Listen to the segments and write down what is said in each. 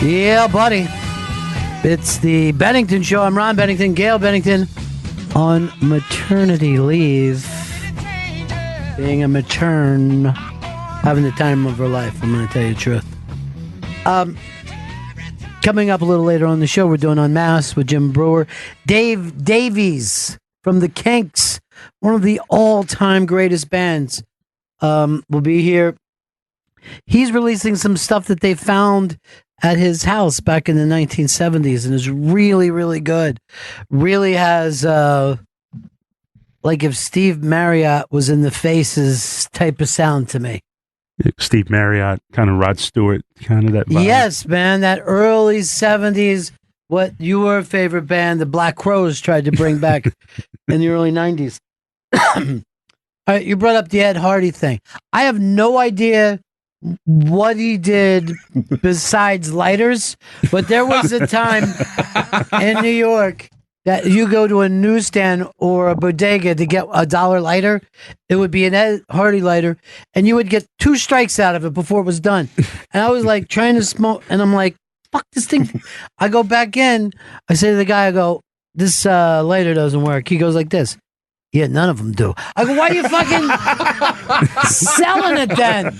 Yeah, buddy. It's the Bennington Show. I'm Ron Bennington, Gail Bennington on maternity leave. Being a matern, having the time of her life, I'm going to tell you the truth. Coming up a little later on the show, we're doing Unmasked with Jim Brewer. Dave Davies from the Kinks, one of the all-time greatest bands, will be here. He's releasing some stuff that they found at his house back in the 1970s and is really, really good. Really has, like if Steve Marriott was in the Faces type of sound to me. Steve Marriott, kind of Rod Stewart, kind of that vibe. Yes, man, that early 70s, what your favorite band, the Black Crowes, tried to bring back in the early 90s. All right, you brought up the Ed Hardy thing. I have no idea what he did besides lighters, but there was a time in New York that you go to a newsstand or a bodega to get $1 lighter. It would be an Ed Hardy lighter, and you would get 2 strikes out of it before it was done. And I was like trying to smoke, and I'm like, fuck this thing. I go back in, I say to the guy, I go, this lighter doesn't work. He goes like this. Yeah, none of them do. I go, why are you fucking selling it then?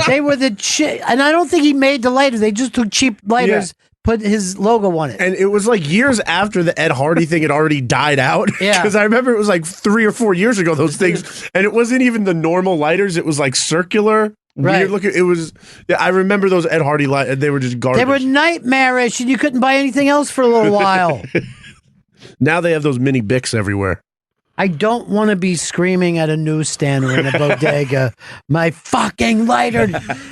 They were the shit. And I don't think he made the lighter. They just took cheap lighters, put his logo on it. And it was like years after the Ed Hardy thing had already died out. Yeah. Because I remember it was like 3 or 4 years ago, those things. And it wasn't even the normal lighters. It was like circular, weird looking. It was, yeah, I remember those Ed Hardy lighters. They were just garbage. They were nightmarish and you couldn't buy anything else for a little while. Now they have those mini Bics everywhere. I don't want to be screaming at a newsstand or in a bodega, my fucking lighter.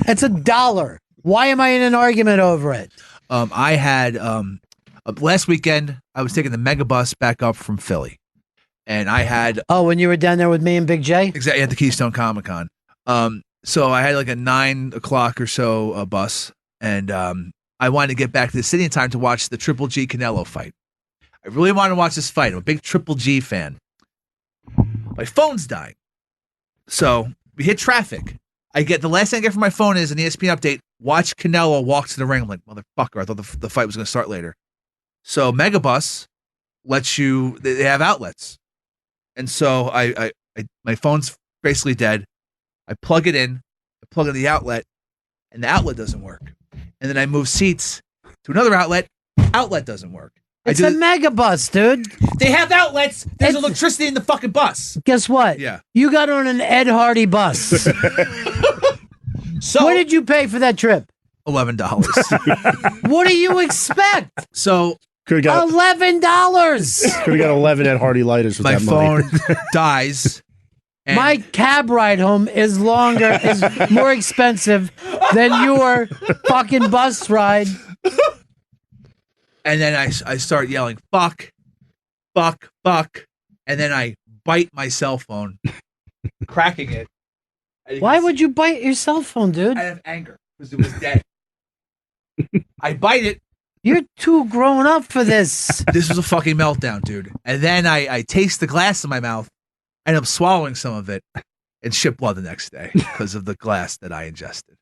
It's $1. Why am I in an argument over it? I had, last weekend, I was taking the megabus back up from Philly. And I had... Oh, when you were down there with me and Big J? Exactly, at the Keystone Comic Con. So I had like a 9 o'clock or so bus. And I wanted to get back to the city in time to watch the Triple G Canelo fight. I really wanted to watch this fight. I'm a big Triple G fan. My phone's dying. So we hit traffic. The last thing I get from my phone is an ESPN update. Watch Canelo walk to the ring. I'm like, motherfucker, I thought the fight was going to start later. So Megabus lets you, they have outlets. And so I my phone's basically dead. I plug it in, I plug in the outlet, and the outlet doesn't work. And then I move seats to another outlet doesn't work. It's a Megabus, dude. They have outlets. There's electricity in the fucking bus. Guess what? Yeah. You got on an Ed Hardy bus. So what did you pay for that trip? $11. What do you expect? So could have got $11. Could have got 11 Ed Hardy lighters with that money. My phone dies. My cab ride home is more expensive than your fucking bus ride. And then I start yelling, fuck, fuck, fuck. And then I bite my cell phone, cracking it. Why would you bite your cell phone, dude? I have anger because it was dead. I bite it. You're too grown up for this. This was a fucking meltdown, dude. And then I taste the glass in my mouth, end up swallowing some of it, and shit blood the next day because of the glass that I ingested.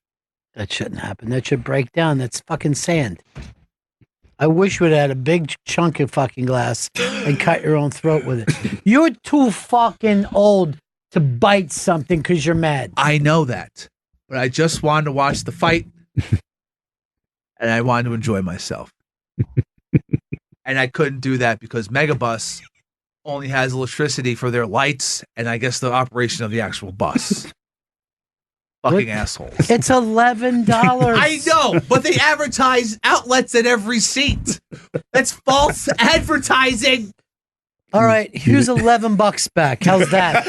That shouldn't happen. That should break down. That's fucking sand. I wish we'd had a big chunk of fucking glass and cut your own throat with it. You're too fucking old to bite something because you're mad. I know that. But I just wanted to watch the fight. And I wanted to enjoy myself. And I couldn't do that because Megabus only has electricity for their lights and I guess the operation of the actual bus. Fucking assholes. It's $11. I know, but they advertise outlets at every seat. That's false advertising. All right, here's $11 back. How's that?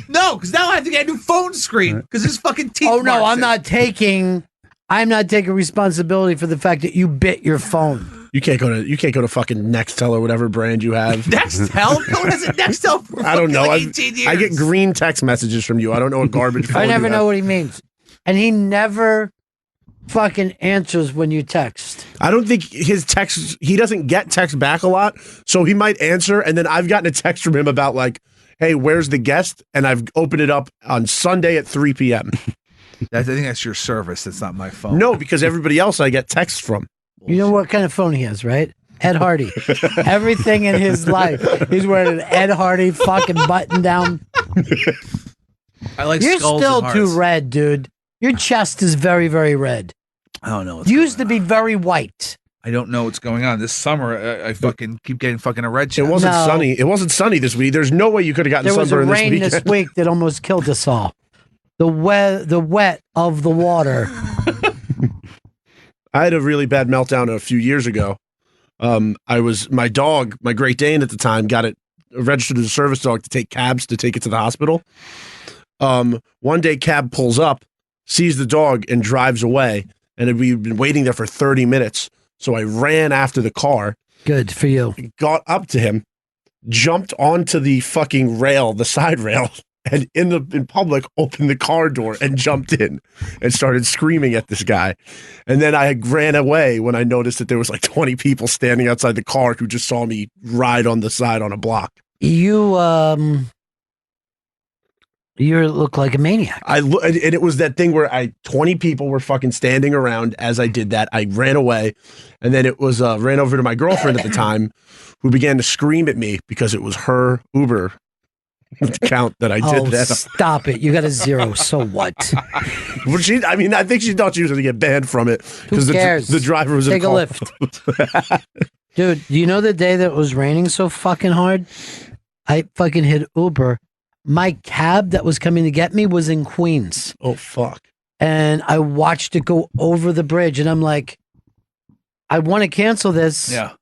No, because now I have to get a new phone screen because this fucking teeth. Oh no, I'm not taking responsibility for the fact that you bit your phone. You can't go to fucking Nextel or whatever brand you have. Nextel? No one has a Nextel for I don't know. like 18 years. I get green text messages from you. I don't know what garbage phone I never you know have. what he means. And he never fucking answers when you text. I don't think his text, he doesn't get text back a lot, so he might answer, and then I've gotten a text from him about like, hey, where's the guest? And I've opened it up on Sunday at 3 p.m. I think that's your service. That's not my phone. No, because everybody else I get texts from. You know what kind of phone he has, right? Ed Hardy. Everything in his life, he's wearing an Ed Hardy fucking button down. I like You're skulls still and hearts. too red, dude. Your chest is very, very red. I don't know. You used to be very white. I don't know what's going on. This summer, I fucking keep getting fucking a red chest. It wasn't sunny. It wasn't sunny this week. There's no way you could have gotten There was a sunburn rain this this weekend. week that almost killed us all. The wet of the water. I had a really bad meltdown a few years ago. My dog, my Great Dane at the time, got it registered as a service dog to take cabs to take it to the hospital. One day, cab pulls up, sees the dog, and drives away. And we'd been waiting there for 30 minutes. So I ran after the car. Good for you. Got up to him, jumped onto the fucking rail, the side rail, and in public opened the car door and jumped in and started screaming at this guy. And then I ran away when I noticed that there was like 20 people standing outside the car who just saw me ride on the side on a block. You look like a maniac. And it was that thing where 20 people were fucking standing around as I did that. I ran away, and then it was ran over to my girlfriend at the time, who began to scream at me because it was her Uber account that I did that. Stop it! You got a 0. So what? Well, I think she thought she was going to get banned from it because the driver was Take in a a car. lift, dude. Do you know the day that it was raining so fucking hard? I fucking hit Uber. My cab that was coming to get me was in Queens. Oh, fuck. And I watched it go over the bridge, and I'm like, I want to cancel this. Yeah.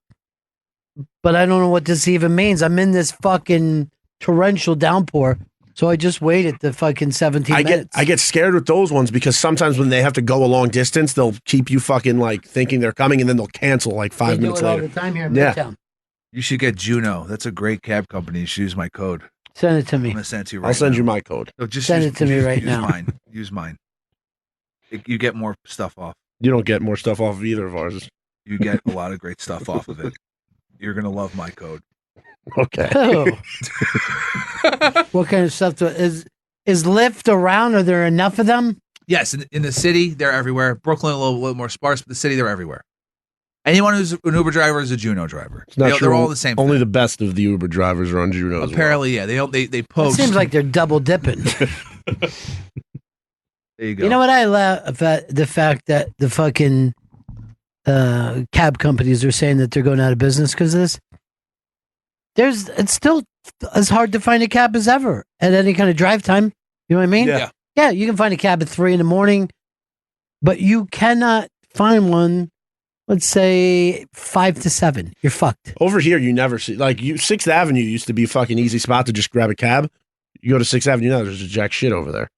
But I don't know what this even means. I'm in this fucking torrential downpour. So I just waited the fucking 17 minutes. I get scared with those ones because sometimes when they have to go a long distance, they'll keep you fucking like thinking they're coming, and then they'll cancel like 5 minutes They do it later. all the time here in Yeah. Midtown. You should get Juno. That's a great cab company. You should use my code. Send it to me. I'm going to send it to you right I'll send now. you my code. No, just Send it to me right now. Use mine. You get more stuff off. You don't get more stuff off of either of ours. You get a lot of great stuff off of it. You're going to love my code. Okay. Oh. What kind of stuff is Lyft around? Are there enough of them? Yes, in the city, they're everywhere. Brooklyn, a little more sparse, but the city, they're everywhere. Anyone who's an Uber driver is a Juno driver. It's not They're all the same. Only the best of the Uber drivers are on Juno. Apparently, yeah. They It post. seems like they're double dipping. There you go. You know what I love? The fact that the fucking cab companies are saying that they're going out of business because of this. It's still as hard to find a cab as ever at any kind of drive time. You know what I mean? Yeah. Yeah, you can find a cab at 3 a.m, but you cannot find one. Let's say 5 to 7. You're fucked. Over here, you never see 6th Avenue used to be a fucking easy spot to just grab a cab. You go to 6th Avenue now, there's a jack shit over there.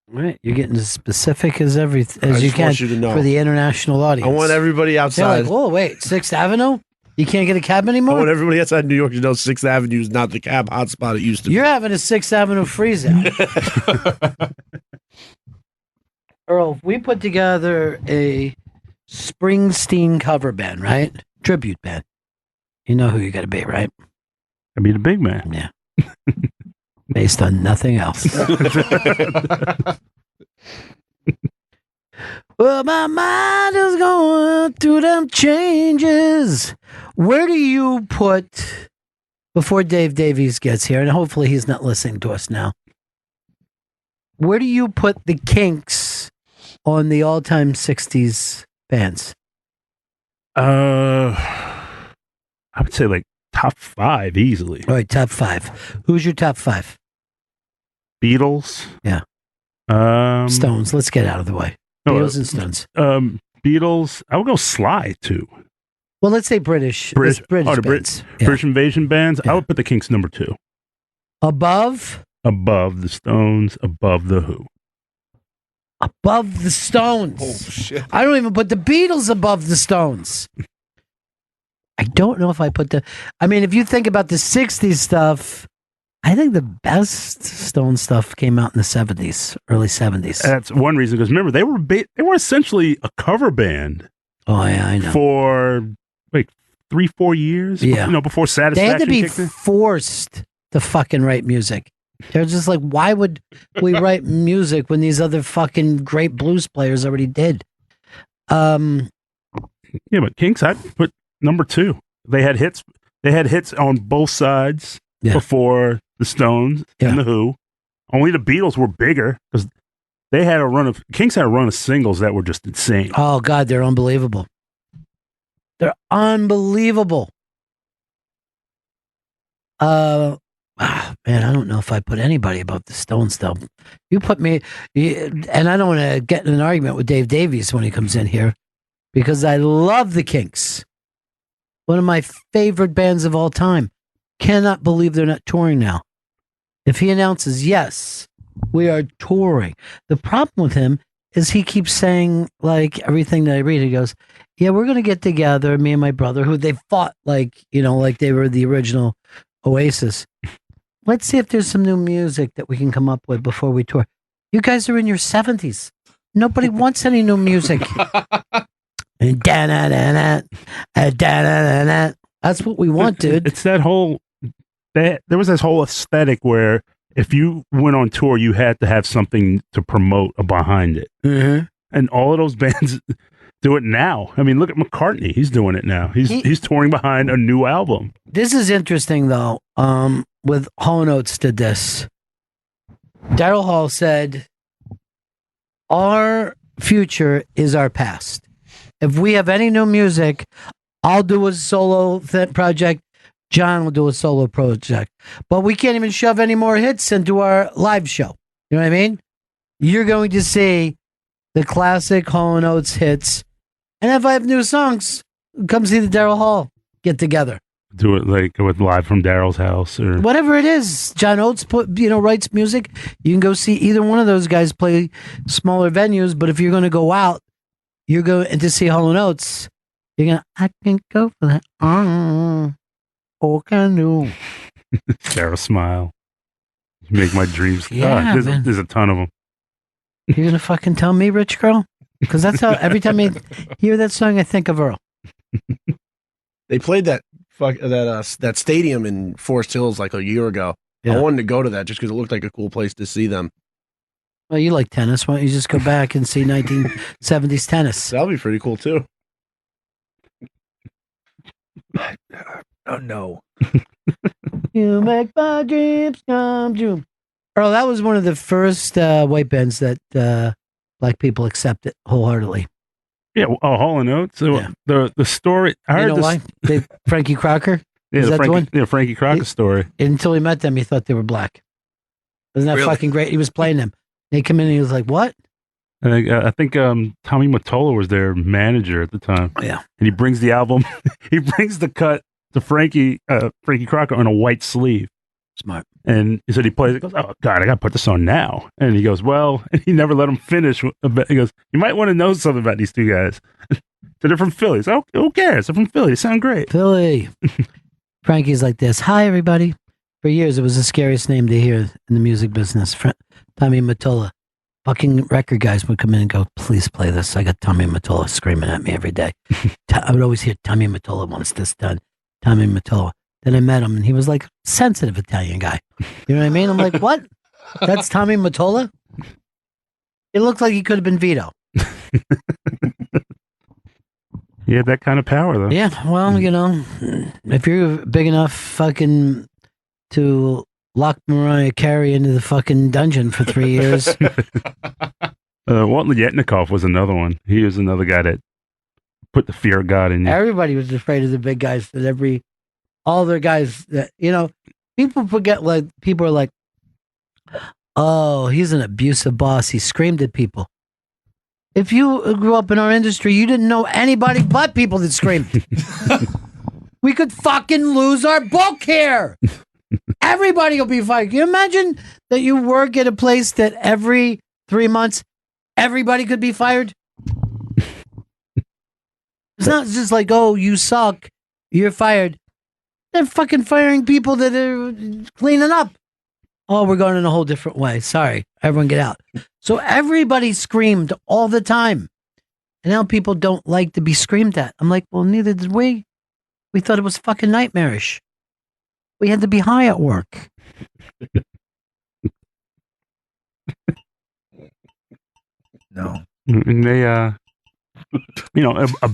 Right, you're getting as specific as I you just can want you to know. for the international audience. I want everybody They're outside. like, "Whoa, wait, 6th Avenue? You can't get a cab I anymore? want everybody outside New York to know 6th Avenue is not the cab hotspot it used to You're be. having a 6th Avenue freeze out." Earl, if we put together a Springsteen cover band, right? Tribute band. You know who you got to be, right? I be the big man. Yeah. Based on nothing else. Well, my mind is going through them changes. Where do you put, before Dave Davies gets here, and hopefully he's not listening to us now, where do you put the Kinks on the all-time 60s bands? I would say like top 5 easily. All right, top 5. Who's your top 5? Beatles. Yeah. Stones. Let's get out of the way. No, Beatles and Stones. Beatles. I would go Sly too. Well, let's say British. British British the bands. Yeah. British Invasion bands. Yeah. I would put the Kinks number 2. Above Above the Stones. Above the Who. the Stones. Oh shit! I don't even put the Beatles above the Stones. I don't know if I put if you think about the 60s stuff, I think the best Stone stuff came out in the 70s, early 70s. That's one reason, because remember they were essentially a cover band Oh yeah, I know. for like 3-4 years. Yeah. Before They Satisfaction had to be kicked in. forced to fucking write music. They're just like, why would we write music when these other fucking great blues players already did? Yeah, but Kinks, I put number 2. They had hits. They had hits on both sides before the Stones and the Who. Only the Beatles were bigger because they had a run of Kinks had a run of singles that were just insane. Oh God, they're unbelievable. They're unbelievable. Man, I don't know if I put anybody above the Stones though. You put me, and I don't want to get in an argument with Dave Davies when he comes in here because I love the Kinks. One of my favorite bands of all time. Cannot believe they're not touring now. If he announces, yes, we are touring. The problem with him is he keeps saying, like, everything that I read, he goes, yeah, we're going to get together, me and my brother, who they fought like they were the original Oasis. Let's see if there's some new music that we can come up with before we tour. You guys are in your 70s. Nobody wants any new music. That's what we want, dude. It's that whole there was this whole aesthetic where if you went on tour, you had to have something to promote behind it. Mm-hmm. And all of those bands do it now. I mean, look at McCartney. He's doing it now. He's touring behind a new album. This is interesting, though. With Hall & Oates did this. Daryl Hall said, our future is our past. If we have any new music, I'll do a solo project. John will do a solo project. But we can't even shove any more hits into our live show. You know what I mean? You're going to see the classic Hall & Oates hits. And if I have new songs, come see the Daryl Hall get together. Do it like with Live from Daryl's House or whatever it is. John Oates writes music. You can go see either one of those guys play smaller venues. But if you're going to go out, you're going to see Hall & Oates. You're going to, I can go for that. Oh, can do. Daryl smile. You make my dreams. Yeah, there's a ton of them. You're going to fucking tell me, Rich Girl? Because that's how every time I hear that song, I think of Earl. They played that stadium in Forest Hills like a year ago. Yeah. I wanted to go to that just because it looked like a cool place to see them. Well, you like tennis. Why don't you just go back and see 1970s tennis? That'll be pretty cool, too. Oh, no. You make my dreams come true. Earl, that was one of the first white bands that black people accepted wholeheartedly. Yeah, Hall & Oates. So yeah. The story. I heard why? Frankie Crocker? Yeah, is that the one? Yeah, Frankie Crocker story. Until he met them, he thought they were black. Isn't that fucking great? He was playing them. They come in and he was like, what? I think Tommy Mottola was their manager at the time. Yeah. And he brings the album, he brings the cut to Frankie Crocker on a white sleeve. Smart. And he said he plays it, goes, oh, God, I got to put this on now. And he goes, well, and he never let him finish. He goes, you might want to know something about these two guys. They're from Philly. So, who cares? They're from Philly. They sound great. Philly. Frankie's like this. Hi, everybody. For years, it was the scariest name to hear in the music business. Tommy Mottola. Fucking record guys would come in and go, please play this. I got Tommy Mottola screaming at me every day. I would always hear Tommy Mottola wants this done. Tommy Mottola. Then I met him and he was like sensitive Italian guy. You know what I mean? I'm like, what? That's Tommy Mottola? It looked like he could have been Vito. He had that kind of power, though. Yeah, well, if you're big enough fucking to lock Mariah Carey into the fucking dungeon for 3 years. Walt Yetnikoff was another one. He was another guy that put the fear of God in you. Everybody was afraid of the big guys. All their guys that, people forget, like, people are like, oh, he's an abusive boss. He screamed at people. If you grew up in our industry, you didn't know anybody but people that screamed. We could fucking lose our book here. Everybody will be fired. Can you imagine that you work at a place that every 3 months, everybody could be fired? It's not just like, oh, you suck, you're fired. They're fucking firing people that are cleaning up. Oh, we're going in a whole different way. Sorry, everyone get out. So everybody screamed all the time. And now people don't like to be screamed at. I'm like, well, neither did we. We thought it was fucking nightmarish. We had to be high at work. No. And they, a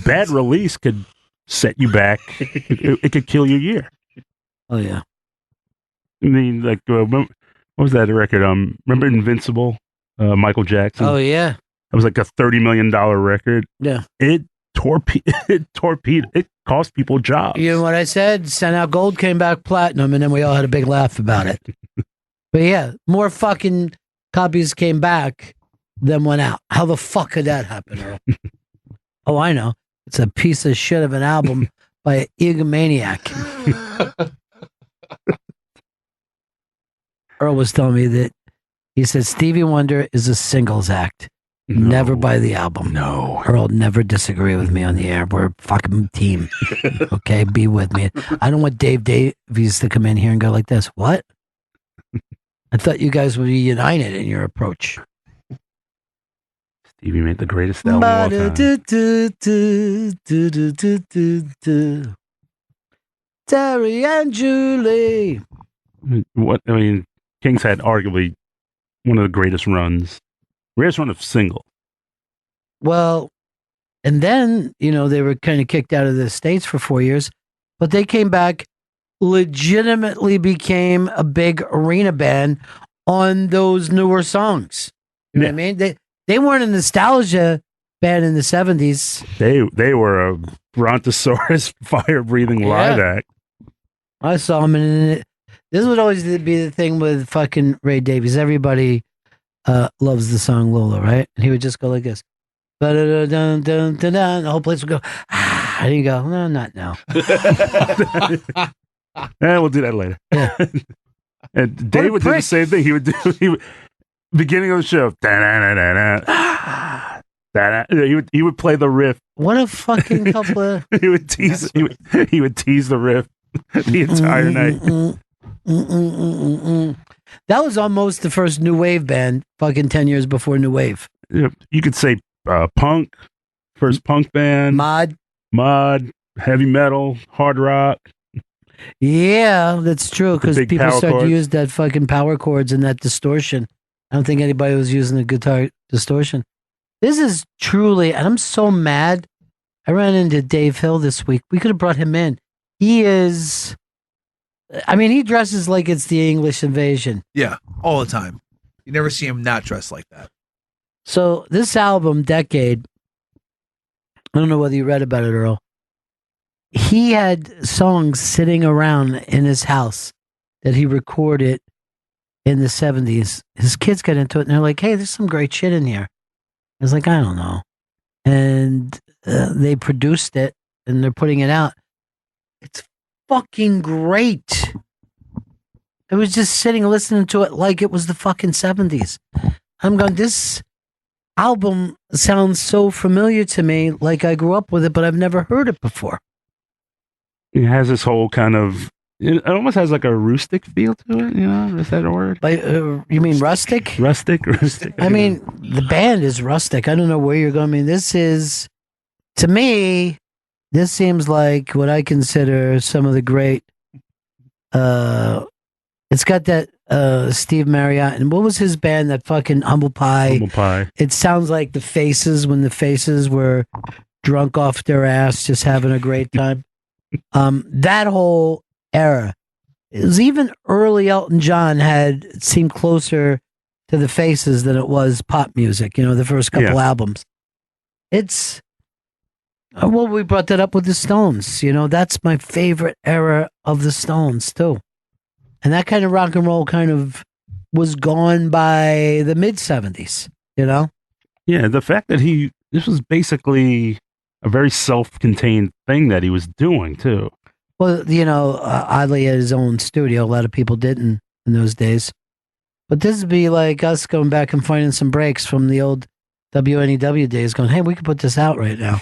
bad release could set you back. It could kill your year. Oh yeah. I mean, like, what was that record? Remember Invincible? Michael Jackson. Oh yeah. It was like a $30 million record. Yeah. It torpedoed. It cost people jobs. You know what I said? Sent Out Gold came back platinum, and then we all had a big laugh about it. But yeah, more fucking copies came back than went out. How the fuck could that happen, Earl? Oh, I know. It's a piece of shit of an album by an egomaniac. Earl was telling me that he said Stevie Wonder is a singles act. No. Never buy the album. No. Earl, never disagree with me on the air. We're a fucking team. Okay, be with me. I don't want Dave Davies to come in here and go like this. What? I thought you guys would be united in your approach. Stevie made the greatest album of all time. Terry and Julie. What? I mean, Kings had arguably one of the greatest runs of single. Well, and then, they were kind of kicked out of the States for 4 years, but they came back, legitimately became a big arena band on those newer songs. You know what I mean? They weren't a nostalgia band in the 70s. They were a brontosaurus fire-breathing live act. I saw them, and this would always be the thing with fucking Ray Davies. Everybody loves the song Lola, right? And he would just go like this. And the whole place would go, and you go, no, not now. We'll do that later. Yeah. And Dave would do the same thing. He would beginning of the show. He would play the riff. What a fucking couple of... He would tease the riff the entire night. That was almost the first new wave band, fucking 10 years before new wave. You could say punk, first punk band, mod, heavy metal, hard rock. Yeah, that's true, because people started chords. to use that fucking power chords and that distortion. I don't think anybody was using the guitar distortion. This is truly, and I'm so mad. I ran into Dave Hill this week. We could have brought him in. He is... I mean, he dresses like it's the English invasion. Yeah, all the time. You never see him not dressed like that. So this album, Decade, I don't know whether you read about it, Earl. He had songs sitting around in his house that he recorded in the 70s. His kids got into it, and they're like, hey, there's some great shit in here. I was like, I don't know. And they produced it, and they're putting it out. It's fucking great. I was just sitting listening to it like it was the fucking 70s. I'm going, this album sounds so familiar to me, like I grew up with it, but I've never heard it before. It has this whole kind of, it almost has like a rustic feel to it, is that a word? You mean rustic? Rustic. I mean, the band is rustic. I don't know where you're going. I mean, this is, to me, this seems like what I consider some of the great, it's got that Steve Marriott, and what was his band, that fucking Humble Pie? Humble Pie. It sounds like the Faces, when the Faces were drunk off their ass, just having a great time. That whole era. It was even early Elton John had seemed closer to the Faces than it was pop music, the first couple albums. It's... Well, we brought that up with the Stones. That's my favorite era of the Stones, too. And that kind of rock and roll kind of was gone by the mid-70s, Yeah, the fact that this was basically a very self-contained thing that he was doing, too. Well, oddly at his own studio. A lot of people didn't in those days. But this would be like us going back and finding some breaks from the old WNEW days going, hey, we could put this out right now.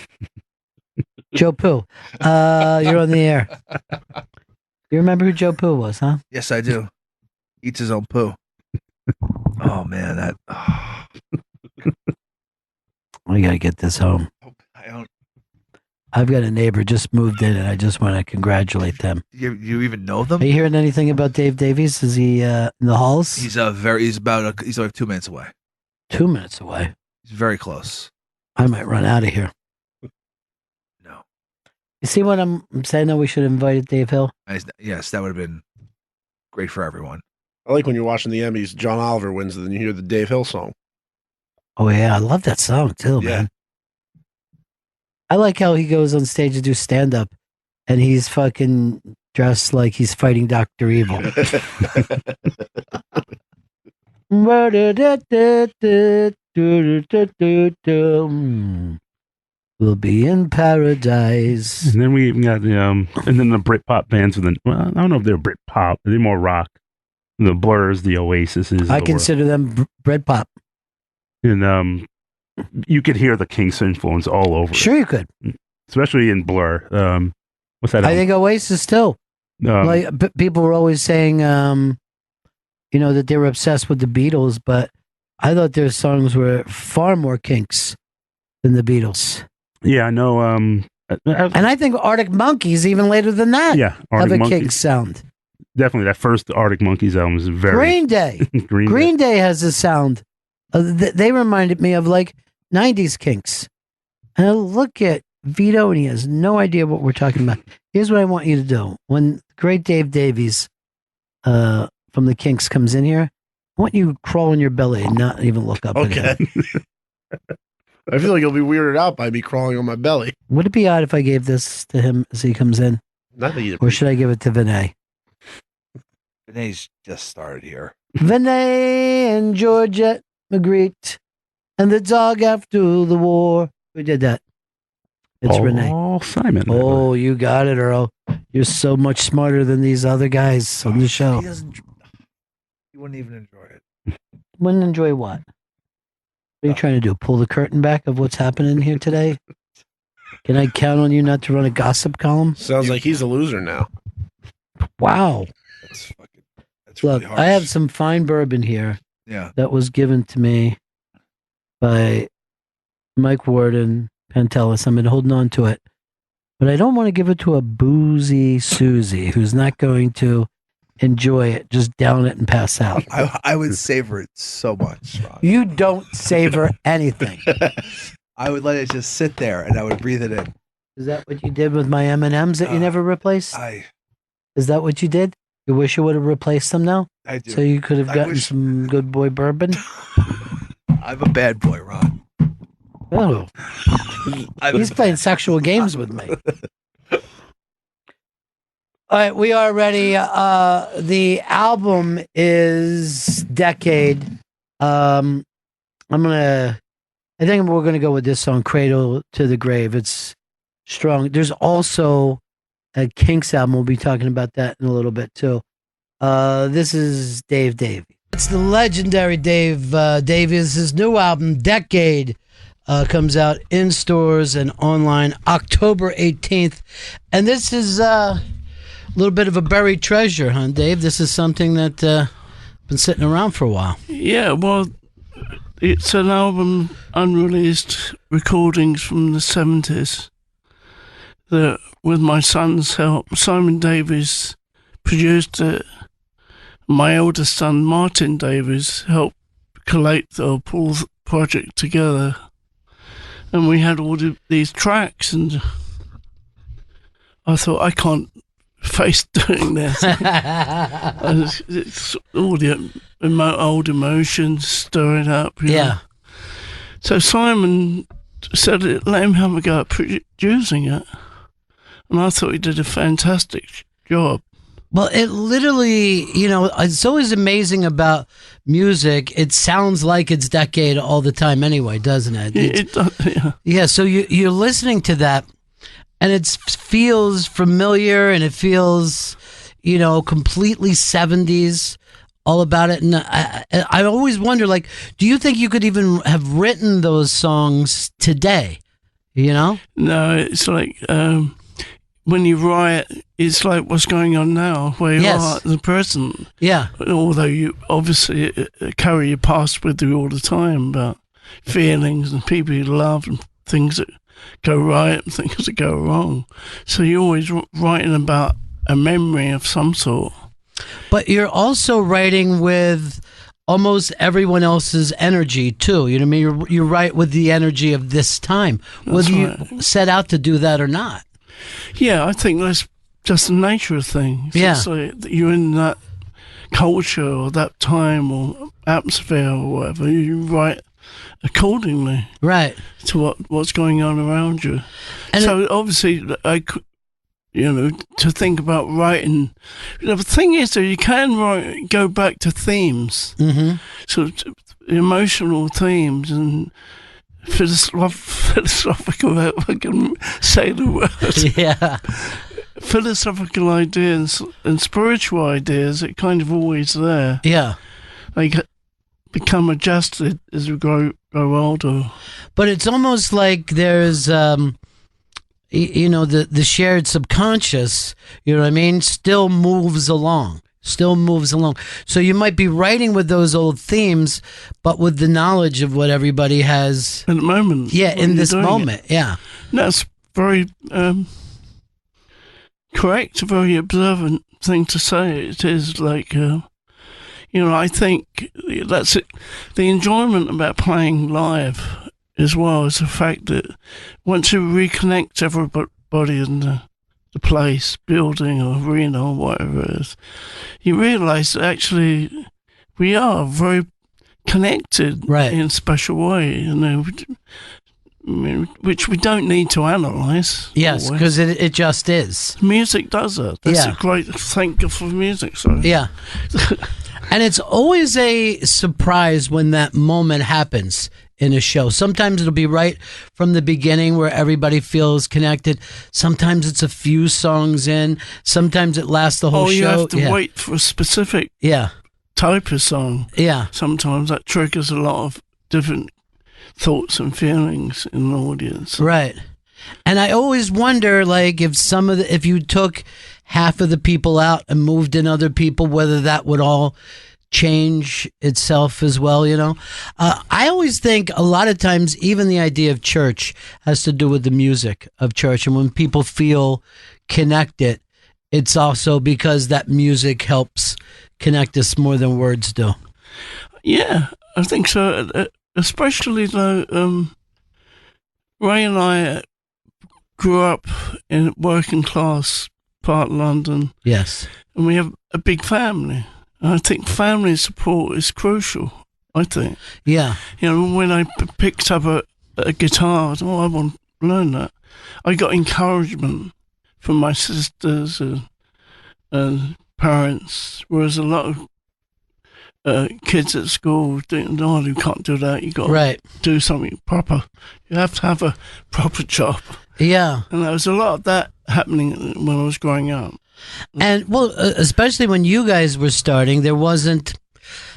Joe Poo, you're on the air. You remember who Joe Poo was, huh? Yes, I do. Eats his own poo. Oh, man, We got to get this home. I've got a neighbor just moved in, and I just want to congratulate them. You even know them? Are you hearing anything about Dave Davies? Is he in the halls? He's like 2 minutes away. 2 minutes away. He's very close. I might run out of here. No. You see what I'm saying? That we should have invited Dave Hill. Yes, that would have been great for everyone. I like when you're watching the Emmys, John Oliver wins, and then you hear the Dave Hill song. Oh yeah, I love that song too, man. I like how he goes on stage to do stand up, and he's fucking dressed like he's fighting Dr. Evil. We'll be in paradise. And then we got and then the Britpop bands. Well, I don't know if they're Britpop. They're more rock. The Blurs, the Oasises. I consider them Britpop. And you could hear the Kinks influence all over. Sure, you could, especially in Blur. What's that? I think Oasis too. Like people were always saying, that they were obsessed with the Beatles, but I thought their songs were far more Kinks than the Beatles. Yeah, I know. And I think Arctic Monkeys, even later than that, have a Kinks sound. Definitely, that first Arctic Monkeys album is very Green Day. Green Day has a sound. They reminded me of like 90s Kinks. And I look at Vito, and he has no idea what we're talking about. Here's what I want you to do. When great Dave Davies from the Kinks comes in here, I want you to crawl on your belly and not even look up. Okay. I feel like he'll be weirded out by me crawling on my belly. Would it be odd if I gave this to him as he comes in? Not that you. Or should I give it to Vinay? Vinay's just started here. Vinay and Georgette Magritte and the dog after the war. Who did that? It's Renee. Oh, Simon. Oh, you got it, Earl. You're so much smarter than these other guys on the show. He wouldn't even enjoy it. Wouldn't enjoy what? What are you trying to do? Pull the curtain back of what's happening here today? Can I count on you not to run a gossip column? Sounds like he's a loser now. Wow. That's Look, really harsh. I have some fine bourbon here. Yeah. That was given to me by Mike Warden Pantelis. I've been holding on to it. But I don't want to give it to a boozy Susie who's not going to enjoy it. Just down it and pass out. I would savor it so much, Ron. You don't savor anything. I would let it just sit there and I would breathe it in. Is that what you did with my M&Ms that you never replaced? Is that what you did? You wish you would have replaced them now? I do. So you could have gotten some good boy bourbon? I'm a bad boy, Ron. Oh. He's playing sexual games with me. All right, we are ready. The album is Decade. I think we're gonna go with this song, Cradle to the Grave. It's strong. There's also a Kinks album. We'll be talking about that in a little bit too. This is Dave Davies. It's the legendary Dave Davies. His new album, Decade, comes out in stores and online October 18th. And this is a little bit of a buried treasure, huh, Dave? This is something that been sitting around for a while. Yeah, well, it's an album, unreleased recordings from the 70s that, with my son's help, Simon Davies produced it. My eldest son, Martin Davies, helped collate or pull the project together. And we had all these tracks, and I thought, I can't face doing this. It's all the old emotions stirring up. You know? So Simon said, let him have a go at producing it. And I thought he did a fantastic job. Well, it literally, it's always amazing about music. It sounds like it's Decade all the time anyway, doesn't it? It does, yeah. Yeah, so you're listening to that, and it feels familiar, and it feels, completely 70s, all about it. And I always wonder, do you think you could even have written those songs today, No, it's like... when you write, it's like what's going on now, where you are at the present. Yeah. Although you obviously carry your past with you all the time, about feelings and people you love and things that go right and things that go wrong. So you're always writing about a memory of some sort. But you're also writing with almost everyone else's energy too. You know what I mean? You're right with the energy of this time, whether you set out to do that or not. Yeah, I think that's just the nature of things. Yeah. It's like you're in that culture or that time or atmosphere or whatever. You write accordingly, right, to what's going on around you. And so obviously, to think about writing. The thing is that you can go back to themes, sort of emotional themes and philosophical. If I can say the word, yeah. Philosophical ideas and spiritual ideas are kind of always there. Yeah. They become adjusted as we grow older. But it's almost like there's, the shared subconscious, you know what I mean, still moves along. So you might be writing with those old themes, but with the knowledge of what everybody has. At the moment. Yeah, in this moment, yeah. That's very... correct, a very observant thing to say. It is like, I think that's it. The enjoyment about playing live as well is the fact that once you reconnect everybody in the place, building or arena or whatever it is, you realise that actually we are very connected in a special way, which we don't need to analyse. Yes, because it just is. Music does it. That's a great thank you for music. Sorry. Yeah. And it's always a surprise when that moment happens in a show. Sometimes it'll be right from the beginning where everybody feels connected. Sometimes it's a few songs in. Sometimes it lasts the whole show. You have to wait for a specific type of song. Yeah. Sometimes that triggers a lot of different thoughts and feelings in the audience. Right. And I always wonder, like, if you took half of the people out and moved in other people, whether that would all change itself as well, I always think a lot of times even the idea of church has to do with the music of church. And when people feel connected, it's also because that music helps connect us more than words do. Yeah, I think so. Especially though, Ray and I grew up in a working class part of London. Yes. And we have a big family. And I think family support is crucial, I think. Yeah. When I picked up a guitar, I want to learn that. I got encouragement from my sisters and parents, whereas a lot of kids at school think, no, you can't do that. You got to do something proper. You have to have a proper job. Yeah. And there was a lot of that happening when I was growing up. And especially when you guys were starting, there wasn't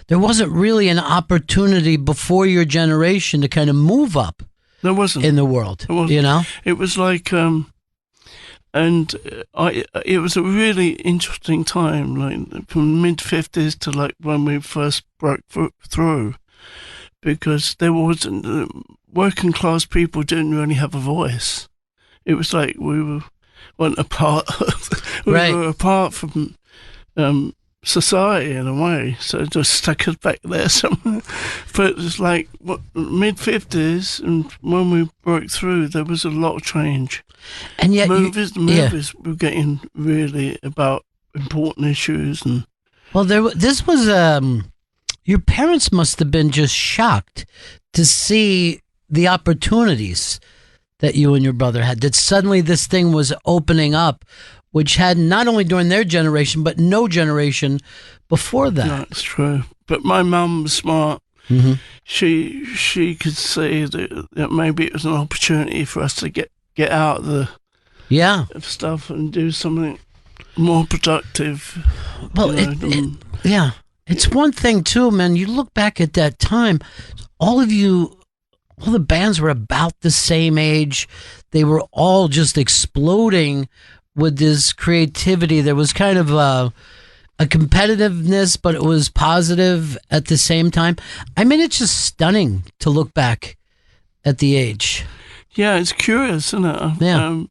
really an opportunity before your generation to kind of move up. There wasn't in the world. It was like, it was a really interesting time, like from mid-50s to like when we first broke through, because there wasn't working class people didn't really have a voice. It was like we weren't apart. We were apart from society in a way, so it just stuck us back there somewhere. But it's like mid-50s, and when we broke through, there was a lot of change. And yet, movies were getting really about important issues. And this was your parents must have been just shocked to see the opportunities that you and your brother had. That suddenly this thing was opening up, which had not only during their generation, but no generation before that. That's true. But my mum was smart. Mm-hmm. She could see that maybe it was an opportunity for us to get out of the stuff and do something more productive. Well, it's one thing too, man. You look back at that time, all the bands were about the same age. They were all just exploding with this creativity. There was kind of a competitiveness, but it was positive at the same time. I mean, it's just stunning to look back at the age. Yeah, it's curious, isn't it? Yeah.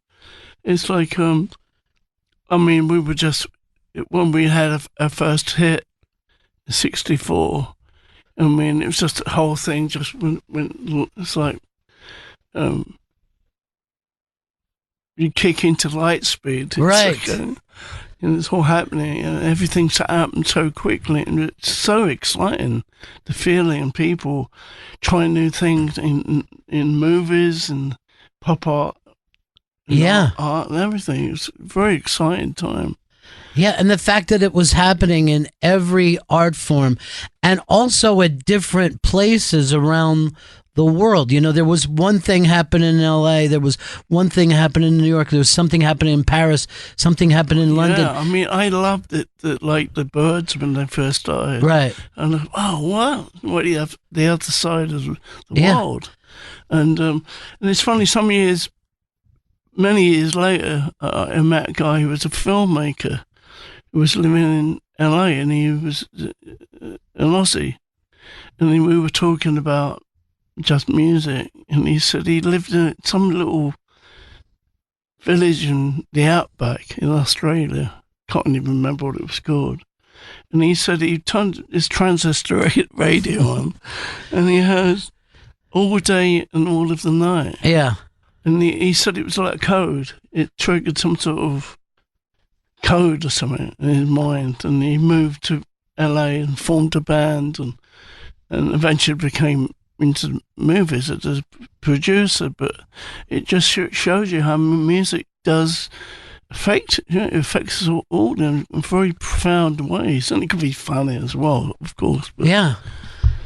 It's like, we were just, when we had our first hit, 1964, I mean, it was just the whole thing just went it's like you kick into light speed. It's right. Like, and it's all happening, and everything's happened so quickly, and it's so exciting. The feeling, people trying new things in movies and pop art, and art and everything. It's a very exciting time. Yeah, and the fact that it was happening in every art form, and also at different places around the world. You know, there was one thing happening in LA, there was one thing happening in New York, there was something happening in Paris, something happening in London. Yeah, I mean, I loved it, like the Birds when they first started. Right. And oh, wow, what do you have the other side of the world? And it's funny, many years later, I met a guy who was a filmmaker who was living in LA, and he was an Aussie. And then we were talking about just music, and he said he lived in some little village in the outback in Australia. Can't even remember what it was called. And he said he turned his transistor radio on, and he heard all day and all of the night. Yeah. And he said it was like a code. It triggered some sort of code or something in his mind, and he moved to LA and formed a band, and eventually became into movies as a producer. But it just shows you how music does affect, it affects us all in very profound ways, and it can be funny as well, of course. But yeah.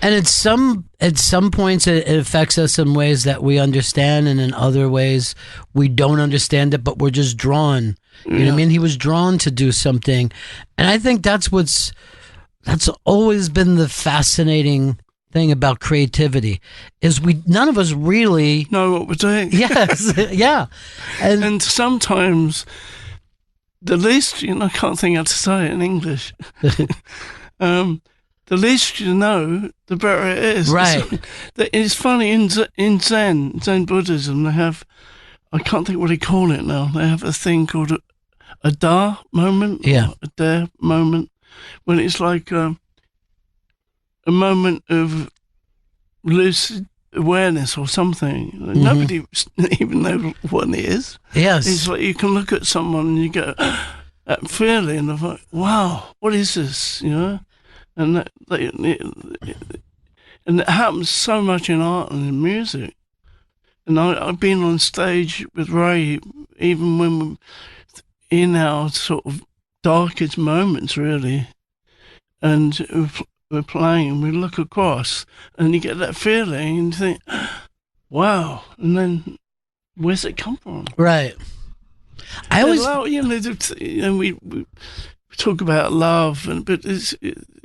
And at some points it affects us in ways that we understand, and in other ways we don't understand it, but we're just drawn. You know what I mean? He was drawn to do something, and I think that's always been the fascinating thing about creativity, is none of us really know what we're doing. Yes, yeah, and sometimes the least, I can't think how to say it in English. The least you know, the better it is. Right. It's funny, in Zen Buddhism, they have, I can't think what they call it now, they have a thing called a Da moment. Yeah. A Da moment, when it's like a moment of lucid awareness or something. Mm-hmm. Nobody even knows what it is. Yes. It's like you can look at someone and you go, that feeling of like, wow, what is this, And and it happens so much in art and in music. And I've been on stage with Ray, even when we're in our sort of darkest moments, really. And we're playing, and we look across, and you get that feeling, and you think, wow. And then, where's it come from? Right. I always, we talk about love, but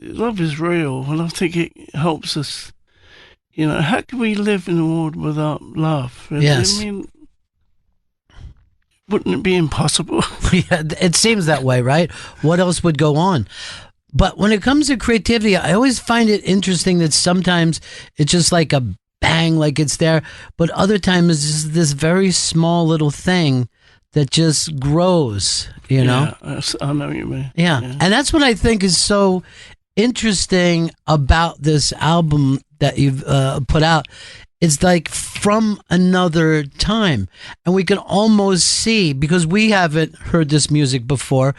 love is real, and I think it helps us. How can we live in a world without love? Yes. I mean, wouldn't it be impossible? Yeah, it seems that way, right? What else would go on? But when it comes to creativity, I always find it interesting that sometimes it's just like a bang, like it's there, but other times it's just this very small little thing that just grows, Yeah, I know what you mean. Yeah. And that's what I think is so interesting about this album that you've put out. It's like from another time, and we can almost see, because we haven't heard this music before,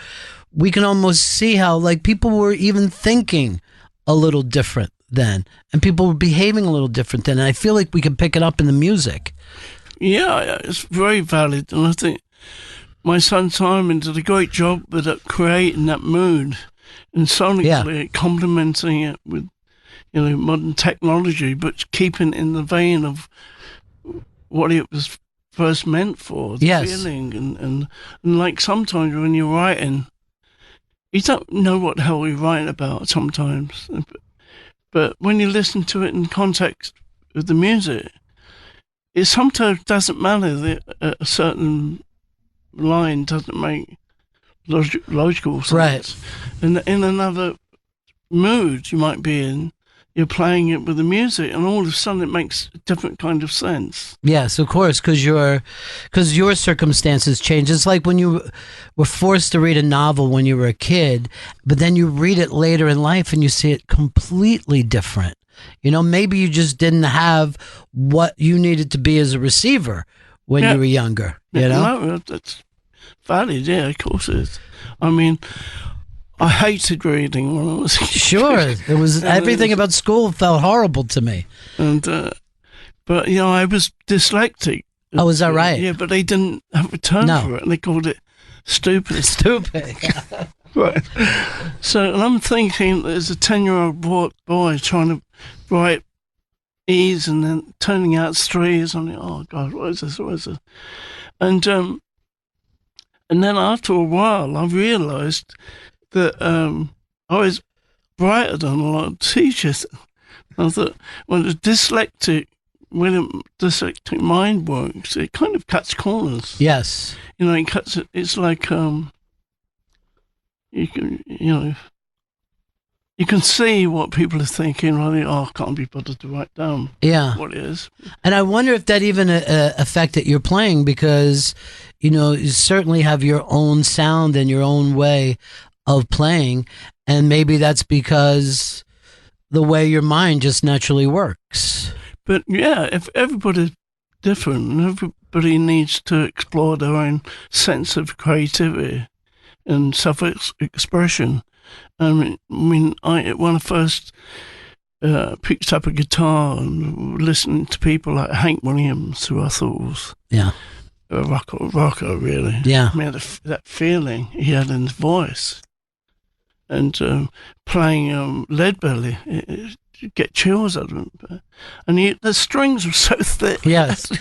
we can almost see how like people were even thinking a little different then, and people were behaving a little different then. And I feel like we can pick it up in the music. Yeah, it's very valid, and I think my son Simon did a great job with creating that mood and sonically complementing it with modern technology, but keeping in the vein of what it was first meant for, the feeling. And like sometimes when you're writing, you don't know what the hell you're writing about sometimes. But when you listen to it in context of the music, it sometimes doesn't matter that a certain line doesn't make logical sense. Right. And in another mood you might be in, you're playing it with the music, and all of a sudden it makes a different kind of sense. Yes, of course, because your circumstances change. It's like when you were forced to read a novel when you were a kid, but then you read it later in life and you see it completely different. You know, maybe you just didn't have what you needed to be as a receiver when you were younger. You know, no, that's valid. Yeah, of course it is. I mean, I hated reading when I was a kid. Sure, it was everything about school felt horrible to me. And but I was dyslexic. Oh, is that right? Yeah, but they didn't have a term for it, and they called it stupid. Stupid. Right. So, and I'm thinking there's a 10-year-old boy trying to write E's and then turning out threes. I'm like, oh God, what is this? What is this? And then after a while, I realised that I was brighter than a lot of teachers. I thought, when a dyslexic mind works, it kind of cuts corners. Yes. It cuts it. It's like you can see what people are thinking. Right? Oh, I can't be bothered to write down. Yeah. What it is. And I wonder if that even affected your playing, because you certainly have your own sound and your own way of playing, and maybe that's because the way your mind just naturally works. But yeah, if everybody's different and everybody needs to explore their own sense of creativity and self-expression. I mean, when I first picked up a guitar and listening to people like Hank Williams, who I thought was a rocker, really. Yeah. I mean, that feeling he had in his voice. And playing Leadbelly, you get chills out of him. And the strings were so thick. Yes.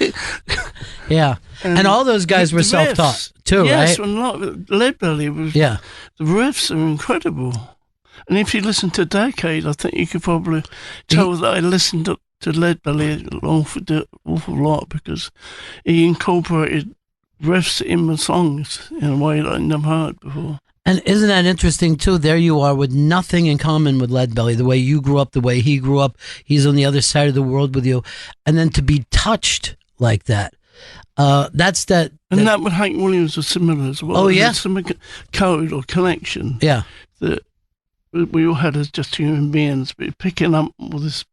Yeah. And all those guys were self-taught too, yes, right? Yes, and Leadbelly was. Yeah. The riffs are incredible. And if you listen to Decade, I think you could probably tell that I listened to Leadbelly an awful lot, because he incorporated riffs in the songs in a way that I never heard before. And isn't that interesting, too? There you are with nothing in common with Leadbelly, the way you grew up, the way he grew up. He's on the other side of the world with you. And then to be touched like that, that's that. And that with Hank Williams was similar as well. Oh, yeah? Some code or connection. Yeah. That we all had as just human beings, but picking up all this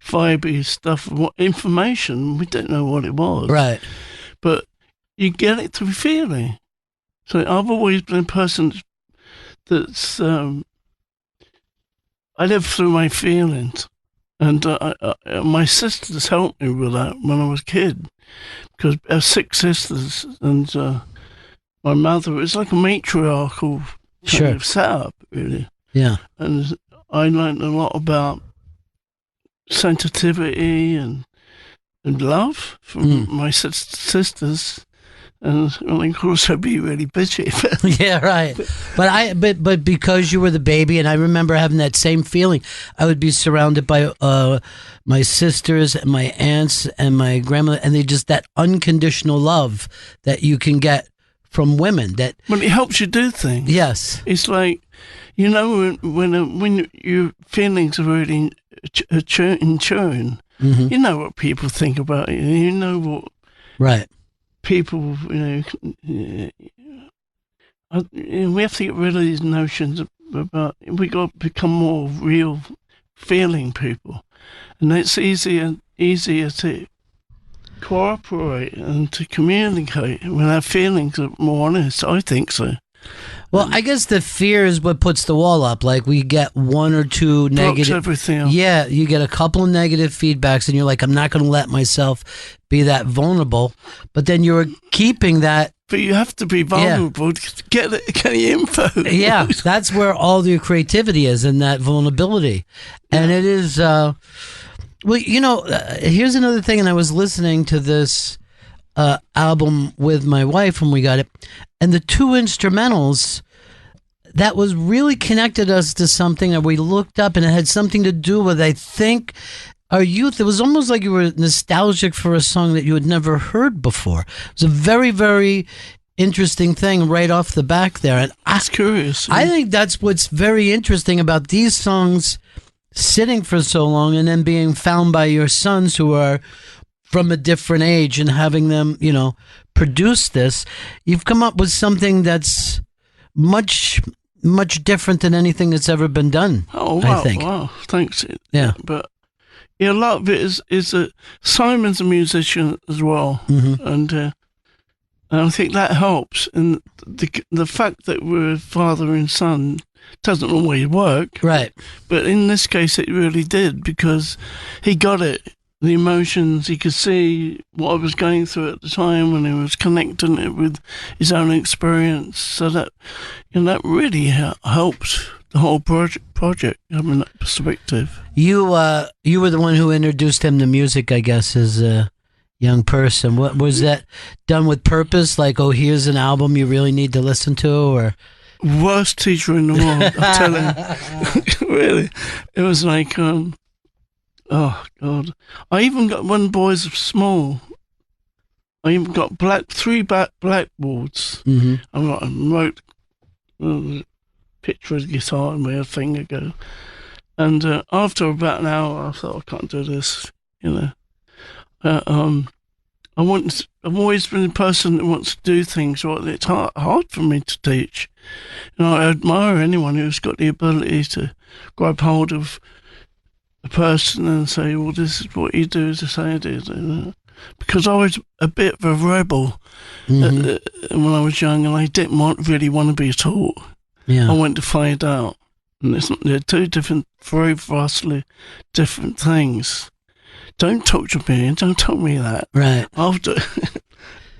vibey stuff, information, we didn't know what it was. Right. But you get it through feeling. So I've always been a person that's I live through my feelings, and my sisters helped me with that when I was a kid, because I have 6 sisters, and my mother is like a matriarchal kind of setup, really. Yeah, and I learned a lot about sensitivity and love from my sisters. And of course, I'd be really bitchy. Yeah, right. But because you were the baby, and I remember having that same feeling, I would be surrounded by my sisters and my aunts and my grandmother, and they just that unconditional love that you can get from women. That it helps you do things. Yes, it's like when your feelings are really in tune, you know what people think about you. You know what. Right. People, we have to get rid of these notions about, we got to become more real feeling people. And it's easier to cooperate and to communicate when our feelings are more honest. I think so. Well, I guess the fear is what puts the wall up. Like, we get 1 or 2 negative. Everything else. Yeah, you get a couple of negative feedbacks, and you're like, I'm not going to let myself be that vulnerable. But then you're keeping that. But you have to be vulnerable to get the info. Yeah, that's where all your creativity is, in that vulnerability. And it is. Well, here's another thing, and I was listening to this album with my wife when we got it, and the 2 instrumentals that was really connected us to something that we looked up, and it had something to do with, I think, our youth. It was almost like you were nostalgic for a song that you had never heard before. It was a very, very interesting thing right off the back there, and that's curious. I think that's what's very interesting about these songs sitting for so long and then being found by your sons, who are from a different age, and having them, produce this. You've come up with something that's much, much different than anything that's ever been done. Oh, wow. I think. Wow. Thanks. Yeah. But a lot of it is that Simon's a musician as well, and I think that helps. And the fact that we're father and son doesn't always work, right? But in this case, it really did, because he got it. The emotions, he could see what I was going through at the time, and he was connecting it with his own experience. So that, that really helped the whole project. Having that perspective. You were the one who introduced him to music, I guess, as a young person. What was that done with purpose? Like, oh, here's an album you really need to listen to, or worst teacher in the world. I'm telling you, really, it was like. Oh God! I even got, when boys were small, I even got three blackboards. I wrote a picture of the guitar and made a finger go. And after about an hour, I thought, I can't do this. I've always been a person that wants to do things. Well, it's hard for me to teach. I admire anyone who's got the ability to grab hold of a person and say, well, this is what you do, this is how you do it. Because I was a bit of a rebel when I was young, and I didn't really want to be taught. I went to find out. And they're two very vastly different things. Don't talk to me, don't tell me that. Right. After.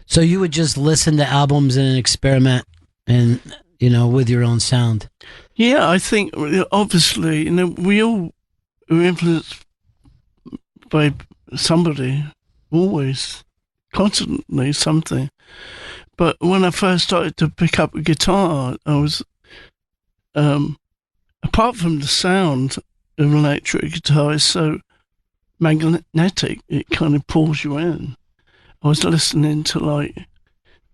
So you would just listen to albums and experiment and, with your own sound. Yeah, I think, obviously, we all are influenced by somebody, always, constantly something. But when I first started to pick up a guitar, I was, apart from the sound of an electric guitar is so magnetic, it kind of pulls you in. I was listening to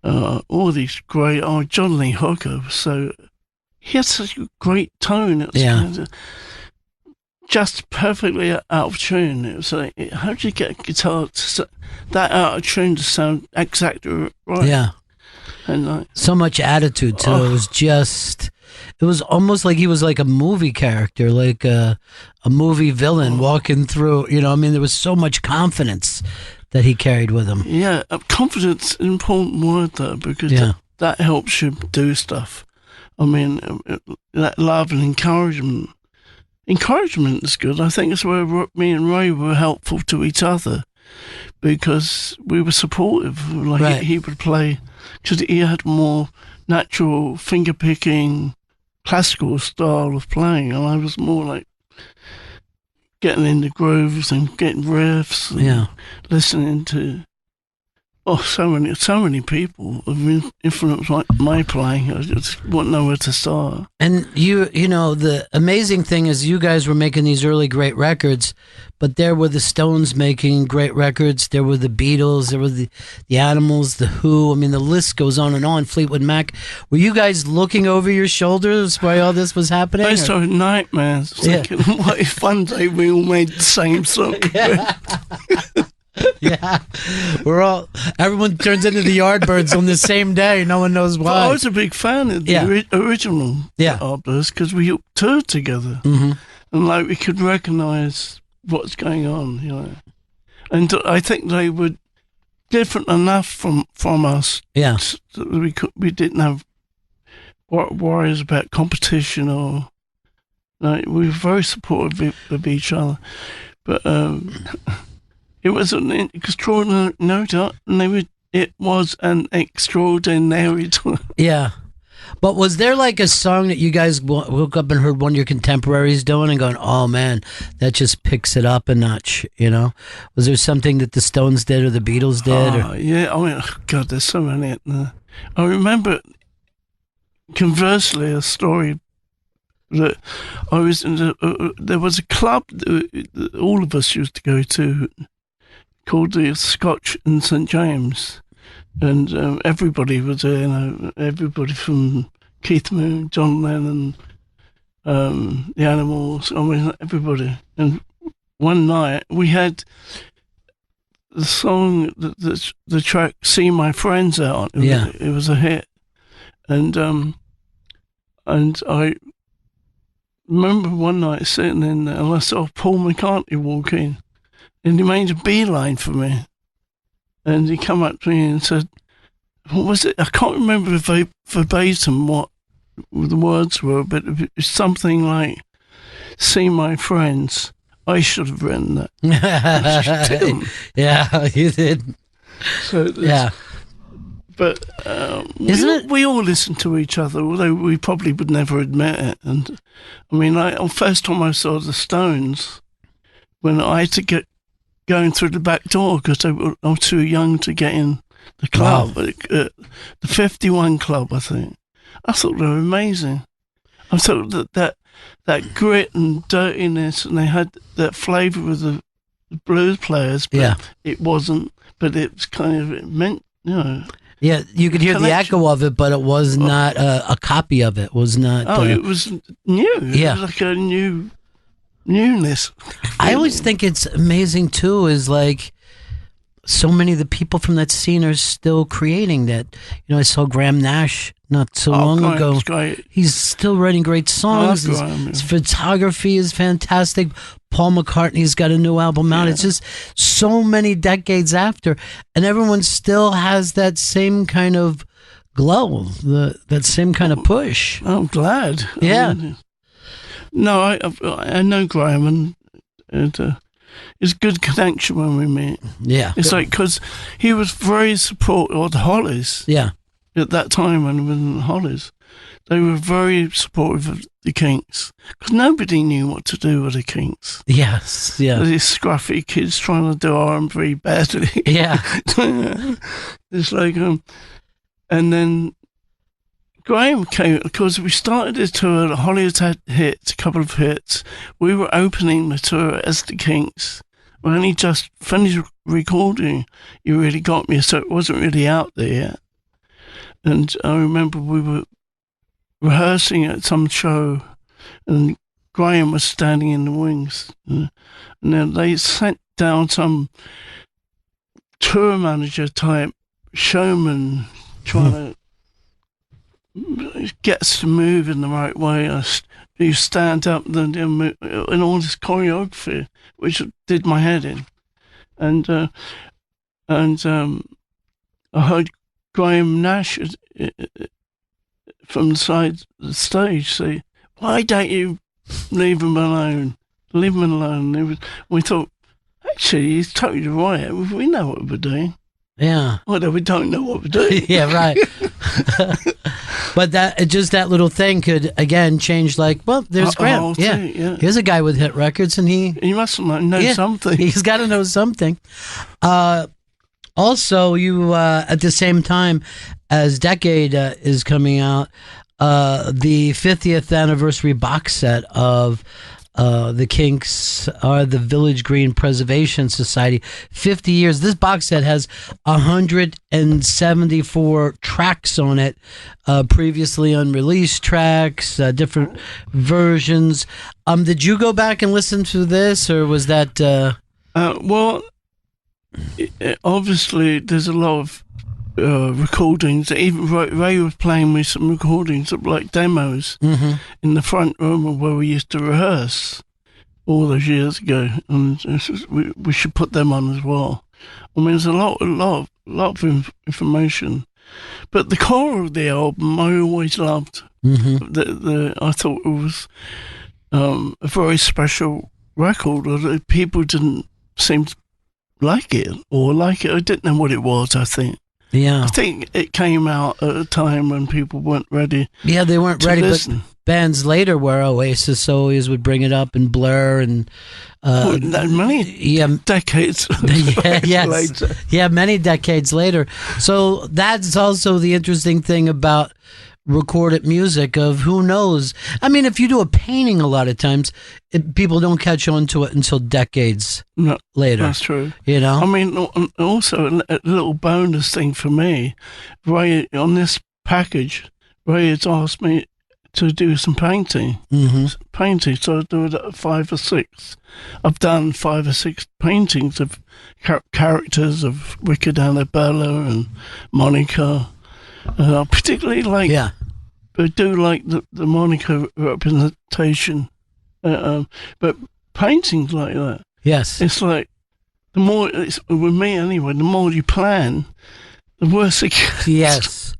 all these great, John Lee Hooker, so he had such a great tone. It was kind of just perfectly out of tune. It was like, how do you get a guitar that out of tune to sound exactly right? Yeah. And so much attitude too. It was almost like he was like a movie character, like a movie villain walking through, there was so much confidence that he carried with him. Yeah, confidence is an important word though, because that helps you do stuff. That love and encouragement. Encouragement is good. I think it's where me and Ray were helpful to each other, because we were supportive. He would play, because he had more natural finger picking, classical style of playing, and I was more like getting into grooves and getting riffs and listening to so many people have influenced my playing. I just wouldn't know where to start. And the amazing thing is you guys were making these early great records, but there were the Stones making great records, there were the Beatles, there were the Animals, the Who, the list goes on and on, Fleetwood Mac. Were you guys looking over your shoulders while all this was happening? I started nightmares. Thinking, what if one day we all made the same song? Yeah, everyone turns into the Yardbirds on the same day. No one knows why. But I was a big fan of the original Yardbirds, because we toured together, and we could recognize what's going on, And I think they were different enough from us. Yeah, so we didn't have worries about competition or. We were very supportive of each other, but. It was an extraordinary note, and it was an extraordinary time. Yeah. But was there like a song that you guys woke up and heard one of your contemporaries doing and going, oh man, that just picks it up a notch, Was there something that the Stones did or the Beatles did? Yeah, God, there's so many. I remember, conversely, a story that I was in there was a club that all of us used to go to, called the Scotch in St James, and everybody was there. Everybody from Keith Moon, John Lennon, the Animals. Everybody. And one night we had the song, the track "See My Friends Out." It was a hit, and I remember one night sitting in there and I saw Paul McCartney walk in. and he made a beeline for me. And he come up to me and said, what was it? I can't remember verbatim what the words were, but it was something like, see my friends. I should have written that. Yeah, you did. So yeah. But we all listen to each other, although we probably would never admit it. And I mean, first time I saw the Stones, when I had to get going through the back door because I was too young to get in the club, wow. The 51 Club, I think. I thought they were amazing. I thought that grit and dirtiness, and they had that flavour with the blues players, but it wasn't. But it was kind of, it meant, you know. Yeah, you could hear the echo of it, but it was not a copy of it. It was not. It was new. Yeah. It was like a newness. I always think it's amazing, too, is like so many of the people from that scene are still creating that. You know, I saw Graham Nash not so long ago. Great. He's still writing great songs. His photography is fantastic. Paul McCartney's got a new album out. It's just so many decades after, and everyone still has that same kind of glow, that same kind of push. I'm glad. Yeah. I know Graham, and it's a good connection when we meet. Yeah. It's like, because he was very supportive of the Hollies. Yeah. At that time when we were in the Hollies, they were very supportive of the Kinks because nobody knew what to do with the Kinks. Yes, yeah. These scruffy kids trying to do R&B badly. Yeah. It's like, and then Graham came, because we started the tour, the Hollies had hits, a couple of hits. We were opening the tour as the Kinks. We only just finished recording You Really Got Me, so it wasn't really out there yet. And I remember we were rehearsing at some show, and Graham was standing in the wings. And then they sent down some tour manager type showman trying to get us to move in the right way. You stand up and all this choreography, which did my head in. And I heard Graham Nash from the side of the stage say, why don't you leave him alone? Leave him alone. We thought, actually, he's totally right. We know what we're doing. Yeah. Although we don't know what we're doing. Yeah, right. But that little thing could, again, change, like, well, there's Graham. Yeah. Here's a guy with hit records, and he must know something. He's got to know something. Also, you at the same time as Decade is coming out, the 50th anniversary box set of the Kinks are the Village Green Preservation Society. 50 years. This box set has 174 tracks on it, previously unreleased tracks, different versions. Did you go back and listen to this, or was that? Well, obviously, there's a lot of recordings. Even Ray was playing me some recordings of like demos in the front room where we used to rehearse all those years ago, and we should put them on as well. I mean, there's a lot of information, but the core of the album I always loved. I thought it was a very special record. Although people didn't seem to like it. I didn't know what it was, I think. Yeah. I think it came out at a time when people weren't ready. Yeah, they weren't ready, listen. But bands later where Oasis always would bring it up, and Blur, and many decades later. Yeah, many decades later. So that's also the interesting thing about recorded music, of who knows. I mean, if you do a painting, a lot of times people don't catch on to it until decades later. That's true. You know? I mean, also a little bonus thing for me, Ray, on this package, Ray has asked me to do some painting. So I do it 5 or 6. I've done 5 or 6 paintings of characters of Wicked Annabella and Monica. Particularly like, I do like the Monica representation, but paintings like that. Yes, it's like the more, with me anyway, the more you plan, the worse it gets. Yes.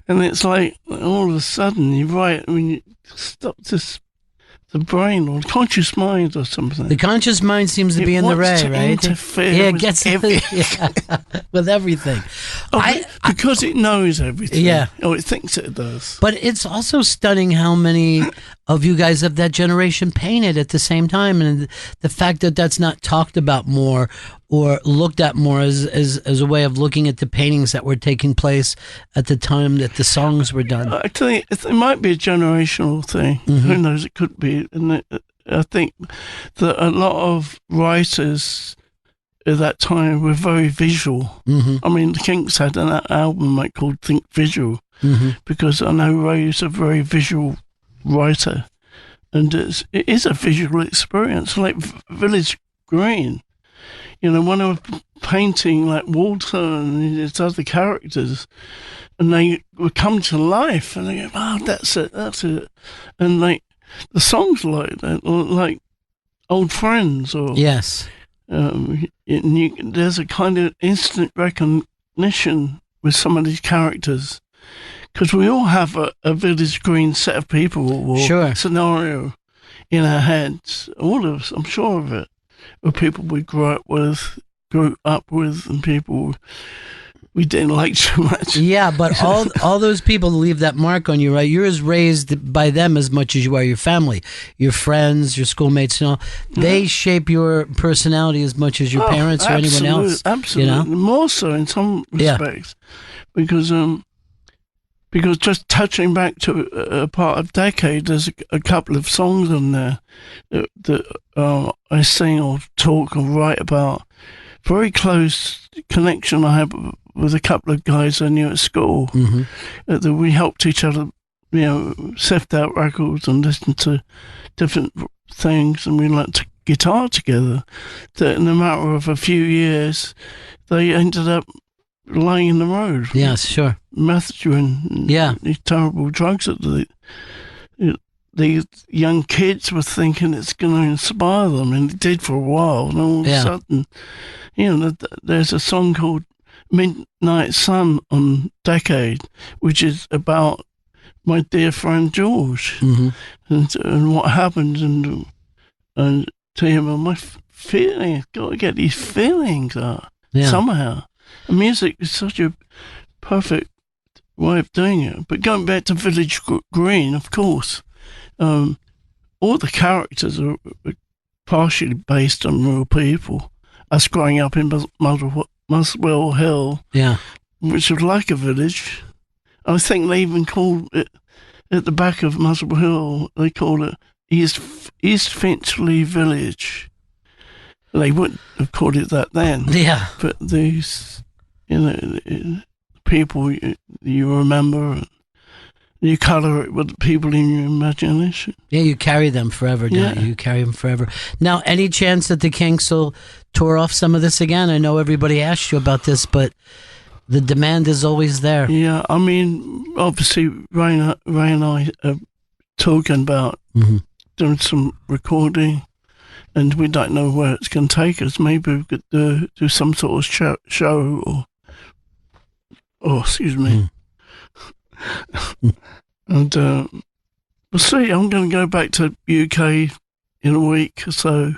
And it's like, all of a sudden, you're right, I mean, you stop this, the brain or the conscious mind or something. The conscious mind seems to be in the ray, right? Interfere it gets with everything. Because it knows everything. Yeah. Or it thinks it does. But it's also stunning how many of you guys of that generation painted at the same time, and the fact that that's not talked about more or looked at more as a way of looking at the paintings that were taking place at the time that the songs were done. Actually, it might be a generational thing. Mm-hmm. Who knows? It could be. And I think that a lot of writers at that time were very visual. Mm-hmm. I mean, the Kinks had an album called Think Visual, because I know Ray's a very visual writer, and it is a visual experience, like Village Green. You know, when I was painting like Walter and his other characters, and they would come to life, and they go, "Oh, that's it," and like the songs like that, or like Old Friends, or yes, there's a kind of instant recognition with some of these characters, because we all have a Village Green set of people or scenario in our heads. All of us, I'm sure of it. Or people we grew up with, and people we didn't like too much. Yeah, but all those people leave that mark on you, right? You're as raised by them as much as you are your family, your friends, your schoolmates, and all. They shape your personality as much as your parents or anyone else. Absolutely, you know? More so in some respects, because just touching back to a part of Decade, there's a couple of songs on there that I sing or talk or write about. Very close connection I have with a couple of guys I knew at school. That we helped each other, sift out records and listen to different things, and we learnt guitar together. That in a matter of a few years, they ended up lying in the road. Yes, sure. Methadone. These terrible drugs that the young kids were thinking it's going to inspire them, and it did for a while. And all of a sudden, there's a song called Midnight Sun on Decade, which is about my dear friend George and what happened, and to him, and my feelings. Got to get these feelings out somehow. And music is such a perfect way of doing it. But going back to Village Green, of course, all the characters are partially based on real people. Us growing up in Muswell Hill, which was like a village. I think they even called it, at the back of Muswell Hill, they called it East Finchley Village. They wouldn't have called it that then. Yeah. But these, people you remember, you colour it with the people in your imagination. Yeah, you carry them forever, don't you? You carry them forever. Now, any chance that the Kinks will tour off some of this again? I know everybody asked you about this, but the demand is always there. Yeah, I mean, obviously, Ray and I are talking about doing some recording, and we don't know where it's going to take us. Maybe we could do some sort of show or excuse me. And we'll see. I'm going to go back to UK in a week or so,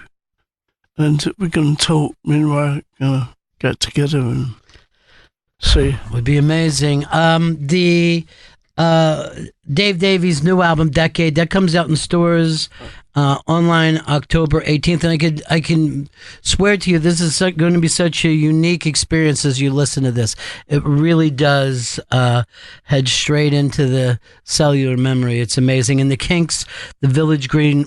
and we're going to talk. Me and Ray are going to get together and see. It would be amazing. The Dave Davies' new album, Decade, that comes out in stores online October 18th, and I can swear to you, this is going to be such a unique experience as you listen to this. It really does head straight into the cellular memory. It's amazing. And the Kinks, the Village Green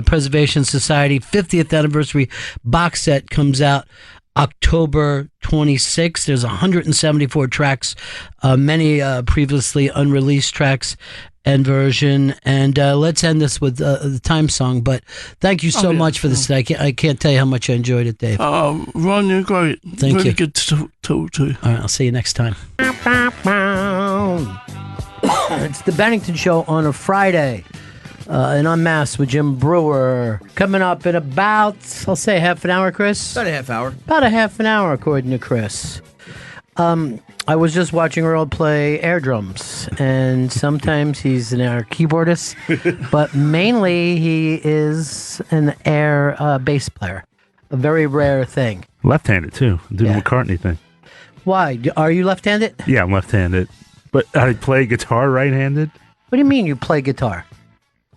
Preservation Society 50th anniversary box set comes out October 26th. There's 174 tracks, many previously unreleased tracks and version. And let's end this with the time song. But thank you so much for this. I can't tell you how much I enjoyed it, Dave. Ron, you're great. Thank really you. Good to talk to. All right, I'll see you next time. It's the Bennington Show on a Friday. And Unmasked with Jim Brewer. Coming up in about, I'll say half an hour, Chris? About a half hour. About a half an hour, according to Chris. I was just watching Earl play air drums, and sometimes he's an air keyboardist, but mainly he is an air bass player. A very rare thing. Left-handed, too. Do the McCartney thing. Why? Are you left-handed? Yeah, I'm left-handed. But I play guitar right-handed. What do you mean you play guitar?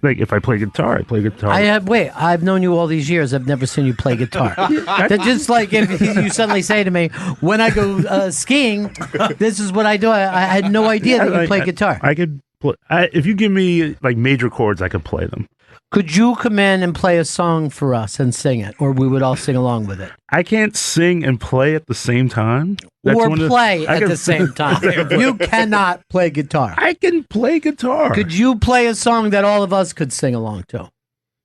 Like, if I play guitar, I play guitar. I've known you all these years. I've never seen you play guitar. That's just like if you suddenly say to me, when I go skiing, this is what I do. I had no idea that you play guitar. I could play. If you give me, like, major chords, I could play them. Could you come in and play a song for us and sing it, or we would all sing along with it? I can't sing and play at the same time. Or play at the same time. You cannot play guitar. I can play guitar. Could you play a song that all of us could sing along to?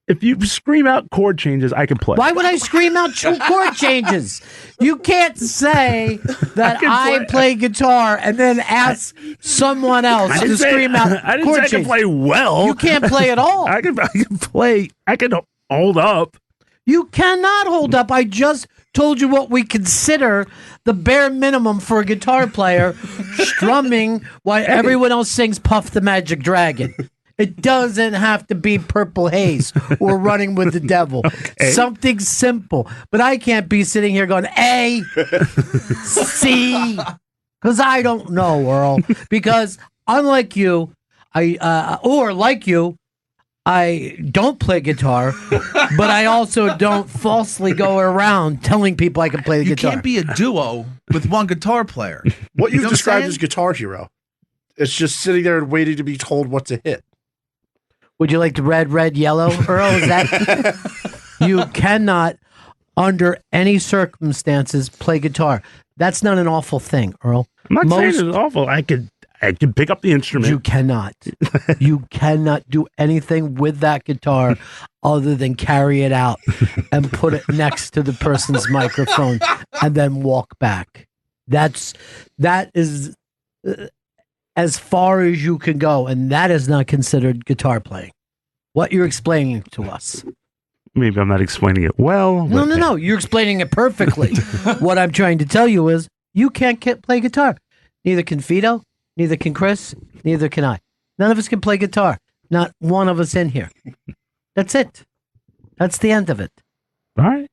If you scream out chord changes, I can play. Why would I scream out chord changes? You can't say that I play guitar and then ask someone else to scream out chord changes. I didn't say I can play well. You can't play at all. I can play. I can hold up. You cannot hold up. I just told you what we consider the bare minimum for a guitar player, strumming while everyone else sings Puff the Magic Dragon. It doesn't have to be Purple Haze or Running with the Devil. Okay. Something simple. But I can't be sitting here going, A, C, because I don't know, Earl. Because unlike you, like you, I don't play guitar, but I also don't falsely go around telling people I can play the guitar. You can't be a duo with one guitar player. What you've described as Guitar Hero. It's just sitting there and waiting to be told what to hit. Would you like the red, yellow, Earl? Is that you cannot, under any circumstances, play guitar. That's not an awful thing, Earl. I'm not saying it's awful. I can pick up the instrument. You cannot. You cannot do anything with that guitar other than carry it out and put it next to the person's microphone and then walk back. That is as far as you can go, and that is not considered guitar playing. What you're explaining to us. Maybe I'm not explaining it well. No. You're explaining it perfectly. What I'm trying to tell you is you can't play guitar. Neither can Fido, neither can Chris, neither can I. None of us can play guitar. Not one of us in here. That's it. That's the end of it. All right.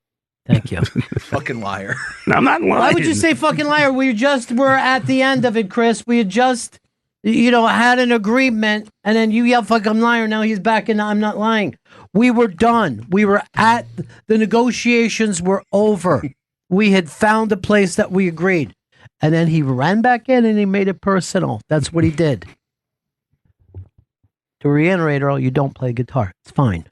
Thank you. Fucking liar. No, I'm not lying. Why would you say fucking liar? We just were at the end of it, Chris. We had just, had an agreement, and then you yell fucking liar. Now he's back and I'm not lying. We were done. We were the negotiations were over. We had found a place that we agreed. And then he ran back in and he made it personal. That's what he did. To reiterate, Earl, you don't play guitar. It's fine.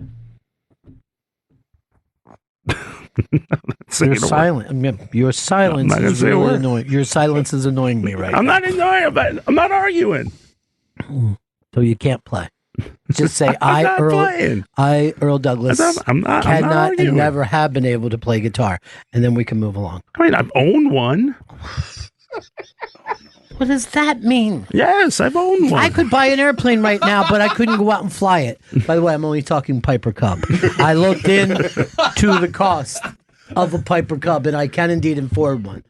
You're silent. Your silence is really annoying. Your silence is annoying me right now. I'm not annoying. I'm not arguing. So you can't play. Just say I, Earl Douglas, cannot and never have been able to play guitar, and then we can move along. I mean, I've owned one. What does that mean? Yes, I've owned one. I could buy an airplane right now, but I couldn't go out and fly it. By the way, I'm only talking Piper Cub. I looked into the cost of a Piper Cub, and I can indeed afford one.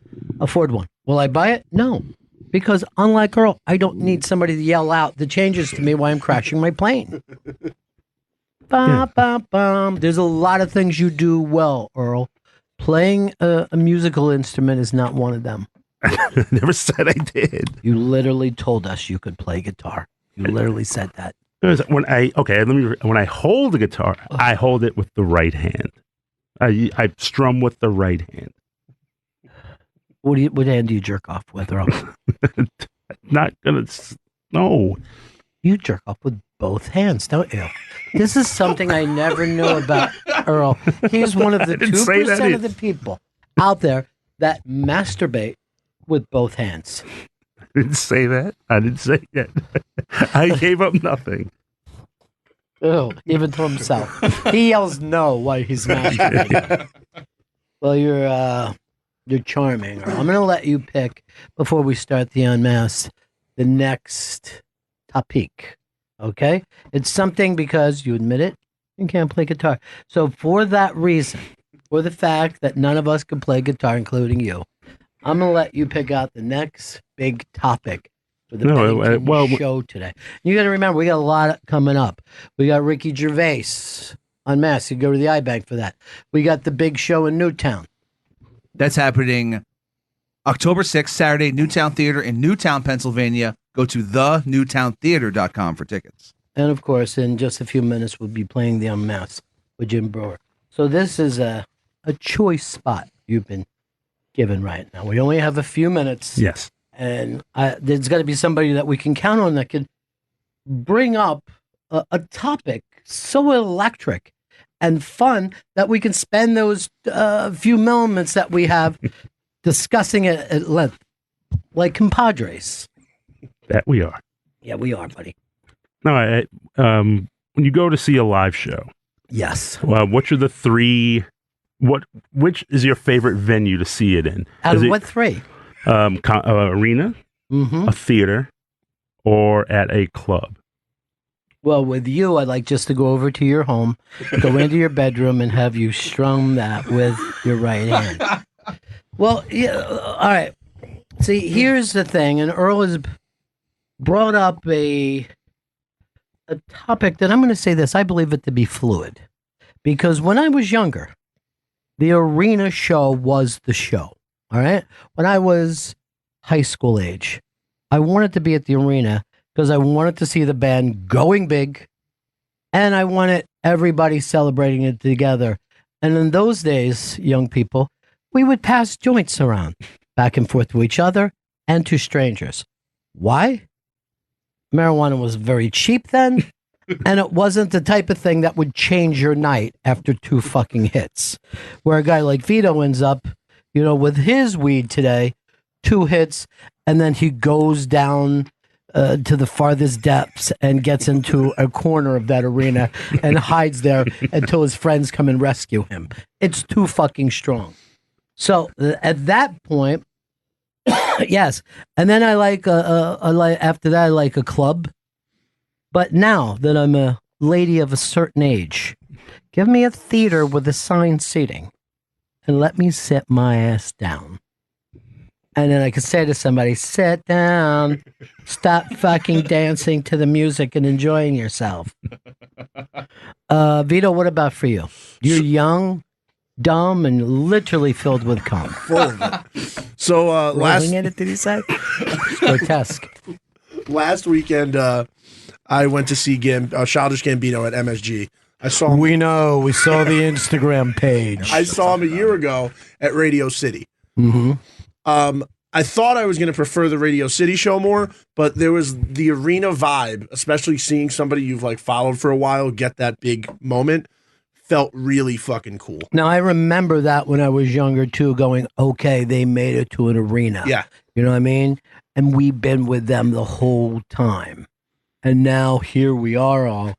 Will I buy it? No. Because unlike Earl, I don't need somebody to yell out the changes to me while I'm crashing my plane. There's a lot of things you do well, Earl. Playing a musical instrument is not one of them. I never said I did. You literally told us you could play guitar. You literally said that. When I hold the guitar, I hold it with the right hand. I strum with the right hand. What hand do you jerk off with, Earl? Not gonna. No. You jerk off with both hands, don't you? This is something I never knew about Earl. He's one of the 2% of the people out there that masturbate with both hands. I didn't say that. I didn't say that. I gave up nothing. Oh, even to himself. He yells no while he's masturbating. Well, you're charming. I'm going to let you pick, before we start the Unmasked, the next topic. Okay? It's something because you admit it, you can't play guitar. So for that reason, for the fact that none of us can play guitar, including you, I'm going to let you pick out the next big topic for the Bennington show today. You got to remember, we got a lot coming up. We got Ricky Gervais on Mass. You go to the iBank for that. We got the big show in Newtown. That's happening October 6th, Saturday, Newtown Theater in Newtown, Pennsylvania. Go to thenewtowntheater.com for tickets. And of course, in just a few minutes, we'll be playing the Unmasked with Jim Brewer. So this is a choice spot you've been given right now. We only have a few minutes. Yes. And there's got to be somebody that we can count on that can bring up a topic so electric and fun that we can spend those few moments that we have discussing it at length, like compadres. That we are. Yeah, we are, buddy. No, when you go to see a live show, yes. Which are the three? Which is your favorite venue to see it in? Out of what three? Arena, a theater, or at a club. Well, with you, I'd like just to go over to your home, go into your bedroom, and have you strum that with your right hand. Well, yeah, all right. See, here's the thing, and Earl has brought up a topic that I'm going to say this. I believe it to be fluid, because when I was younger, the arena show was the show. All right. When I was high school age, I wanted to be at the arena because I wanted to see the band going big, and I wanted everybody celebrating it together. And in those days, young people, we would pass joints around back and forth to each other and to strangers. Why? Marijuana was very cheap then, and it wasn't the type of thing that would change your night after 2 fucking hits. Where a guy like Vito ends up, with his weed today, 2 hits, and then he goes down to the farthest depths and gets into a corner of that arena and hides there until his friends come and rescue him. It's too fucking strong. So at that point, yes. And then I like after that, I like a club. But now that I'm a lady of a certain age, give me a theater with assigned seating and let me sit my ass down. And then I could say to somebody, sit down, stop fucking dancing to the music and enjoying yourself. Vito, what about for you? You're young, dumb, and literally filled with cum. So rolling in it, did he say? Grotesque. Last weekend, I went to see Childish Gambino at MSG. I saw him. We know. We saw the Instagram page. I saw him a year ago at Radio City. Mm-hmm. I thought I was going to prefer the Radio City show more, but there was the arena vibe, especially seeing somebody you've followed for a while get that big moment, felt really fucking cool. Now, I remember that when I was younger, too, going, okay, they made it to an arena. Yeah. You know what I mean? And we've been with them the whole time. And now here we are all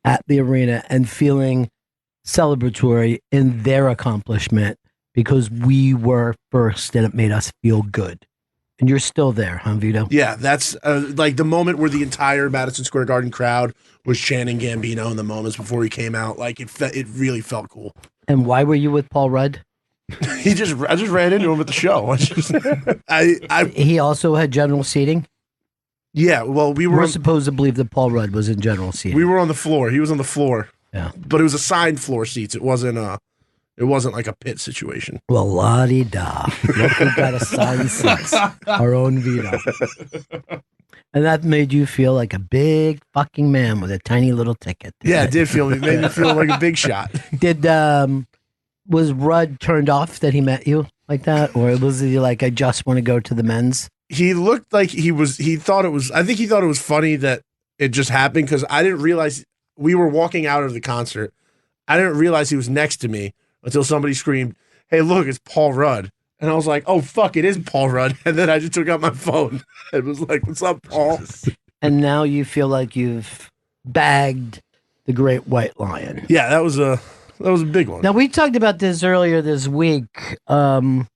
at the arena and feeling celebratory in their accomplishment because we were first and it made us feel good. And you're still there, huh, Vito? Yeah, that's the moment where the entire Madison Square Garden crowd was chanting Gambino in the moments before he came out. It really felt cool. And why were you with Paul Rudd? I just ran into him at the show. He also had general seating? Yeah, well, we're supposed to believe that Paul Rudd was in general seating. We were on the floor. He was on the floor. Yeah. But it was assigned floor seats. It wasn't like a pit situation. Well, la-di-da. Look who got assigned seats. Our own Vito. And that made you feel like a big fucking man with a tiny little ticket. Yeah, it did feel. It made me feel like a big shot. Was Rudd turned off that he met you like that? Or was he like, I just want to go to the men's? He looked like he thought it was, I think he thought it was funny that it just happened because I didn't realize we were walking out of the concert. I didn't realize he was next to me until somebody screamed, "Hey, look, it's Paul Rudd." And I was like, "Oh, fuck, it is Paul Rudd." And then I just took out my phone and was like, "What's up, Paul?" And now you feel like you've bagged the great white lion. Yeah, that was a big one. Now, we talked about this earlier this week. One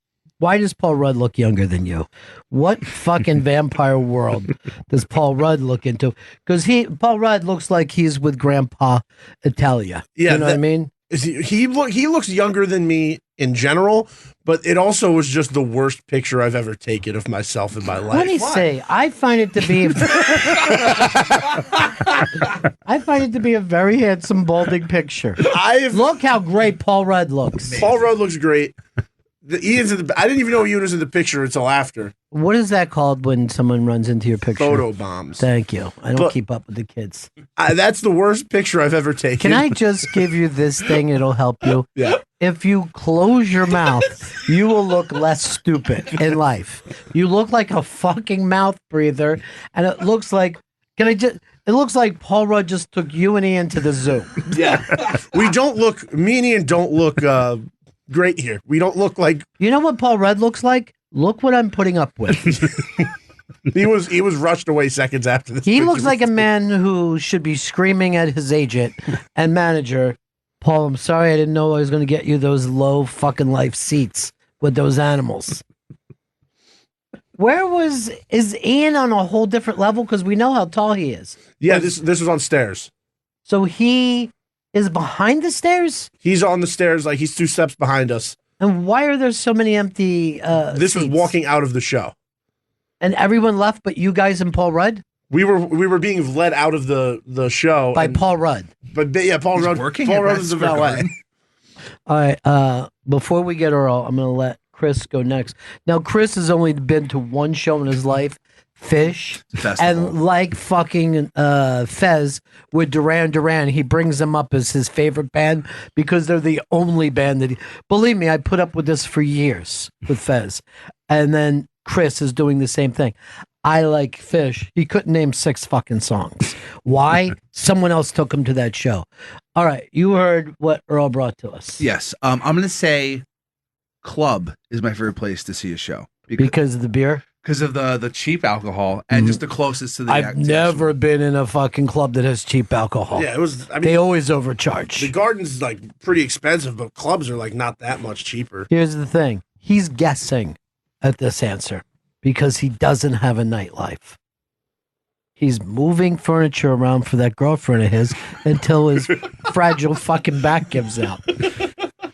Why does Paul Rudd look younger than you? What fucking vampire world does Paul Rudd look into? Because Paul Rudd looks like he's with Grandpa Italia. Yeah, you know what I mean? He looks younger than me in general, but it also was just the worst picture I've ever taken of myself in my life. Let me say, I find it to be a very handsome, balding picture. Look how great Paul Rudd looks. Paul Rudd looks great. I didn't even know Ian was in the picture until after. What is that called when someone runs into your picture? Photo bombs. Thank you. I don't keep up with the kids. That's the worst picture I've ever taken. Can I just give you this thing? It'll help you. Yeah. If you close your mouth, you will look less stupid in life. You look like a fucking mouth breather, and it looks like. It looks like Paul Rudd just took you and Ian to the zoo. Yeah. Me and Ian don't look great here. We don't look like. You know what Paul Rudd looks like? Look what I'm putting up with. He was rushed away seconds after this. He looks like a man who should be screaming at his agent and manager, Paul, I'm sorry I didn't know I was going to get you those low fucking life seats with those animals. Is Ian on a whole different level? Because we know how tall he is. Yeah, this was on stairs. So he is behind the stairs? He's on the stairs, like he's 2 steps behind us. And why are there so many empty This was seats? walking out of the show. And everyone left but you guys and Paul Rudd? We were being led out of the show. By Paul Rudd. But yeah, Paul Rudd. Paul Rudd is the valet. All right, before we get Earl, I'm going to let Chris go next. Now, Chris has only been to one show in his life, Fish, and like fucking Fez with Duran, he brings them up as his favorite band because they're the only band that believe me, I put up with this for years with Fez. And then Chris is doing the same thing. I like Fish. He couldn't name 6 fucking songs. Why? Someone else took him to that show. All right, you heard what Earl brought to us. Yes, I'm going to say Club is my favorite place to see a show. Because of the beer? Because of the cheap alcohol and just the closest to the. I've never been in a fucking club that has cheap alcohol. Yeah, it was. I mean, they always overcharge. The Garden's like pretty expensive, but clubs are like not that much cheaper. Here's the thing: he's guessing at this answer because he doesn't have a nightlife. He's moving furniture around for that girlfriend of his until his fragile fucking back gives out.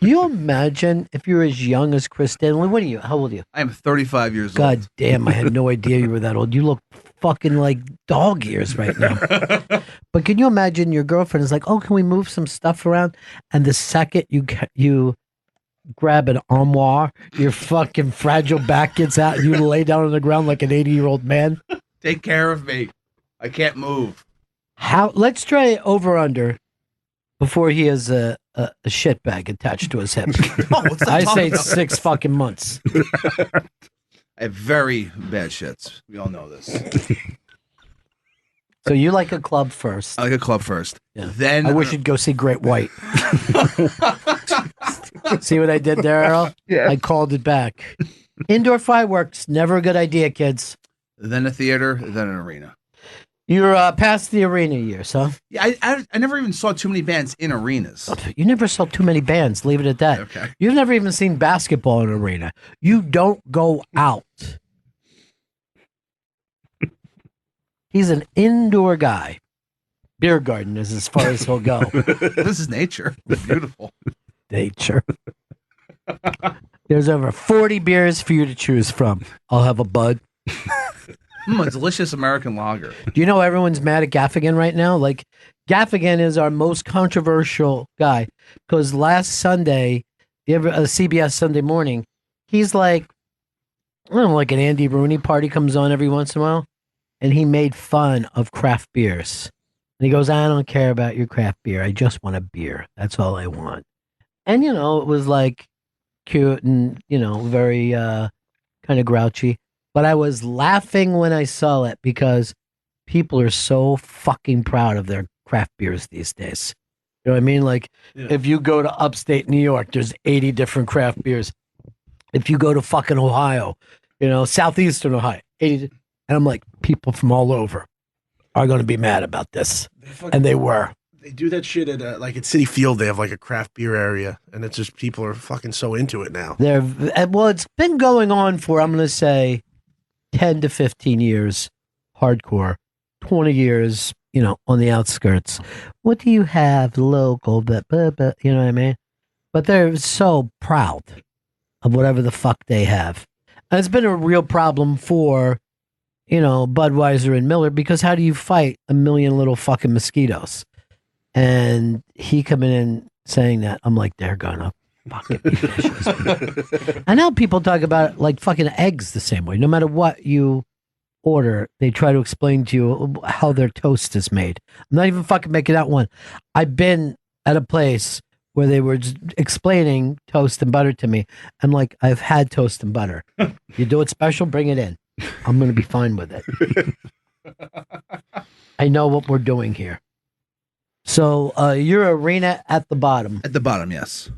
You imagine if you're as young as Chris Stanley? What are you? How old are you? I am 35 years old. God damn, I had no idea you were that old. You look fucking like dog years right now. But can you imagine your girlfriend is like, oh, can we move some stuff around? And the second you grab an armoire, your fucking fragile back gets out and you lay down on the ground like an 80-year-old man. Take care of me. I can't move. Let's try over under before he has a shit bag attached to his hip. I say 6 fucking months. I have very bad shits. We all know this. So you like a club first. I like a club first. Yeah. Then I wish you'd go see Great White. See what I did there, Earl? Yeah. I called it back. Indoor fireworks, never a good idea, kids. Then a theater, then an arena. You're past the arena years, huh? Yeah, I never even saw too many bands in arenas. You never saw too many bands. Leave it at that. Okay. You've never even seen basketball in an arena. You don't go out. He's an indoor guy. Beer garden is as far as he'll go. This is nature. It's beautiful. Nature. There's over 40 beers for you to choose from. I'll have a Bud. A delicious American lager. Do you know everyone's mad at Gaffigan right now? Like, Gaffigan is our most controversial guy because last Sunday, CBS Sunday Morning, he's like, I don't know, like an Andy Rooney party comes on every once in a while, and he made fun of craft beers. And he goes, I don't care about your craft beer. I just want a beer. That's all I want. And, it was like cute and, very kind of grouchy. But I was laughing when I saw it because people are so fucking proud of their craft beers these days. You know what I mean? Like, if you go to upstate New York, there's 80 different craft beers. If you go to fucking Ohio, southeastern Ohio, 80. And I'm like, people from all over are going to be mad about this. And they were. They do that shit at like at City Field. They have like a craft beer area, and it's just people are fucking so into it now. Well, it's been going on for, I'm going to say, 10 to 15 years, hardcore, 20 years, on the outskirts. What do you have local? But you know what I mean? But they're so proud of whatever the fuck they have. And it's been a real problem for, Budweiser and Miller, because how do you fight a million little fucking mosquitoes? And he coming in saying that, I'm like, they're gonna fucking be vicious. I know people talk about like fucking eggs the same way. No matter what you order, they try to explain to you how their toast is made. I'm not even fucking making that one. I've been at a place where they were just explaining toast and butter to me. I'm like, I've had toast and butter. You do it special, bring it in. I'm gonna be fine with it. I know what we're doing here. So your arena at the bottom. At the bottom, yes.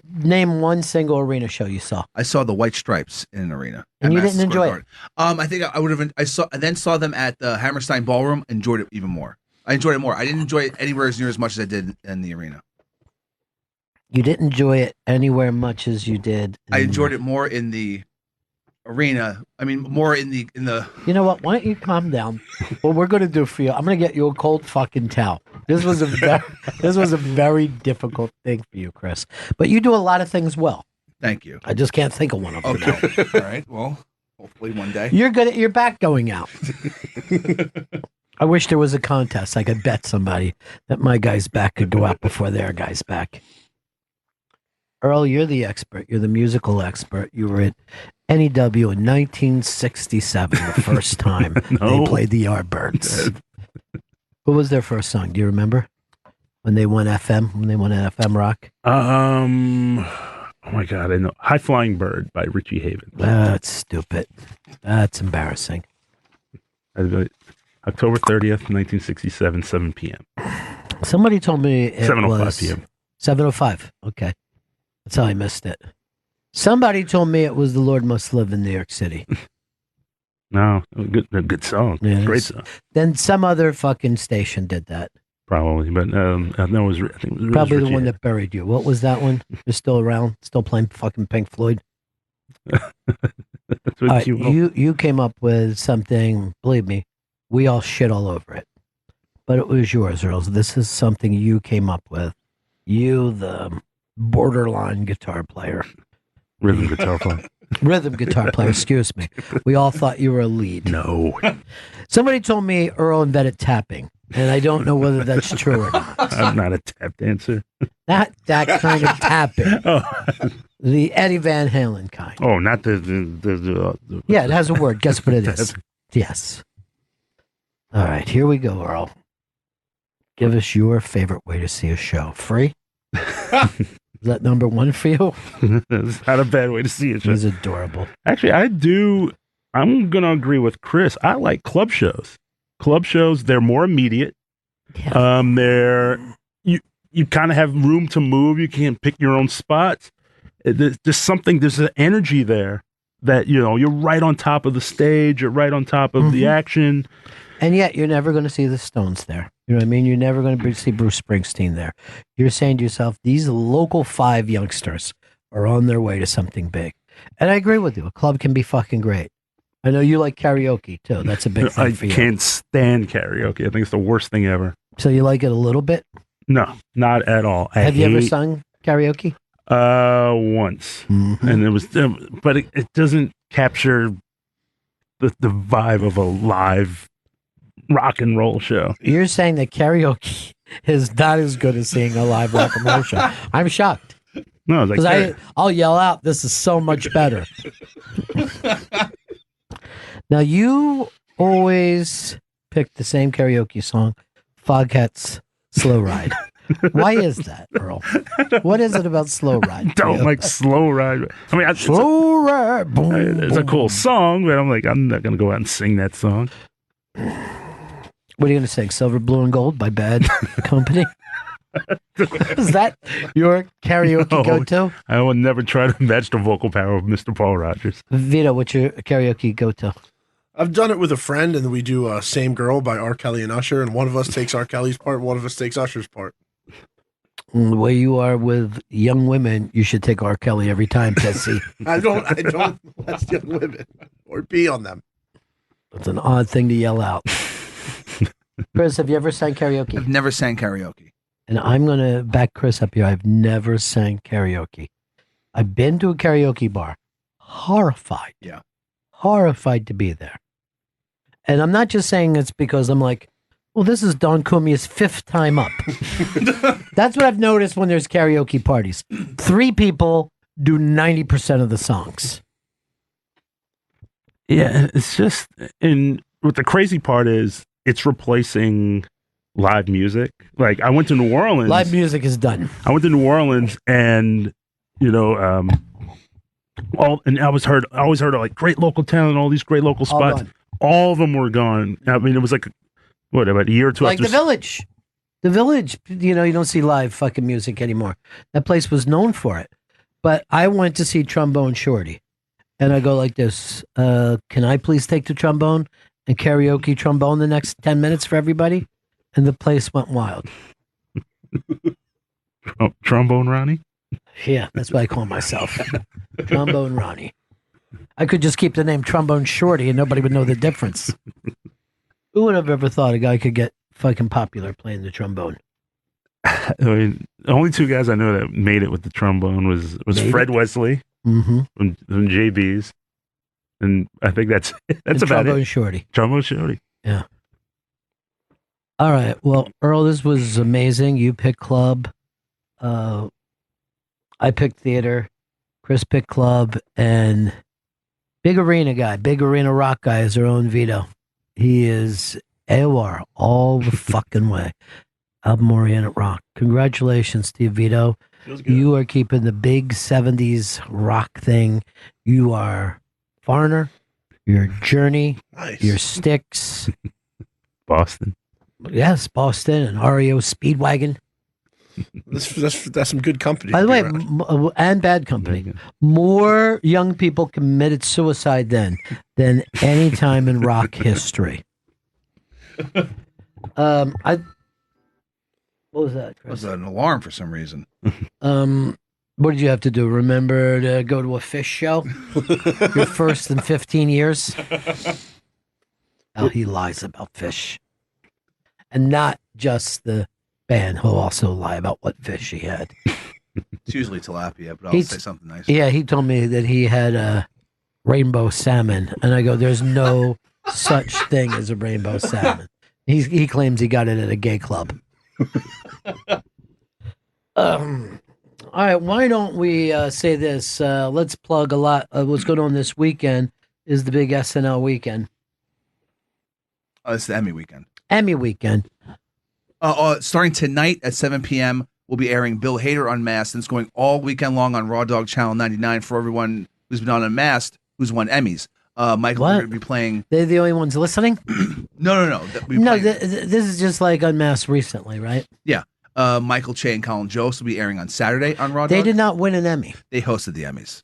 Name one single arena show you saw. I saw the White Stripes in an arena, and you didn't enjoy it. I think I would have. I then saw them at the Hammerstein Ballroom. Enjoyed it even more. I enjoyed it more. I didn't enjoy it anywhere near as much as I did in the arena. You didn't enjoy it anywhere much as you did. I enjoyed it more in the arena. I mean, more in the. You know what? Why don't you calm down? What we're going to do for you, I'm going to get you a cold fucking towel. This was a very difficult thing for you, Chris. But you do a lot of things well. Bet you. I just can't think of one of them. Okay. All right. Well, hopefully one day. You're good at your back going out. I wish there was a contest. I could bet somebody that my guy's back could go out before their guy's back. Earl, you're the expert. You're the musical expert. You were at NEW in 1967, the first time they played the Yardbirds. What was their first song? Do you remember? When they won FM? When they won FM Rock? Oh my God, I know. High Flying Bird by Richie Havens. That's stupid. That's embarrassing. October 30th, 1967, 7 p.m. Somebody told me it 7:05 was p.m. 7:05. Okay. That's how I missed it. Somebody told me it was The Lord Must Live in New York City. No, a good song. Yeah, great song. Then some other fucking station did that. Probably, but I think it was probably the one that buried you. What was that one? You're still around, still playing fucking Pink Floyd. You came up with something. Believe me, we all shit all over it, but it was yours, Earl. This is something you came up with. You, the borderline guitar player, rhythm guitar player. Rhythm guitar player, excuse me. We all thought you were a lead. No. Somebody told me Earl invented tapping, and I don't know whether that's true or not. I'm not a tap dancer. Not that kind of tapping. Oh. The Eddie Van Halen kind. Oh, not the Yeah, it has a word. Guess what it is? Yes. All right, here we go, Earl. Give us your favorite way to see a show. Free? Is that number one for you? It's not a bad way to see it. He's adorable. Actually, I do. I'm going to agree with Chris. I like club shows. Club shows, they're more immediate. Yeah. You kind of have room to move. You can pick your own spots. There's an energy there that, you're right on top of the stage. You're right on top of the action. And yet you're never going to see the Stones there. You know what I mean? You're never going to see Bruce Springsteen there. You're saying to yourself, these local 5 youngsters are on their way to something big. And I agree with you. A club can be fucking great. I know you like karaoke, too. That's a big thing for you. I can't stand karaoke. I think it's the worst thing ever. So you like it a little bit? No, not at all. Have you ever sung karaoke? Once. Mm-hmm. And it was, but it doesn't capture the vibe of a live rock and roll show. You're saying that karaoke is not as good as seeing a live rock and roll show. I'm shocked. No, because I'll yell out, "This is so much better." Now you always pick the same karaoke song, Foghat's "Slow Ride." Why is that, Earl? What is it about "Slow Ride"? I don't like "Slow Ride." I mean, "Slow Ride." Boom, it's a cool song, but I'm not going to go out and sing that song. What are you going to sing? "Silver, Blue, and Gold" by Bad Company? Is that your karaoke go-to? I would never try to match the vocal power of Mr. Paul Rogers. Vito, what's your karaoke go-to? I've done it with a friend, and we do Same Girl by R. Kelly and Usher, and one of us takes R. Kelly's part, one of us takes Usher's part. The way you are with young women, you should take R. Kelly every time, Tessie. I don't molest young women or pee on them. It's an odd thing to yell out. Chris, have you ever sang karaoke? I've never sang karaoke. And I'm going to back Chris up here. I've never sang karaoke. I've been to a karaoke bar. Horrified. Yeah. Horrified to be there. And I'm not just saying it's because I'm like, well, this is Don Cumia's 5th time up. That's what I've noticed when there's karaoke parties. 3 people do 90% of the songs. Yeah, it's just, and what the crazy part is, it's replacing live music. Like, I went to New Orleans. Live music is done. I went to New Orleans, and I always heard of like great local talent, all these great local spots. All of them were gone. I mean, it was like about a year or two like after. The Village, you don't see live fucking music anymore. That place was known for it. But I went to see Trombone Shorty. And I go like this, can I please take the trombone and karaoke trombone the next 10 minutes for everybody? And the place went wild. Trombone Ronnie? Yeah, that's what I call myself. Trombone Ronnie. I could just keep the name Trombone Shorty and nobody would know the difference. Who would have ever thought a guy could get fucking popular playing the trombone? I mean, the only 2 guys I know that made it with the trombone was Fred Wesley from JB's, and I think that's about Trombone it. Shorty. Trombone Shorty. Yeah. All right. Well, Earl, this was amazing. You picked club. I picked theater. Chris picked club, and big arena rock guy is our own Vito. He is AOR all the fucking way. Album Oriented Rock. Congratulations, Steve Vito. You are keeping the big 70s rock thing. You are Foreigner, your Journey, your Styx. Boston. Yes, Boston and REO Speedwagon. That's some good company. By the way, and bad company. More young people committed suicide then than any time in rock history. What was that, Chris? It was an alarm for some reason. What did you have to do? Remember to go to a Fish show? Your first in 15 years? Oh, he lies about Fish. And not just the band. He'll also lie about what fish he had. It's usually tilapia, but I'll say something nice. Yeah, he told me that he had a rainbow salmon. And I go, there's no such thing as a rainbow salmon. He claims he got it at a gay club. All right, why don't we say this? Let's plug a lot of what's going on this weekend is the big SNL weekend. Oh, it's the Emmy weekend. Emmy weekend. Starting tonight at 7 p.m., we'll be airing Bill Hader Unmasked, and it's going all weekend long on Raw Dog Channel 99 for everyone who's been on Unmasked, who's won Emmys. Michael, we're going to be playing... They're the only ones listening? No. This is just like Unmasked recently, right? Yeah. Michael Che and Colin Jost will be airing on Saturday on Raw Dog. They did not win an Emmy. They hosted the Emmys.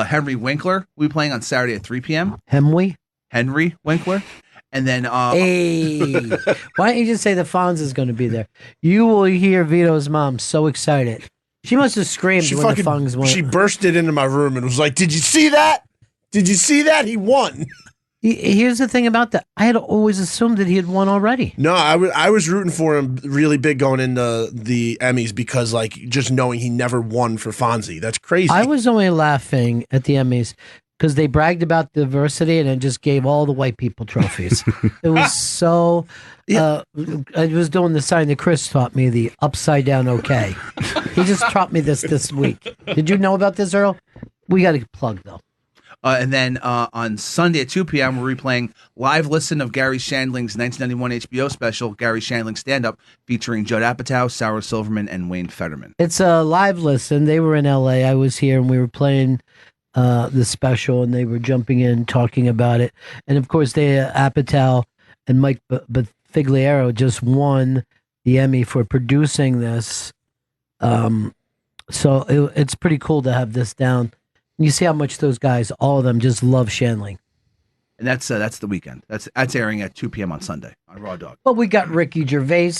Henry Winkler will be playing on Saturday at 3 p.m. Henry Winkler. And then... hey, why don't you just say the Fonz is going to be there? You will hear Vito's mom so excited. She must have screamed when the Fonz went. She bursted into my room and was like, did you see that? Did you see that? He won. Here's the thing about that. I had always assumed that he had won already. No, I was rooting for him really big going into the Emmys because, like, just knowing he never won for Fonzie. That's crazy. I was only laughing at the Emmys because they bragged about diversity and then just gave all the white people trophies. It was so... I was doing the sign that Chris taught me, the upside down okay. He just taught me this week. Did you know about this, Earl? We got to plug, though. And then on Sunday at 2 p.m., we're replaying live listen of Gary Shandling's 1991 HBO special, Gary Shandling Stand-Up, featuring Judd Apatow, Sarah Silverman, and Wayne Fetterman. It's a live listen. They were in L.A. I was here, and we were playing the special, and they were jumping in, talking about it. And, of course, Apatow and Mike Figliero just won the Emmy for producing this. So it's pretty cool to have this down. You see how much those guys, all of them, just love Shandling. And that's the weekend. That's airing at 2 p.m. on Sunday on Raw Dog. Well, we got Ricky Gervais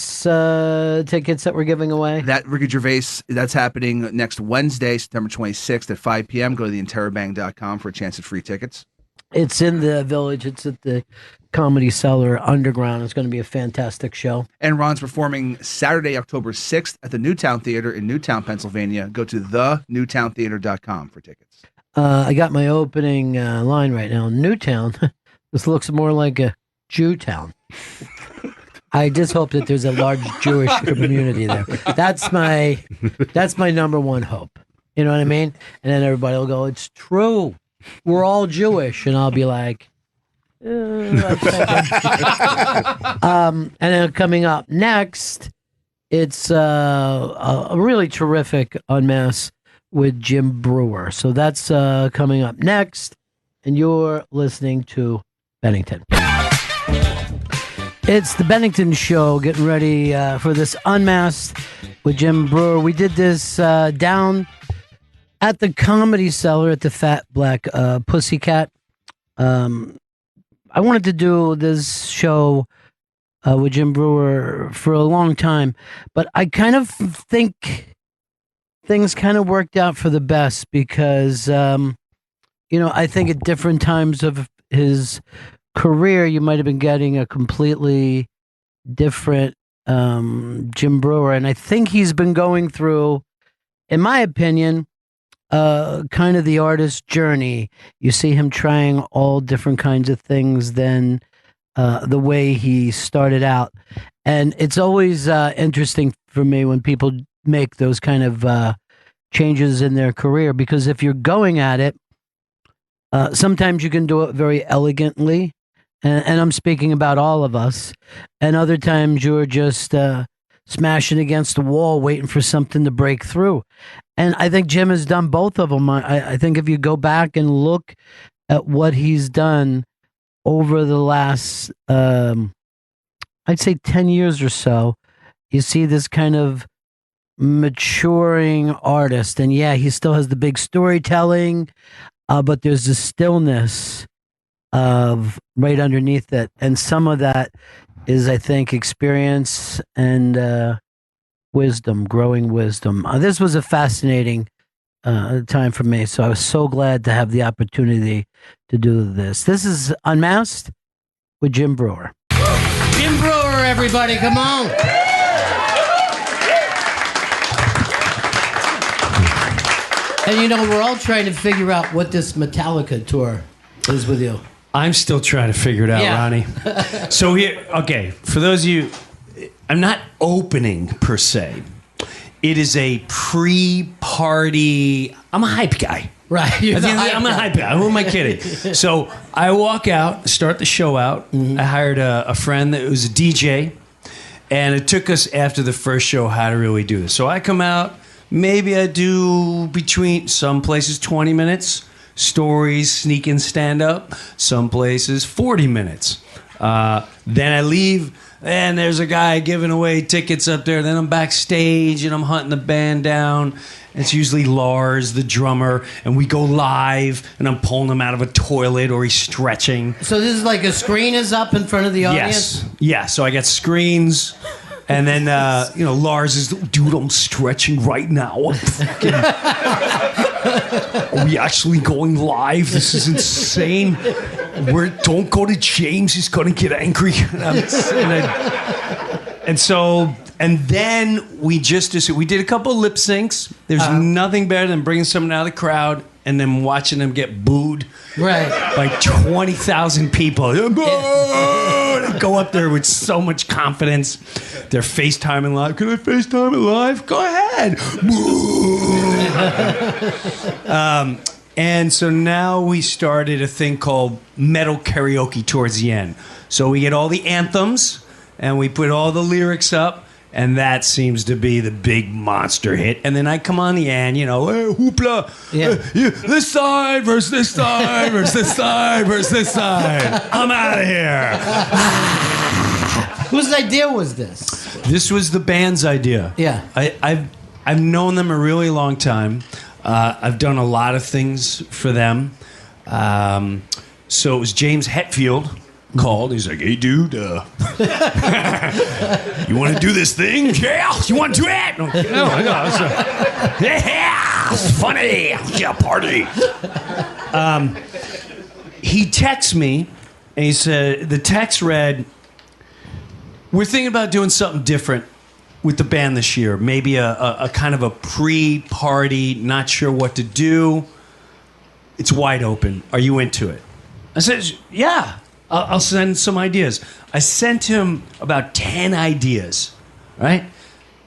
tickets that we're giving away. That Ricky Gervais, that's happening next Wednesday, September 26th at 5 p.m. Go to theinterrobang.com for a chance at free tickets. It's in the Village. It's at the Comedy Cellar Underground. It's going to be a fantastic show. And Ron's performing Saturday, October 6th at the Newtown Theater in Newtown, Pennsylvania. Go to thenewtowntheater.com for tickets. I got my opening line right now. Newtown. This looks more like a Jew town. I just hope that there's a large Jewish community there. That's my number one hope. You know what I mean? And then everybody will go, "It's true. We're all Jewish," and I'll be like, and then coming up next, it's a really terrific Unmasked with Jim Brewer. So that's coming up next, and you're listening to Bennington. It's the Bennington Show, getting ready for this Unmasked with Jim Brewer. We did this down at the Comedy Cellar at the Fat Black Pussycat. I wanted to do this show with Jim Brewer for a long time, but I kind of think things kind of worked out for the best because, I think at different times of his career, you might have been getting a completely different Jim Brewer. And I think he's been going through, in my opinion, kind of the artist journey. You see him trying all different kinds of things than the way he started out. And it's always interesting for me when people make those kind of changes in their career, because if you're going at it, sometimes you can do it very elegantly, and I'm speaking about all of us, and other times you're just smashing against the wall waiting for something to break through. And I think Jim has done both of them. I think if you go back and look at what he's done over the last, I'd say 10 years or so, you see this kind of maturing artist. And yeah, he still has the big storytelling, but there's the stillness of right underneath it. And some of that is, I think, experience and wisdom, growing wisdom. This was a fascinating time for me, so I was so glad to have the opportunity to do this. This is Unmasked with Jim Brewer. Jim Brewer, everybody, come on. And we're all trying to figure out what this Metallica tour is with you. I'm still trying to figure it out, Ronnie. So here, okay, for those of you, I'm not opening per se. It is a pre-party. I'm a hype guy. Right. I'm a hype guy. Who am I kidding? So I walk out, start the show out. Mm-hmm. I hired a friend that was a DJ, and it took us after the first show how to really do this. So I come out, maybe I do between some places 20 minutes, stories, sneak and stand up, some places 40 minutes. Then I leave, and there's a guy giving away tickets up there. Then I'm backstage, and I'm hunting the band down. It's usually Lars, the drummer, and we go live, and I'm pulling him out of a toilet, or he's stretching. So this is like a screen is up in front of the audience? Yes. Yeah, so I got screens, and then, Lars is, dude, I'm stretching right now. Are we actually going live? This is insane. Don't go to James. He's going to get angry. And then we did a couple lip syncs. There's nothing better than bringing someone out of the crowd and then watching them get booed. Right. By 20,000 people. Go up there with so much confidence. They're FaceTiming live. Can I FaceTime it live? Go ahead. And so now we started a thing called metal karaoke towards the end. So we get all the anthems and we put all the lyrics up, and that seems to be the big monster hit. And then I come on the end, hey, hoopla, this side versus this side versus this side versus this side. I'm out of here. Whose idea was this? This was the band's idea. Yeah. I've known them a really long time. I've done a lot of things for them. So it was James Hetfield called. He's like, hey, dude, you want to do this thing? Yeah, you want to do it? No, yeah, it's funny. Yeah, party. He texts me, and he said, the text read, we're thinking about doing something different with the band this year. Maybe a kind of a pre-party, not sure what to do. It's wide open. Are you into it? I said, yeah. I'll send some ideas. I sent him about 10 ideas, right?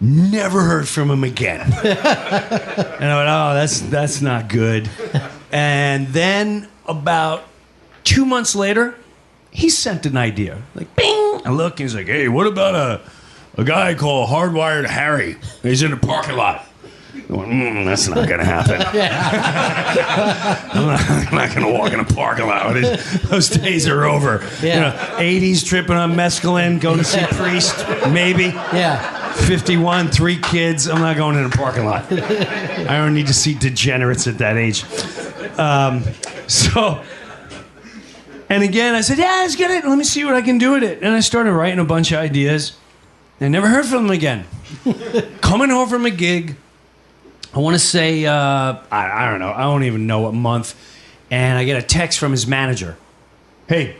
Never heard from him again. And I went, oh, that's not good. And then about 2 months later, he sent an idea. Like, bing! I look, and he's like, hey, what about a guy called Hardwired Harry? He's in the parking lot. I went, that's not going to happen. I'm not going to walk in a parking lot. Those days are over. Yeah. 80s, tripping on mescaline, going to see Priest, maybe. Yeah. 51, 3 kids. I'm not going in a parking lot. I don't need to see degenerates at that age. And again, I said, yeah, let's get it. Let me see what I can do with it. And I started writing a bunch of ideas. I never heard from him again. Coming home from a gig, I want to say, I don't know. I don't even know what month. And I get a text from his manager. Hey,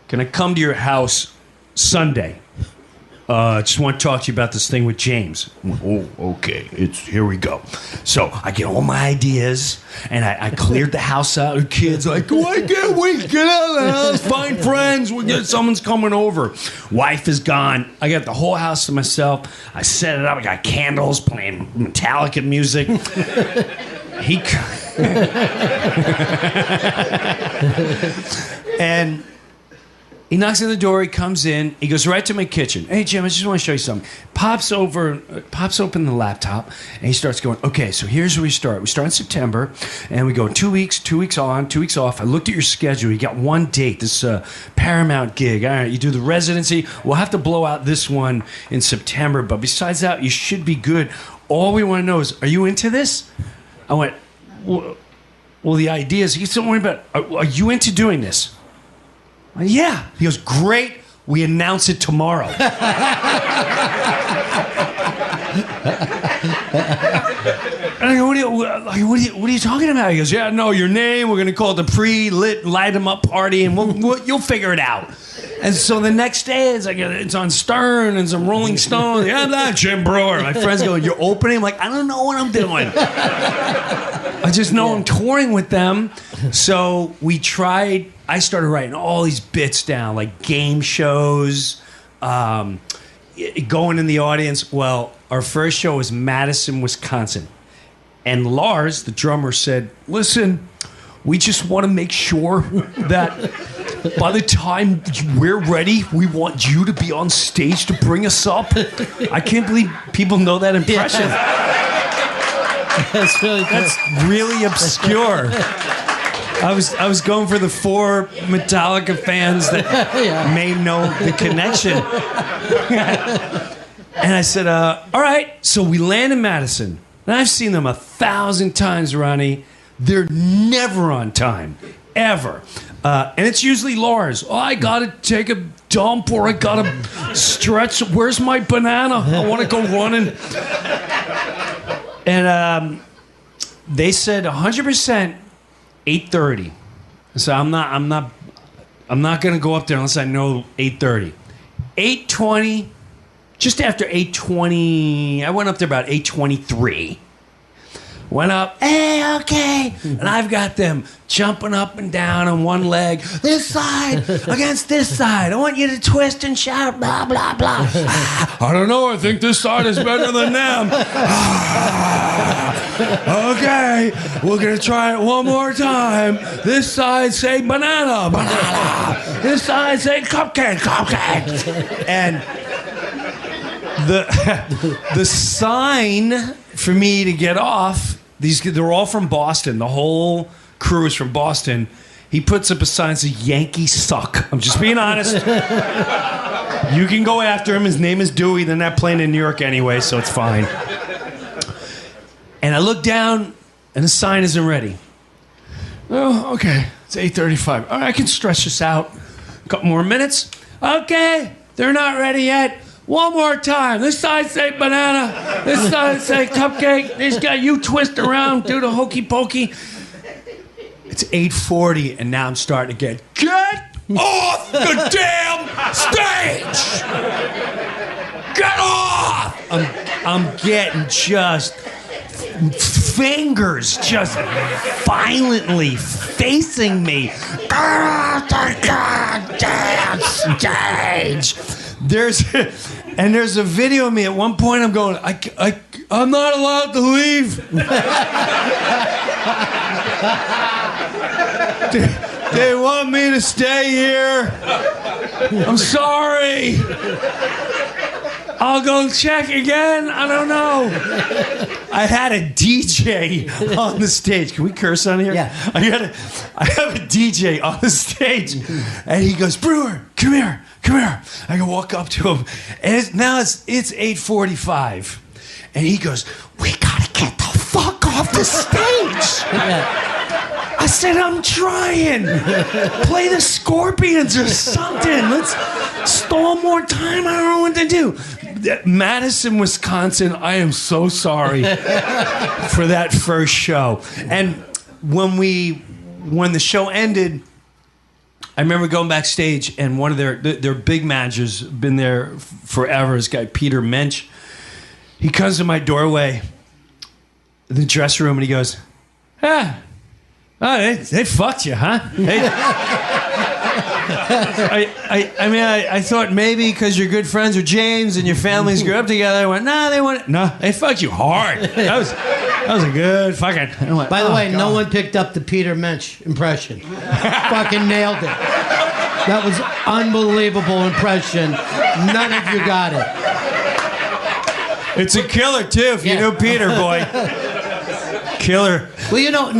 can I come to your house Sunday? Just want to talk to you about this thing with James. Oh, okay. Here we go. So I get all my ideas, and I cleared the house out. The kids are like, why can't we get out of the house, find friends? Someone's coming over. Wife is gone. I got the whole house to myself. I set it up. I got candles, playing Metallica music. And he knocks on the door. He comes in. He goes right to my kitchen. Hey, Jim, I just want to show you something. Pops open the laptop, and he starts going, okay, so here's where we start. We start in September, and we go 2 weeks, 2 weeks on, 2 weeks off. I looked at your schedule. You got one date, this Paramount gig. All right, you do the residency. We'll have to blow out this one in September, but besides that, you should be good. All we want to know is, are you into this? I went, well, the idea is, don't worry about it. Are you into doing this? Yeah. He goes, great. We announce it tomorrow. And I go, what are you talking about? He goes, yeah, no, your name. We're going to call it the pre-lit light 'em up party, and you'll figure it out. And so the next day, it's on Stern and some Rolling Stones. Yeah, I'm not Jim Brewer. My friends go, you're opening? I'm like, I don't know what I'm doing. I just know I'm touring with them. So I started writing all these bits down, like game shows, going in the audience. Well, our first show was Madison, Wisconsin. And Lars, the drummer, said, listen, we just want to make sure that by the time we're ready, we want you to be on stage to bring us up. I can't believe people know that impression. Yeah. That's really obscure. I was going for the 4 Metallica fans that may know the connection. And I said, all right. So we land in Madison. And I've seen them 1,000 times, Ronnie. They're never on time, ever. And it's usually Lars. Oh, I got to take a dump, or I got to stretch. Where's my banana? I want to go running. And they said 100%. 8:30. So I'm not going to go up there unless I know 8:30. 8:20, just after 8:20, I went up there about 8:23. Went up, hey, okay. And I've got them jumping up and down on one leg. This side against this side. I want you to twist and shout, blah, blah, blah. I don't know. I think this side is better than them. Okay. We're going to try it one more time. This side say banana, banana. This side say cupcake, cupcake. And the sign for me to get off, they're all from Boston. The whole crew is from Boston. He puts up a sign that says Yankees suck. I'm just being honest. You can go after him. His name is Dewey. They're not playing in New York anyway, so it's fine. And I look down, and the sign isn't ready. Oh, okay. It's 8:35. All right, I can stretch this out. A couple more minutes. Okay, they're not ready yet. One more time. This side say banana. This side say cupcake. This guy, you twist around, do the hokey pokey. It's 8:40, and now I'm starting to get off the damn stage. Get off. I'm getting just fingers just violently facing me. Get off the goddamn stage. There's a video of me. At one point, I'm going, I'm not allowed to leave. They want me to stay here. I'm sorry. I'll go check again. I don't know. I had a DJ on the stage. Can we curse on here? Yeah. I have a DJ on the stage, and he goes, Brewer, come here. I can walk up to him, and it's 8:45, and he goes, we gotta get the fuck off the stage. I said, I'm trying. Play the Scorpions or something. Let's stall more time. I don't know what to do. Madison, Wisconsin, I am so sorry for that first show. And when the show ended, I remember going backstage, and one of their big managers, been there forever, this guy Peter Mensch. He comes to my doorway in the dressing room, and he goes, they fucked you, huh? I thought maybe because you're good friends with James and your families grew up together. I went, they fucked you hard. That was a good fucking. Went, by the way, God. No one picked up the Peter Mensch impression. Fucking nailed it. That was unbelievable impression. None of you got it. It's a killer too. If you knew Peter, boy. Killer. Well,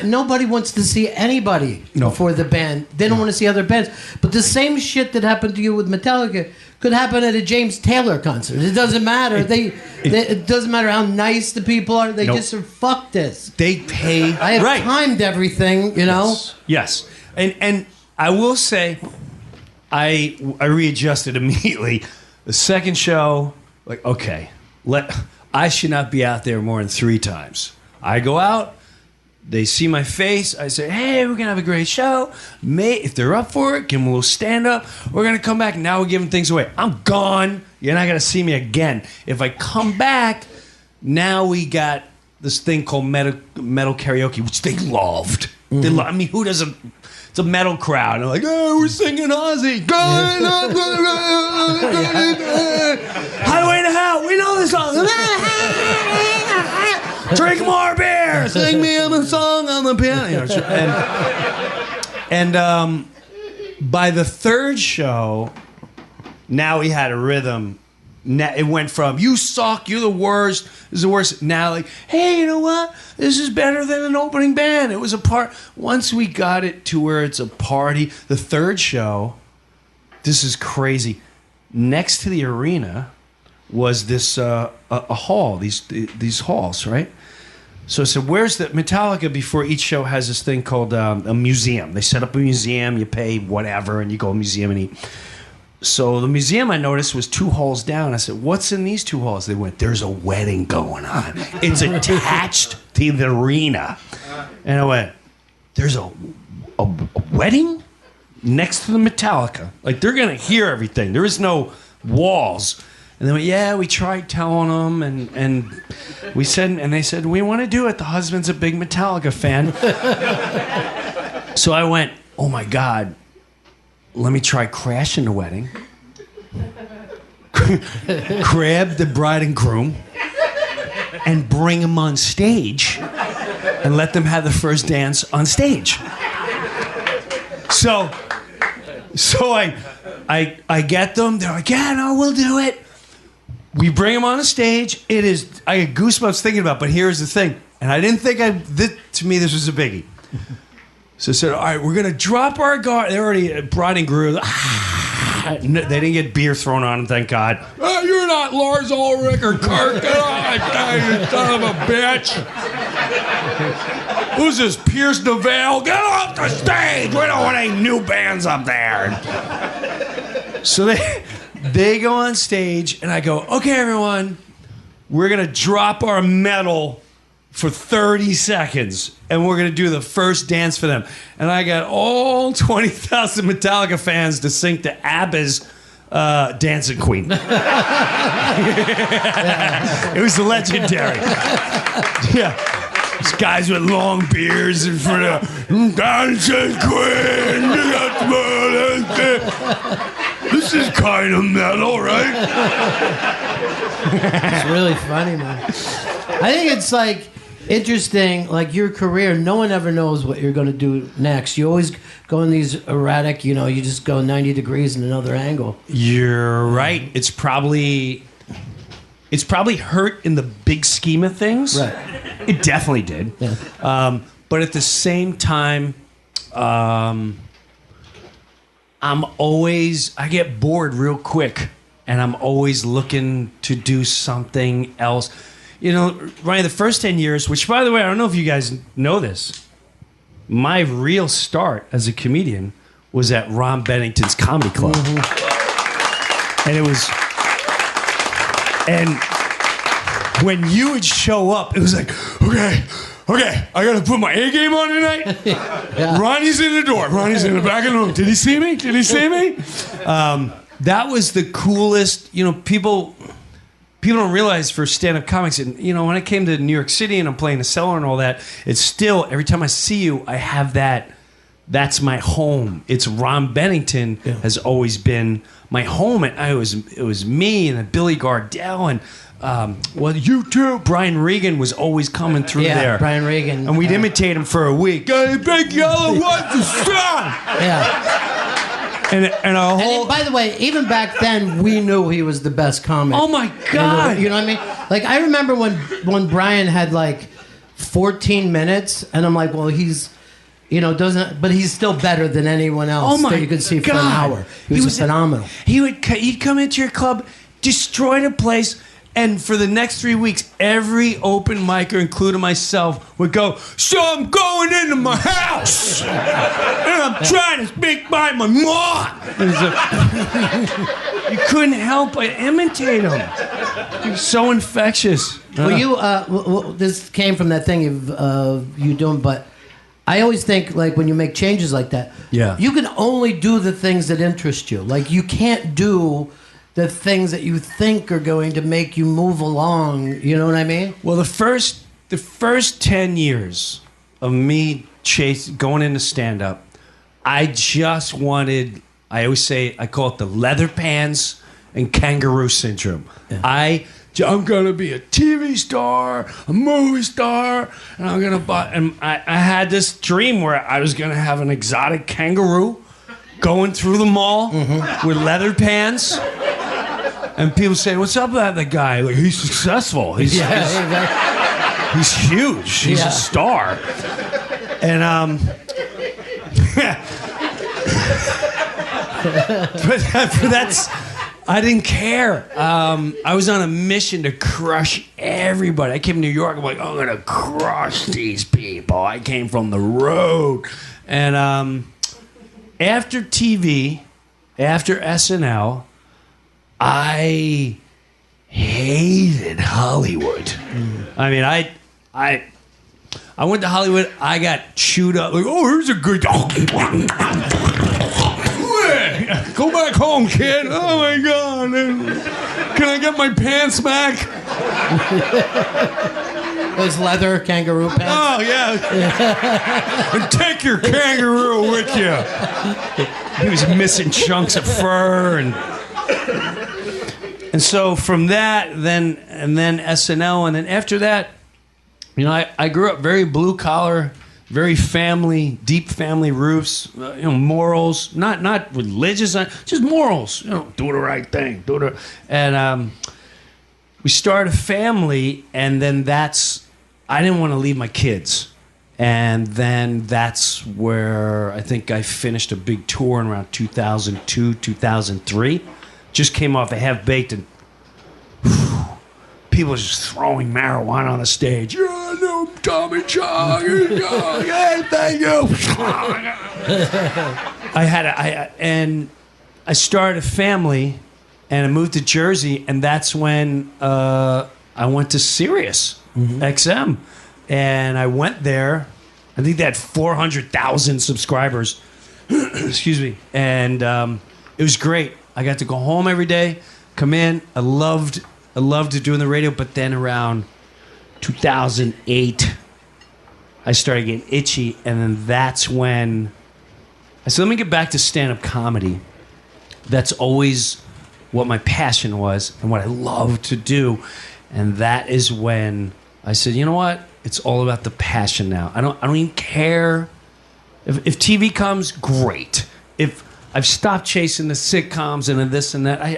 nobody wants to see anybody before the band. They don't want to see other bands. But the same shit that happened to you with Metallica could happen at a James Taylor concert. It doesn't matter. It doesn't matter how nice the people are. They just are, fuck this. They pay. I have timed everything, you know? Yes. And I will say, I readjusted immediately. The second show, like, okay, I should not be out there more than 3 times. I go out, they see my face, I say, hey, we're going to have a great show. If they're up for it, give them a little stand-up. We're going to come back, and now we're giving things away. I'm gone. You're not going to see me again. If I come back, now we got this thing called metal karaoke, which they loved. Mm-hmm. I mean, who doesn't... It's a metal crowd. And they're like, oh, we're singing Ozzy. Highway to Hell. We know this song. Drink more beer. Sing me a song on the piano. And by the third show, now we had a rhythm. It went from, you suck, you're the worst, this is the worst. Now, like, hey, you know what? This is better than an opening band. It was a part. Once we got it to where it's a party, the third show, this is crazy. Next to the arena was this a hall, these halls, right? So I said, where's the Metallica? Before each show has this thing called a museum. They set up a museum, you pay whatever, and you go to a museum and eat. So the museum, I noticed, was 2 halls down. I said, what's in these 2 halls? They went, there's a wedding going on. It's attached to the arena. And I went, there's a wedding next to the Metallica? Like, they're going to hear everything. There is no walls. And they went, yeah, we tried telling them, and we said, and they said, we want to do it. The husband's a big Metallica fan. So I went, oh my God. Let me try crashing the wedding. Grab the bride and groom and bring them on stage and let them have the first dance on stage. So I get them. They're like, yeah, no, we'll do it. We bring them on a stage. I get goosebumps thinking about it, but here's the thing. And I didn't think to me, this was a biggie. So I said, all right, we're going to drop our guard. They're already bride and groom. They didn't get beer thrown on them, thank God. Oh, you're not Lars Ulrich or Kirk. You son of a bitch. Who's this, Pierce DeVale? Get off the stage! We don't want any new bands up there. So they go on stage, and I go, okay, everyone, we're going to drop our metal for 30 seconds, and we're going to do the first dance for them. And I got all 20,000 Metallica fans to sing to ABBA's Dancing Queen. It was legendary. Yeah. These guys with long beards in front of Dancing Queen. This is kind of metal, right? It's really funny, man. I think it's like interesting, like your career, no one ever knows what you're going to do next. You always go in these erratic, you just go 90 degrees in another angle. You're right. It's probably hurt in the big scheme of things. Right. It definitely did. Yeah. But at the same time, I get bored real quick, and I'm always looking to do something else. Ryan, the first 10 years, which, by the way, I don't know if you guys know this, my real start as a comedian was at Ron Bennington's Comedy Club. Mm-hmm. And when you would show up, it was like, okay, I gotta put my A game on tonight. Yeah. Ronnie's in the door. Ronnie's in the back of the room. Did he see me? That was the coolest. People don't realize for stand-up comics, and when I came to New York City and I'm playing the Cellar and all that, it's still, every time I see you, I have that. That's my home. It's Ron Bennington has always been my home, and it was me and Billy Gardell and you too. Brian Regan was always coming through there. Yeah, Brian Regan, and we'd imitate him for a week. Hey, big yellow, what's the song? Yeah. And our whole. And by the way, even back then, we knew he was the best comic. Oh my God! You know what I mean? Like I remember when Brian had like 14 minutes, and I'm like, well, he's. But he's still better than anyone else that you could see for an hour. He was phenomenal. He'd come into your club, destroy the place, and for the next 3 weeks, every open micer, including myself, would go, so I'm going into my house, and I'm trying to speak by my mom. You couldn't help but imitate him. He was so infectious. Well, this came from that thing of you doing, but I always think, like, when you make changes like that, you can only do the things that interest you. Like, you can't do the things that you think are going to make you move along. You know what I mean? Well, the first 10 years of me going into stand-up, I just wanted, I always say, I call it the leather pants and kangaroo syndrome. Yeah. I'm gonna be a TV star, a movie star, and I'm gonna buy. And I had this dream where I was gonna have an exotic kangaroo going through the mall with leather pants, and people say, "What's up with that guy? Like he's successful. He's huge. He's a star." And but that's. I didn't care. I was on a mission to crush everybody. I came to New York. I'm like, I'm going to crush these people. I came from the road. And after TV, after SNL, I hated Hollywood. I mean, I went to Hollywood. I got chewed up. Like, oh, here's a good... Go back home, kid. Oh, my God. Can I get my pants back? Those leather kangaroo pants? Oh, yeah. And take your kangaroo with you. He was missing chunks of fur. And so from that, then SNL. And then after that, I grew up very blue-collar, very family, deep family roots, morals, not religious, just morals. Do the right thing. And we started a family, and then I didn't want to leave my kids. And then that's where I think I finished a big tour in around 2002, 2003. Just came off a Half Baked, and people just throwing marijuana on the stage. Yeah, no, Tommy Chong. Hey, thank you. I started a family, and I moved to Jersey, and that's when I went to Sirius XM, and I went there. I think they had 400,000 subscribers. Excuse me, and it was great. I got to go home every day, come in. I loved doing the radio, but then around 2008, I started getting itchy, and then that's when I said, let me get back to stand-up comedy. That's always what my passion was and what I love to do. And that is when I said, you know what? It's all about the passion now. I don't even care. If TV comes, great. If I've stopped chasing the sitcoms and this and that, I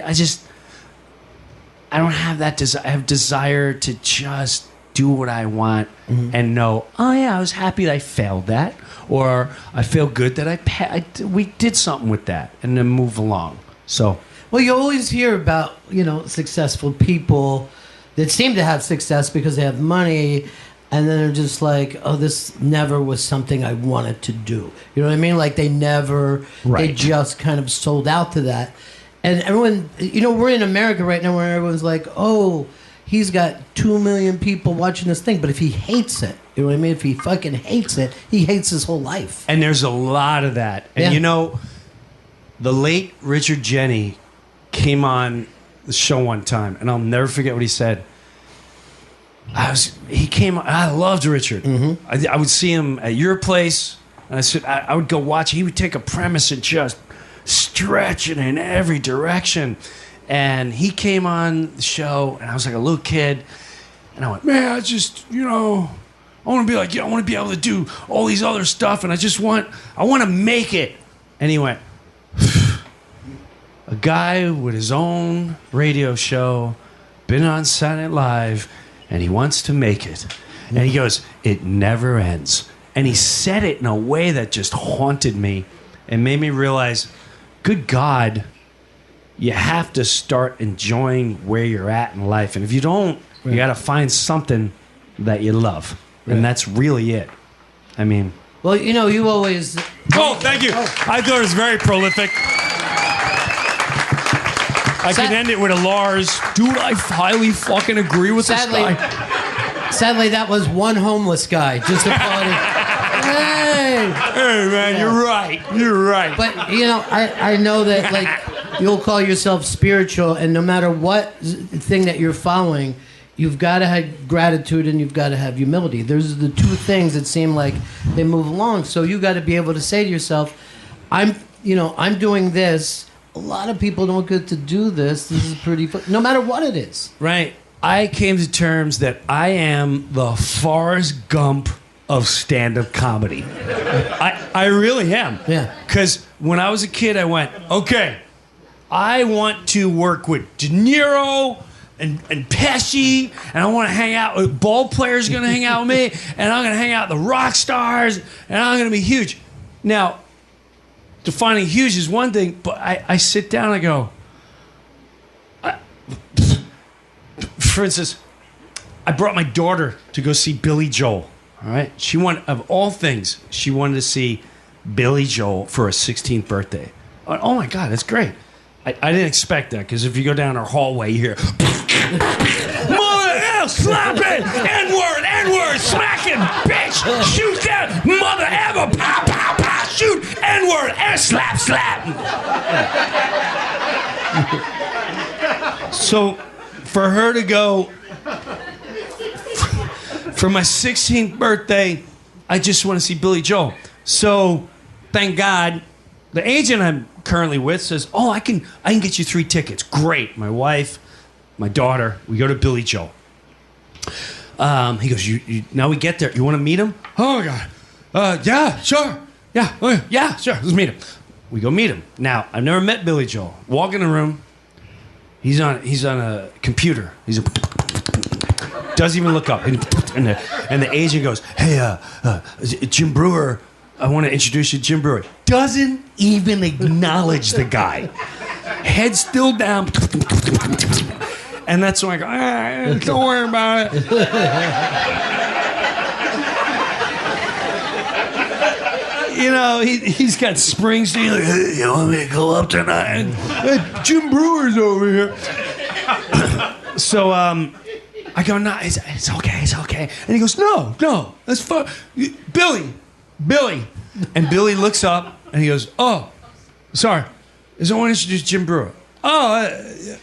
don't have that desire. I have desire to just do what I want and know, oh yeah, I was happy that I failed that, or I feel good that we did something with that, and then move along. So, well, you always hear about successful people that seem to have success because they have money, and then they're just like, oh, this never was something I wanted to do. You know what I mean? Like they just kind of sold out to that. And everyone, we're in America right now where everyone's like, oh, he's got 2 million people watching this thing. But if he hates it, you know what I mean? If he fucking hates it, he hates his whole life. And there's a lot of that. And the late Richard Jeni came on the show one time, and I'll never forget what he said. I loved Richard. I would see him at your place, and I would go watch. He would take a premise and just stretch it in every direction. And he came on the show, and I was like a little kid, and I went, man, I just, I want to be like you. I want to be able to do all these other stuff, and I want to make it. And he went, a guy with his own radio show, been on Saturday Night Live, and he wants to make it. And he goes, it never ends. And he said it in a way that just haunted me and made me realize, good God, you have to start enjoying where you're at in life. And if you don't, you got to find something that you love. And that's really it. I mean... Well, you always... Oh, thank you. I thought it was very prolific. I can end it with a Lars. Dude, I highly fucking agree with this guy. Sadly, that was one homeless guy. Just applauding. Hey, man, you're right. You're right. But, I know that, like, you'll call yourself spiritual, and no matter what thing that you're following, you've got to have gratitude and you've got to have humility. Those are the two things that seem like they move along. So you got to be able to say to yourself, I'm doing this. A lot of people don't get to do this. This is pretty fun. No matter what it is. Right. I came to terms that I am the Forrest Gump of stand-up comedy. I really am. Yeah. Because when I was a kid, I went, okay, I want to work with De Niro and Pesci, and I want to hang out with ball players going to hang out with me, and I'm going to hang out with the rock stars, and I'm going to be huge. Now, defining huge is one thing, but I sit down and I go, for instance, I brought my daughter to go see Billy Joel. All right, she wanted, of all things, she wanted to see Billy Joel for her 16th birthday. Oh my God, that's great. I didn't expect that, because if you go down our hallway, you hear, mother F, slap it, N-word, smacking, bitch, shoot that, mother ever, pow, pow, pow, shoot, N-word, and slap. So, for her to go, for my 16th birthday, I just want to see Billy Joel. So, thank God, the agent I'm currently with says, oh, I can get you 3 tickets. Great. My wife, my daughter, we go to Billy Joel. He goes, now we get there. You want to meet him? Oh, God. Yeah, sure. Yeah, sure. Let's meet him. We go meet him. Now, I've never met Billy Joel. Walk in the room. He's on a computer. Doesn't even look up. And the agent goes, hey, Jim Brewer, I want to introduce you to Jim Brewer. Doesn't even acknowledge the guy. Head still down. And that's when I go, don't worry about it. You know, he's got Springsteen. Like, hey, you want me to go up tonight? Hey, Jim Brewer's over here. So I go, no, it's okay, it's okay. And he goes, no, that's fine. Billy. And Billy looks up and he goes, oh, sorry. I want to introduce Jim Brewer. Oh,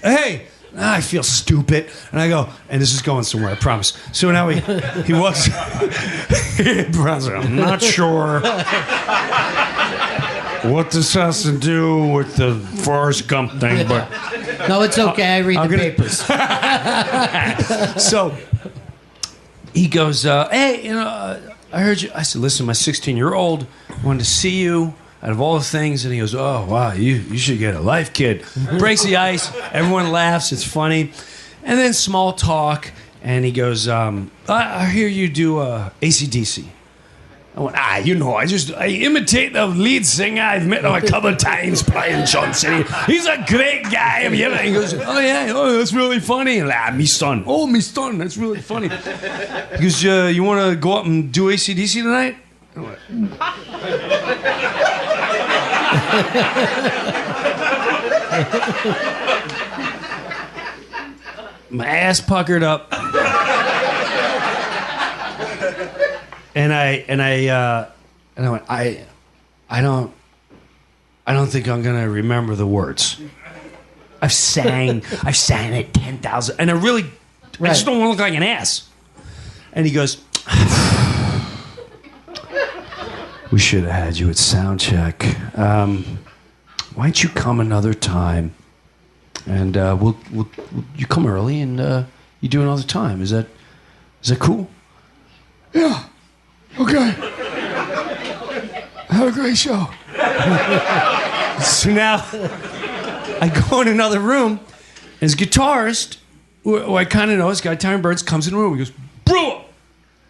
hey. I feel stupid. And I go, and this is going somewhere, I promise. So now he walks. I'm not sure what this has to do with the Forrest Gump thing, but. No, it's okay. I read the papers. So he goes, hey, you know, I heard you. I said, listen, my 16-year-old wanted to see you. Out of all the things, and he goes, oh, wow, you should get a life, kid. Breaks the ice, everyone laughs, it's funny. And then small talk, and he goes, I hear you do AC/DC. I went, you know, I imitate the lead singer. I've met him a couple of times playing John City. He's a great guy. Have you ever? He goes, oh, yeah, that's really funny. And me son. Oh, me son, that's really funny. He goes, you want to go up and do AC/DC tonight? I went, my ass puckered up, and I went, I don't think I'm gonna remember the words. I've sang it 10,000, and I just don't want to look like an ass. And he goes, we should have had you at sound check. Why don't you come another time? And we'll you come early and you do another time. Is that cool? Yeah. Okay. Have a great show. So now I go in another room, and his guitarist, who I kind of know, this guy Tyron Burns, comes in the room. He goes, Brewer,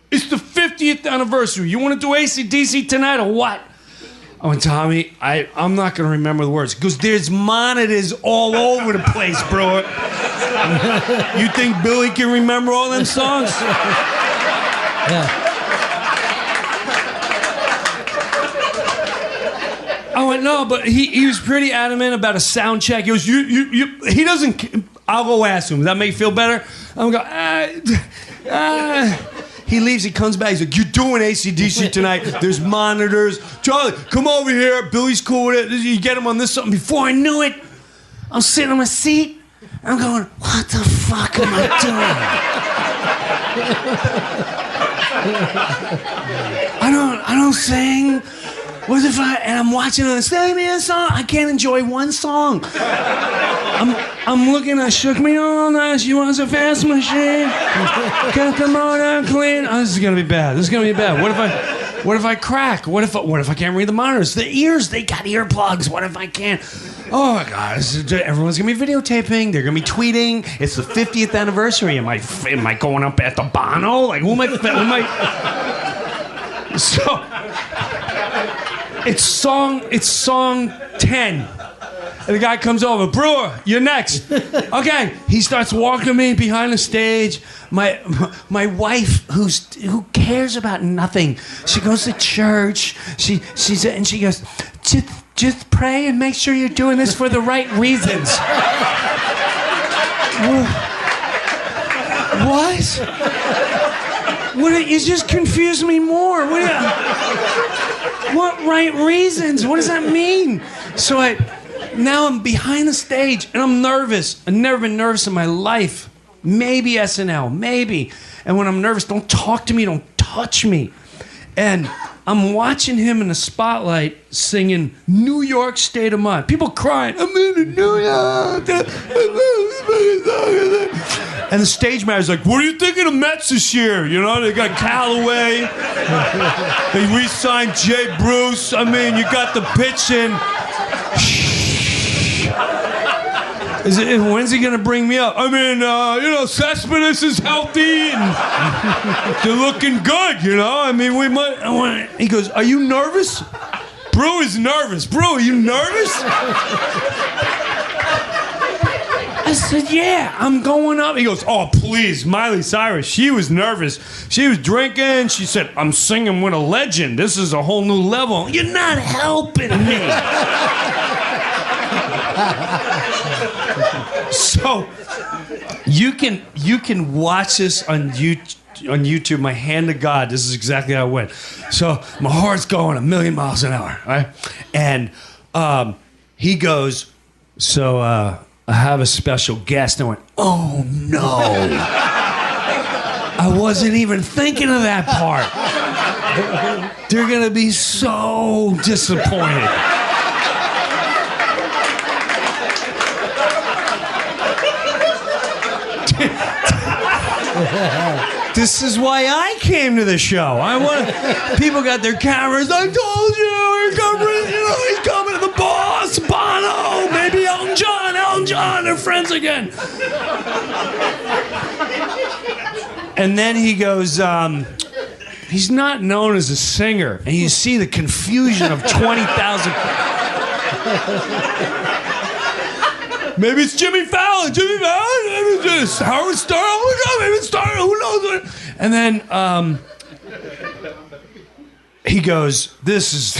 it's the 50th anniversary. You want to do AC/DC tonight or what? I went, Tommy, I'm not going to remember the words. He goes, there's monitors all over the place, bro. You think Billy can remember all them songs? Yeah. I went, no, but he was pretty adamant about a sound check. He goes, he doesn't, I'll go ask him. Does that make you feel better? I'm going, He leaves, he comes back, he's like, you're doing AC/DC tonight, there's monitors. Charlie, come over here, Billy's cool with it. You get him on this something. Before I knew it, I'm sitting on my seat, and I'm going, what the fuck am I doing? I don't sing. What if and I'm watching on the sing me a song. I can't enjoy one song. I'm looking at Shook Me All Night. She wants a fast machine. Can't come on and clean. Oh, this is gonna be bad. What if I crack? What if I can't read the monitors? The ears, they got earplugs. What if I can't? Oh my God! Everyone's gonna be videotaping. They're gonna be tweeting. It's the 50th anniversary. Am I going up at the Bono? Like who am I? So. It's song 10. And the guy comes over, Brewer, you're next. Okay. He starts walking me behind the stage. My wife, who cares about nothing. She goes to church. She goes, just pray and make sure you're doing this for the right reasons. What? You just confused me more. What right reasons? What does that mean? So now I'm behind the stage and I'm nervous. I've never been nervous in my life. Maybe SNL, maybe. And when I'm nervous, don't talk to me, don't touch me. And I'm watching him in the spotlight singing New York State of Mind. People crying, I'm in New York. And the stage manager's like, what do you think of the Mets this year? You know, they got Callaway. They re-signed Jay Bruce. I mean, you got the pitching. When's he gonna bring me up? I mean, Cespedes is healthy and they're looking good, you know? I mean, we might. He goes, are you nervous? Brew is nervous. Brew, are you nervous? I said, yeah, I'm going up. He goes, oh, please, Miley Cyrus. She was nervous. She was drinking. She said, I'm singing with a legend. This is a whole new level. You're not helping me. So you can watch this on YouTube. My hand to God, this is exactly how it went. So my heart's going 1,000,000 miles an hour, right? And he goes, so I have a special guest. And I went, oh no. I wasn't even thinking of that part. They're going to be so disappointed. This is why I came to the show. People got their cameras. I told you, he's coming to the boss, Bono, maybe Elton John, they're friends again. And then he goes, he's not known as a singer. And you see the confusion of 20,000. Maybe it's Jimmy Fallon. Maybe it's Howard Stern. Oh my God, maybe it's Stern. Who knows? And then he goes, "This is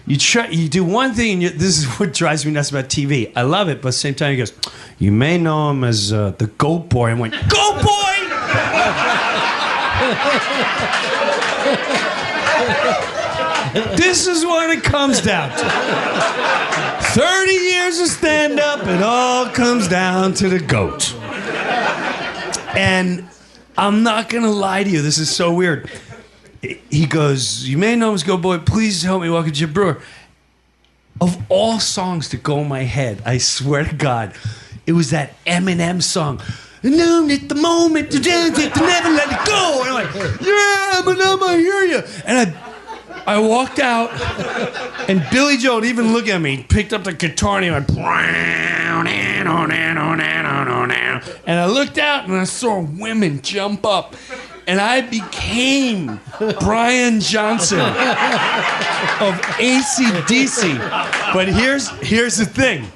you do one thing. And this is what drives me nuts about TV. I love it, but at the same time, he goes, you may know him as the Goat Boy." I went, "Goat Boy." This is what it comes down to. 30 years of stand-up, it all comes down to the goat. And I'm not going to lie to you. This is so weird. He goes, you may know him as Goat Boy. Please help me welcome Jim Brewer. Of all songs to go in my head, I swear to God, it was that Eminem song. "Known at the moment to dance it, to never let it go." And I'm like, yeah, Eminem, I hear you. And I walked out, and Billy Joel didn't even look at me. He picked up the guitar and he went, and I looked out and I saw women jump up, and I became Brian Johnson of AC/DC. But here's the thing.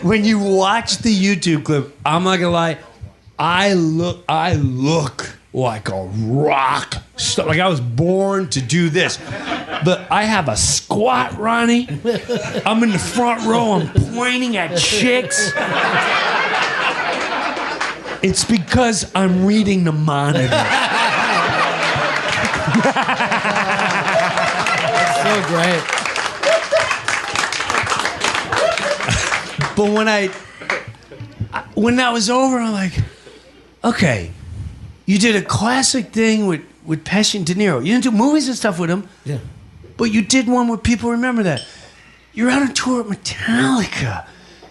When you watch the YouTube clip, I'm not gonna lie, I look like a rock star. Like I was born to do this. But I have a squat, Ronnie. I'm in the front row. I'm pointing at chicks. It's because I'm reading the monitor. That's so great. But when that was over, I'm like, okay, you did a classic thing with Pesci and De Niro. You didn't do movies and stuff with him. Yeah. But you did one where people remember that. You're on a tour with Metallica.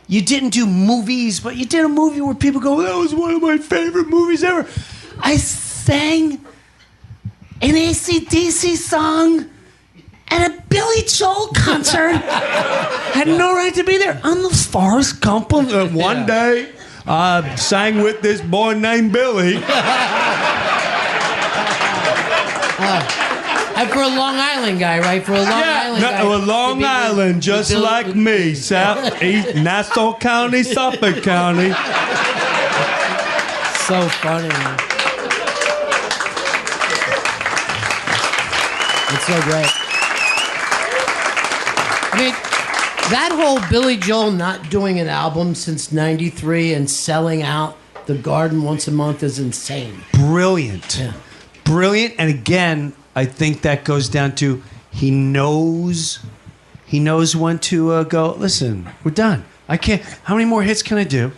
You didn't do movies, but you did a movie where people go, that was one of my favorite movies ever. I sang an AC/DC song at a Billy Joel concert. Had no right to be there. On the Forrest Gump of one day, I sang with this boy named Billy. And for a Long Island guy, right? For a Long Island guy. A Long Island, just like me. South, East, Nassau County, Suffolk County. So funny, man. It's so great. I mean, that whole Billy Joel not doing an album since '93 and selling out the Garden once a month is insane. Brilliant. Yeah. Brilliant. And again, I think that goes down to he knows when to go, listen, we're done. I can't, how many more hits can I do?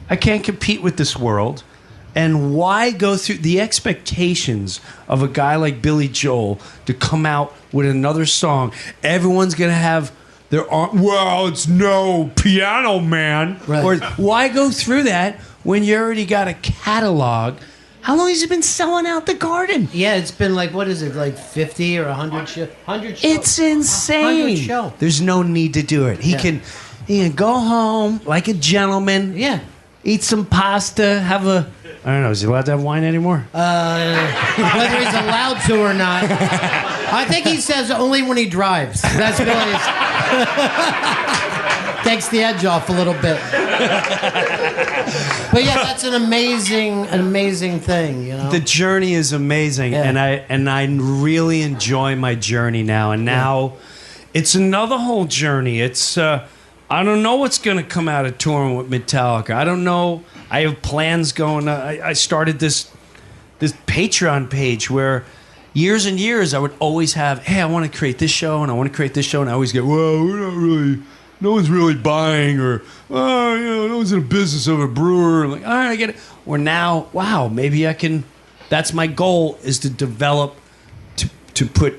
I can't compete with this world. And why go through the expectations of a guy like Billy Joel to come out with another song? Everyone's going to have their arm, well, it's no Piano Man. Right. Or why go through that when you already got a catalog? How long has he been selling out the Garden? Yeah, it's been like, what is it, like 50 or 100 shows? 100 shows. It's insane. 100 shows. There's no need to do it. He can go home like a gentleman. Yeah. Eat some pasta, have a, I don't know, is he allowed to have wine anymore? Whether he's allowed to or not. I think he says only when he drives. That's Billy's. Takes the edge off a little bit. But yeah, that's an amazing thing, you know. The journey is amazing, Yeah. and I really enjoy my journey now. And now, it's another whole journey. It's I don't know what's going to come out of touring with Metallica. I don't know. I have plans going. I started this Patreon page where years and years I would always have, hey, I want to create this show and I want to create this show, and I always get, well, we're not really. No one's really buying, or no one's in a business of a brewer. Like, all right, I get it. Or now, wow, maybe I can. That's my goal, is to develop, to put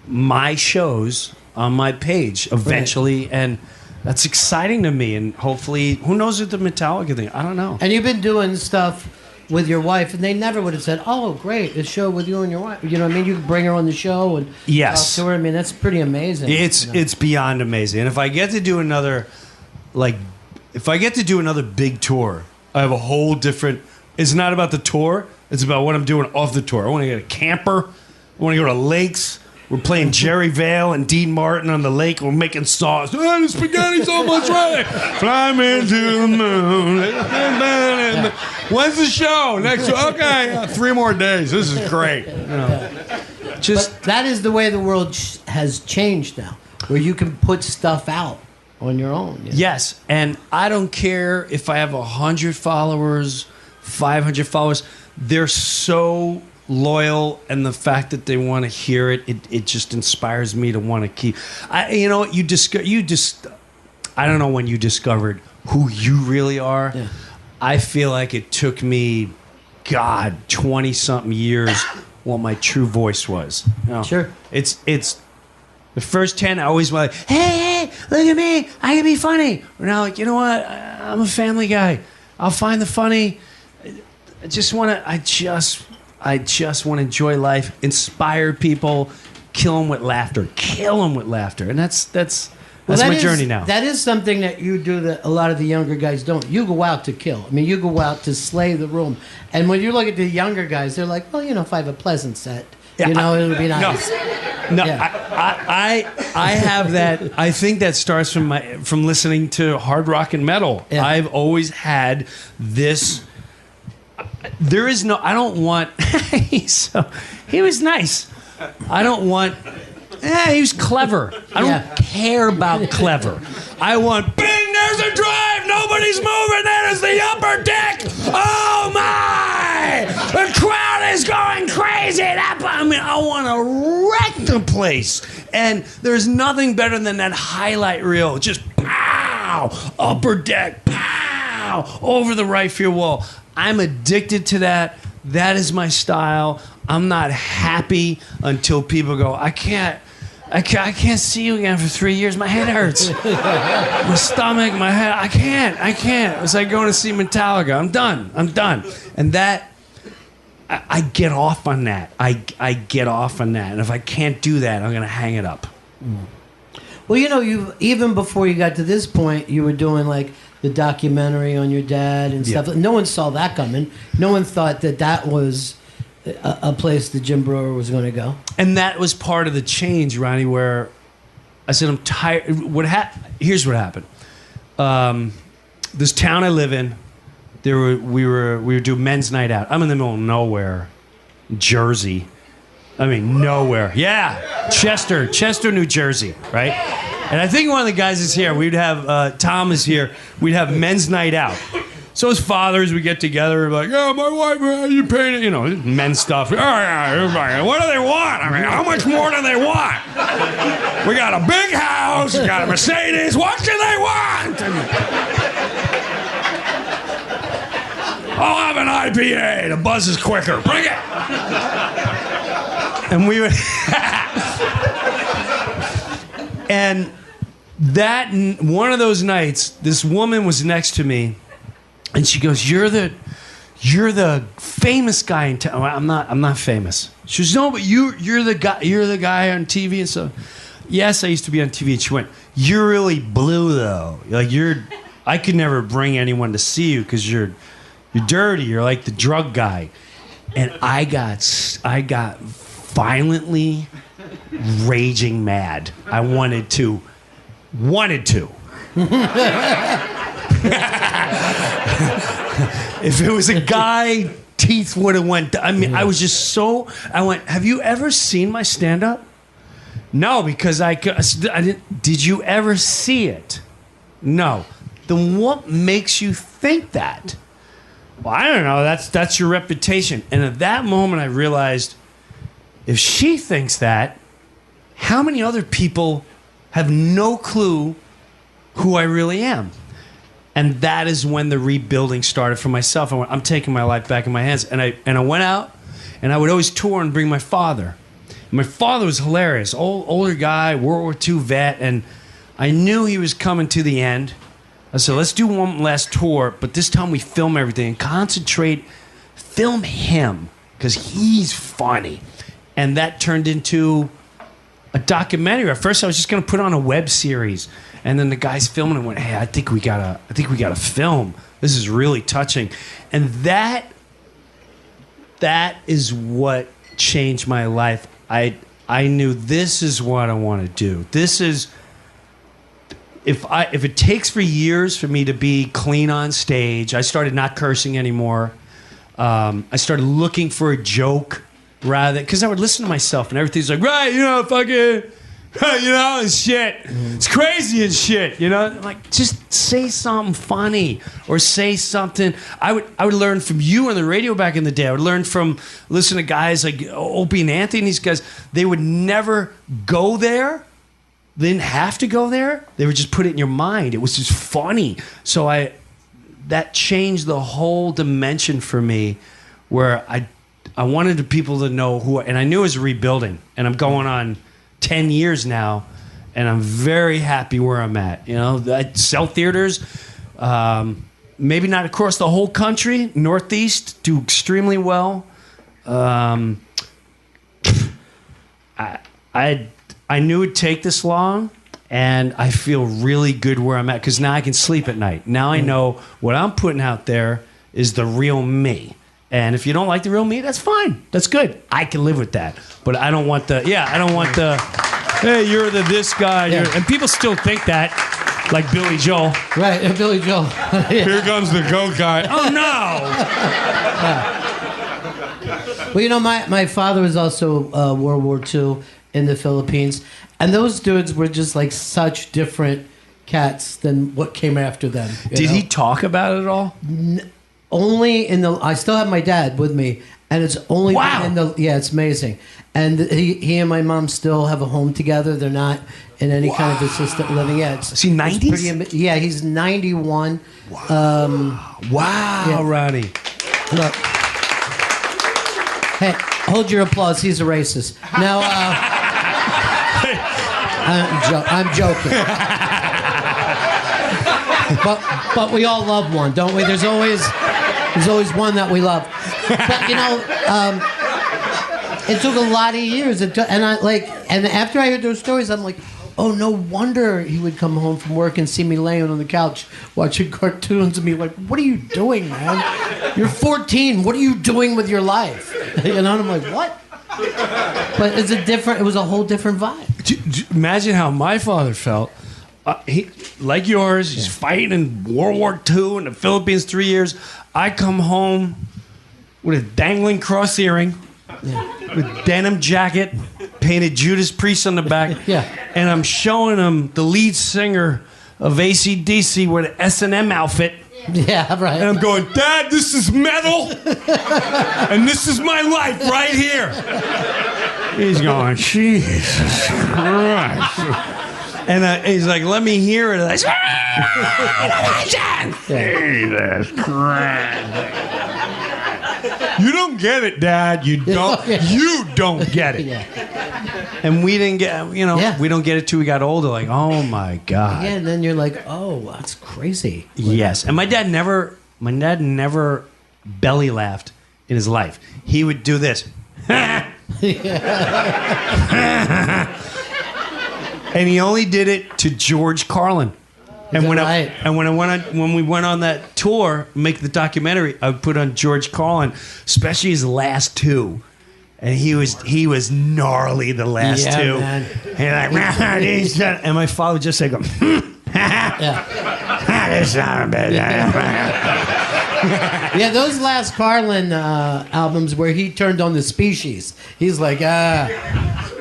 my shows on my page eventually, and that's exciting to me. And hopefully, who knows with the Metallica thing? I don't know. And you've been doing stuff with your wife, and they never would have said, "Oh, great, a show with you and your wife." You know what I mean? You could bring her on the show and Yes. talk to her. I mean, that's pretty amazing. It's beyond amazing. And if I get to do another, big tour, I have a whole different. It's not about the tour. It's about what I'm doing off the tour. I want to get a camper. I want to go to lakes. We're playing Jerry Vale and Dean Martin on the lake. We're making sauce. Oh, the spaghetti's almost ready. Fly me to the moon. When's the show? Next. Okay, 3 more days. This is great. But that is the way the world has changed now, where you can put stuff out on your own. You know? Yes, and I don't care if I have 100 followers, 500 followers. They're so loyal, and the fact that they want to hear it just inspires me to want to keep. I don't know when you discovered who you really are. Yeah. I feel like it took me, 20-something years what my true voice was. You know, Sure. It's the first 10, I always went like, hey, look at me, I can be funny. Or now, like, you know what? I'm a family guy. I'll find the funny. I just want to enjoy life, inspire people, kill them with laughter, and that's my journey now. That is something that you do that a lot of the younger guys don't. You go out to kill. I mean, you go out to slay the room. And when you look at the younger guys, they're like, well, if I have a pleasant set, it'll be nice. No, Yeah. I have that. I think that starts from listening to hard rock and metal. Yeah. I've always had this. There is no. I don't want. He was nice. I don't want. He was clever. I don't care about clever. I want. Bing! There's a drive. Nobody's moving. That is the upper deck. Oh my! The crowd is going crazy. I want to wreck the place. And there's nothing better than that highlight reel. Just pow! Upper deck. Pow! Over the right field wall. I'm addicted to that. That is my style. I'm not happy until people go, I can't see you again for 3 years. My head hurts. My stomach, my head. I can't. It's like going to see Metallica. I'm done. And that, I get off on that. I get off on that. And if I can't do that, I'm going to hang it up. Well, you even before you got to this point, you were doing like the documentary on your dad and stuff. No one saw that coming. No one thought that was a place that Jim Brewer was going to go. And that was part of the change, Ronnie, where I said, I'm tired. Here's what happened. This town I live in, we were doing men's night out. I'm in the middle of nowhere, Jersey. I mean, nowhere. Yeah, Chester, New Jersey, right? And I think one of the guys is here. We'd have, Tom is here. We'd have men's night out. So as fathers, we get together, like, oh, my wife, you painted, men's stuff. Oh, yeah, everybody. What do they want? I mean, how much more do they want? We got a big house. We got a Mercedes. What do they want? I'll have an IPA. The buzz is quicker. Bring it. And we would... And one of those nights, this woman was next to me, and she goes, "You're the famous guy in town." I'm not famous. She goes, "No, but you're the guy on TV and stuff." Yes, I used to be on TV. And she went, "You're really blue though. Like I could never bring anyone to see you because you're dirty. You're like the drug guy." And I got violently raging mad. I wanted to. If it was a guy, teeth would have went. I mean, I was just so. I went. Have you ever seen my stand up? No, because I didn't. Did you ever see it? No. Then what makes you think that? Well, I don't know. That's your reputation. And at that moment, I realized, if she thinks that, how many other people have no clue who I really am? And that is when the rebuilding started for myself. I went, I'm taking my life back in my hands. And I went out, and I would always tour and bring my father. And my father was hilarious, older guy, World War II vet, and I knew he was coming to the end. I said, let's do one last tour, but this time we film everything and concentrate, film him, because he's funny. And that turned into a documentary. At first, I was just going to put on a web series, and then the guys filming it went, "Hey, I think we gotta film. This is really touching," and that is what changed my life. I knew this is what I want to do. This is. If it takes for years for me to be clean on stage, I started not cursing anymore. I started looking for a joke rather, because I would listen to myself and everything's like, right, fucking, and shit. It's crazy and shit, I'm like, just say something funny or say something. I would learn from you on the radio back in the day. I would learn from listening to guys like Opie and Anthony and these guys. They would never go there. They didn't have to go there. They would just put it in your mind. It was just funny. So that changed the whole dimension for me, where I wanted the people to know who, and I knew it was rebuilding. And I'm going on 10 years now, and I'm very happy where I'm at. I sell theaters, maybe not across the whole country. Northeast do extremely well. I knew it'd take this long, and I feel really good where I'm at, because now I can sleep at night. Now I know what I'm putting out there is the real me. And if you don't like the real me, that's fine. That's good. I can live with that. But I don't want hey, you're the this guy. Yeah. And people still think that, like Billy Joel. Right, Billy Joel. Here comes the goat guy. Oh, no. Well, my father was also World War II in the Philippines, and those dudes were just like such different cats than what came after them. Did he talk about it at all? Only I still have my dad with me, and it's only it's amazing. And he and my mom still have a home together. They're not in any kind of assisted living yet. Is he 90s? Yeah, he's 91. Wow. Yeah. Ronnie. Look. Hey, hold your applause. He's a racist. Now, I'm joking. but we all love one, don't we? There's always one that we love. But it took a lot of years. And after I heard those stories, I'm like, oh, no wonder he would come home from work and see me laying on the couch watching cartoons and be like, what are you doing, man? You're 14. What are you doing with your life? And I'm like, what? But it was a whole different vibe. Imagine how my father felt. He, like yours, he's fighting in World War II in the Philippines 3 years. I come home with a dangling cross earring, with denim jacket, painted Judas Priest on the back, and I'm showing him the lead singer of AC/DC with an S&M outfit. Yeah, right. And I'm going, Dad, this is metal, and this is my life right here. He's going, Jesus Christ. And he's like, let me hear it. And I said, Jesus Christ. You don't get it, Dad. You don't. You don't get it. And we didn't get. We don't get it till we got older. Like, oh my God. Yeah, and then you're like, oh, that's crazy. Yes, and my dad never belly laughed in his life. He would do this. And he only did it to George Carlin. And when we went on that tour, make the documentary, I would put on George Carlin, especially his last two. And he was gnarly the last two. Man. And my father would just say, go, this son of a bitch. Yeah, those last Carlin albums where he turned on the Species, he's like,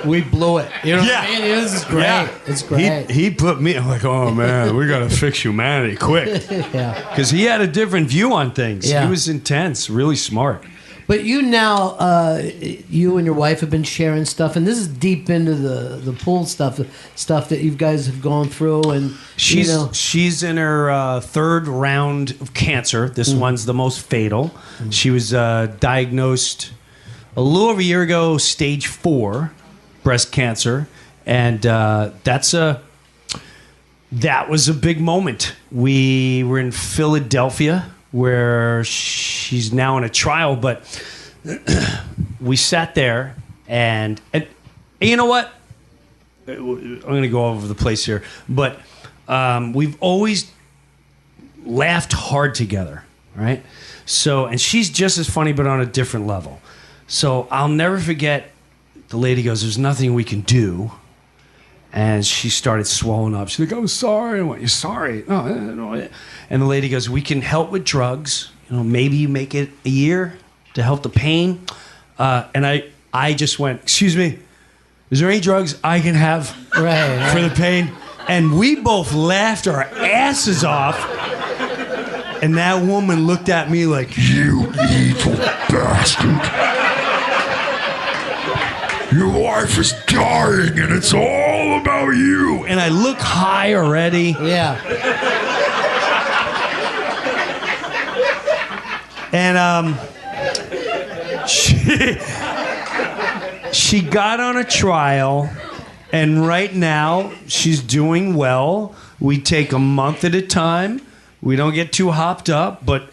we blew it. You know what I mean? This is great. Yeah. It's great. He put me, I'm like, oh man, we got to fix humanity quick. Yeah. Because he had a different view on things. Yeah. He was intense, really smart. But you now, you and your wife have been sharing stuff, and this is deep into the pool stuff that you guys have gone through. And she's in her third round of cancer. This one's the most fatal. She was diagnosed a little over a year ago, stage 4 breast cancer, and that was a big moment. We were in Philadelphia, where she's now in a trial, but we sat there and you know what? I'm going to go all over the place here, but we've always laughed hard together, right? So, and she's just as funny, but on a different level. So I'll never forget, the lady goes, there's nothing we can do. And she started swelling up. She's like, I'm sorry. I went, you're sorry? No. And the lady goes, we can help with drugs. Maybe you make it a year to help the pain. And I just went, excuse me, is there any drugs I can have for the pain? And we both laughed our asses off. And that woman looked at me like, you evil bastard. Your wife is dying, and it's all about you. And I look high already. Yeah. And she got on a trial, and right now she's doing well. We take a month at a time. We don't get too hopped up, but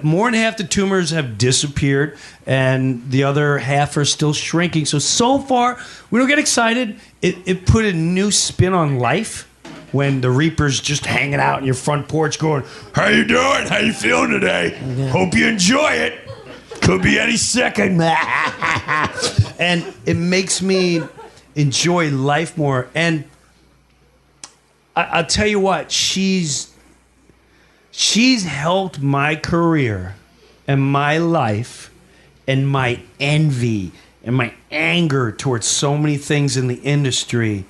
more than half the tumors have disappeared, and the other half are still shrinking. So far, we don't get excited. It put a new spin on life when the Reaper's just hanging out in your front porch going, how you doing? How you feeling today? Yeah. Hope you enjoy it. Could be any second. And it makes me enjoy life more. And I'll tell you what, she's helped my career and my life and my envy and my anger towards so many things in the industry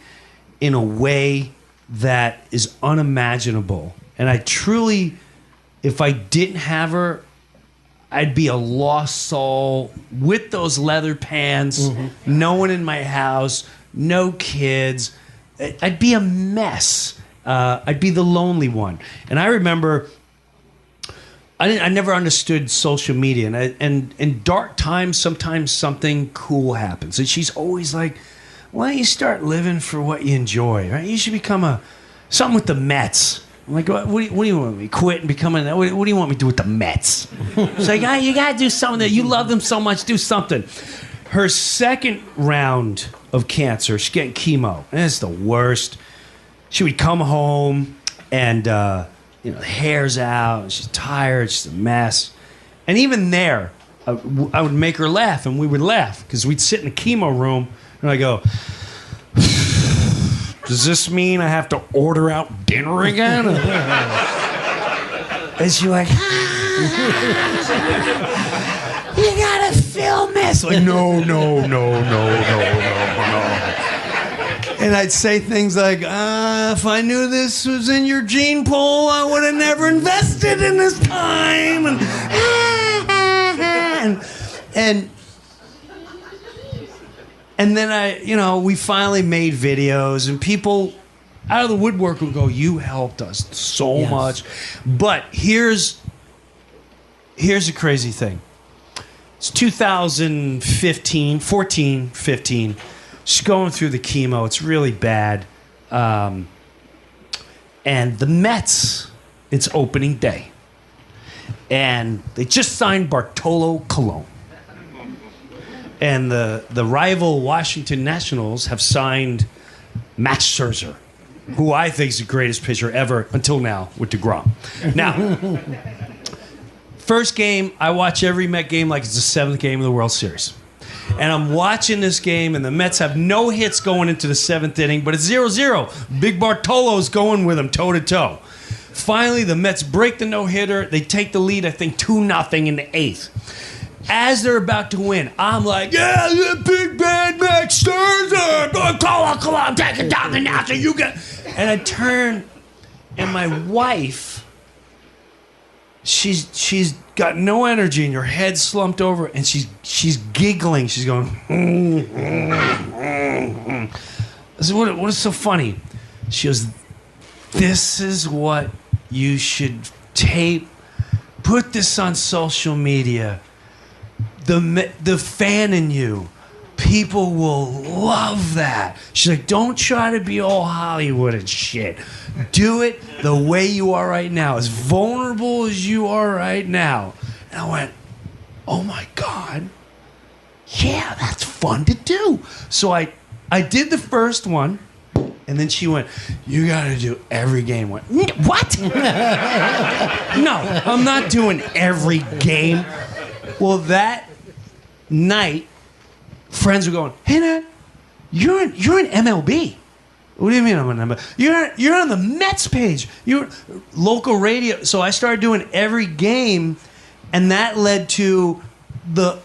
in a way that is unimaginable. And I truly, if I didn't have her, I'd be a lost soul with those leather pants, no one in my house, no kids. I'd be a mess. I'd be the lonely one. And I remember I never understood social media, and in dark times, sometimes something cool happens. And she's always like, why don't you start living for what you enjoy, right? You should become something with the Mets. I'm like, what do you want me to quit and become what do you want me to do with the Mets? She's like, you got to do something that you love them so much, do something. Her second round of cancer, she's getting chemo, and it's the worst. She would come home and, the hair's out, and she's tired, she's a mess. And even there, I would make her laugh, and we would laugh, because we'd sit in the chemo room, and I go, does this mean I have to order out dinner again? And she's like, you gotta film this. Like, no. And I'd say things like, if I knew this was in your gene pool, I would have never invested in this time. And then we finally made videos, and people out of the woodwork would go, you helped us so much. But here's a crazy thing. It's 2015, 15. She's going through the chemo. It's really bad. And the Mets, it's opening day. And they just signed Bartolo Colon. And the rival Washington Nationals have signed Max Scherzer, who I think is the greatest pitcher ever until now with DeGrom. Now, first game, I watch every Met game like it's the 7th game of the World Series. And I'm watching this game, and the Mets have no hits going into the 7th inning, but it's 0-0. Big Bartolo's going with them toe-to-toe. Finally, the Mets break the no-hitter. They take the lead, I think 2-0 in the 8th. As they're about to win, I'm like, yeah, the big bad Max Scherzer. Come on, take it down the announcer. You get. And I turn, and my wife, she's got no energy, and her head slumped over, and she's giggling. She's going. I said, what is so funny? She goes, this is what you should tape. Put this on social media. The fan in you, people will love that. She's like, don't try to be all Hollywood and shit. Do it the way you are right now, as vulnerable as you are right now. And I went, oh my God, yeah, that's fun to do. So I did the first one, and then she went, you got to do every game. I went, what? No, I'm not doing every game. Well, that night, friends were going, hey, Nat, you're in MLB. What do you mean I'm in MLB? You're on the Mets page. You're local radio. So I started doing every game, and that led to the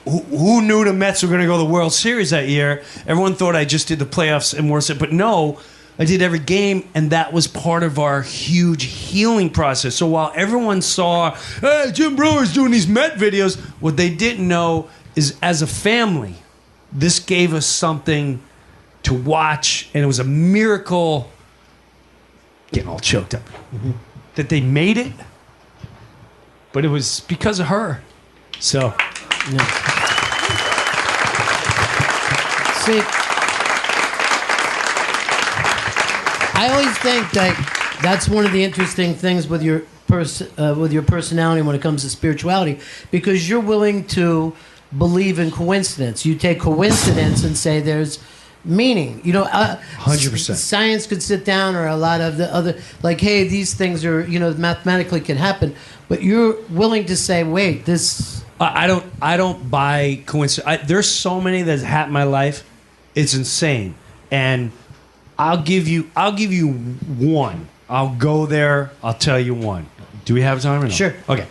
who knew the Mets were going to go to the World Series that year. Everyone thought I just did the playoffs and more, but no, I did every game, and that was part of our huge healing process. So while everyone saw, hey, Jim Brewer's doing these Met videos, what they didn't know is as a family, this gave us something to watch, and it was a miracle, getting all choked up, that they made it, but it was because of her. So, yeah. See, I always think that that's one of the interesting things with your personality when it comes to spirituality, because you're willing to believe in coincidence. You take coincidence and say there's meaning. 100%. Science could sit down, or a lot of the other, like, hey, these things are, mathematically can happen, but you're willing to say, wait, this. I don't buy coincidence. There's so many that's happened in my life. It's insane, and I'll give you one. I'll go there. I'll tell you one. Do we have time or no? Sure. Okay.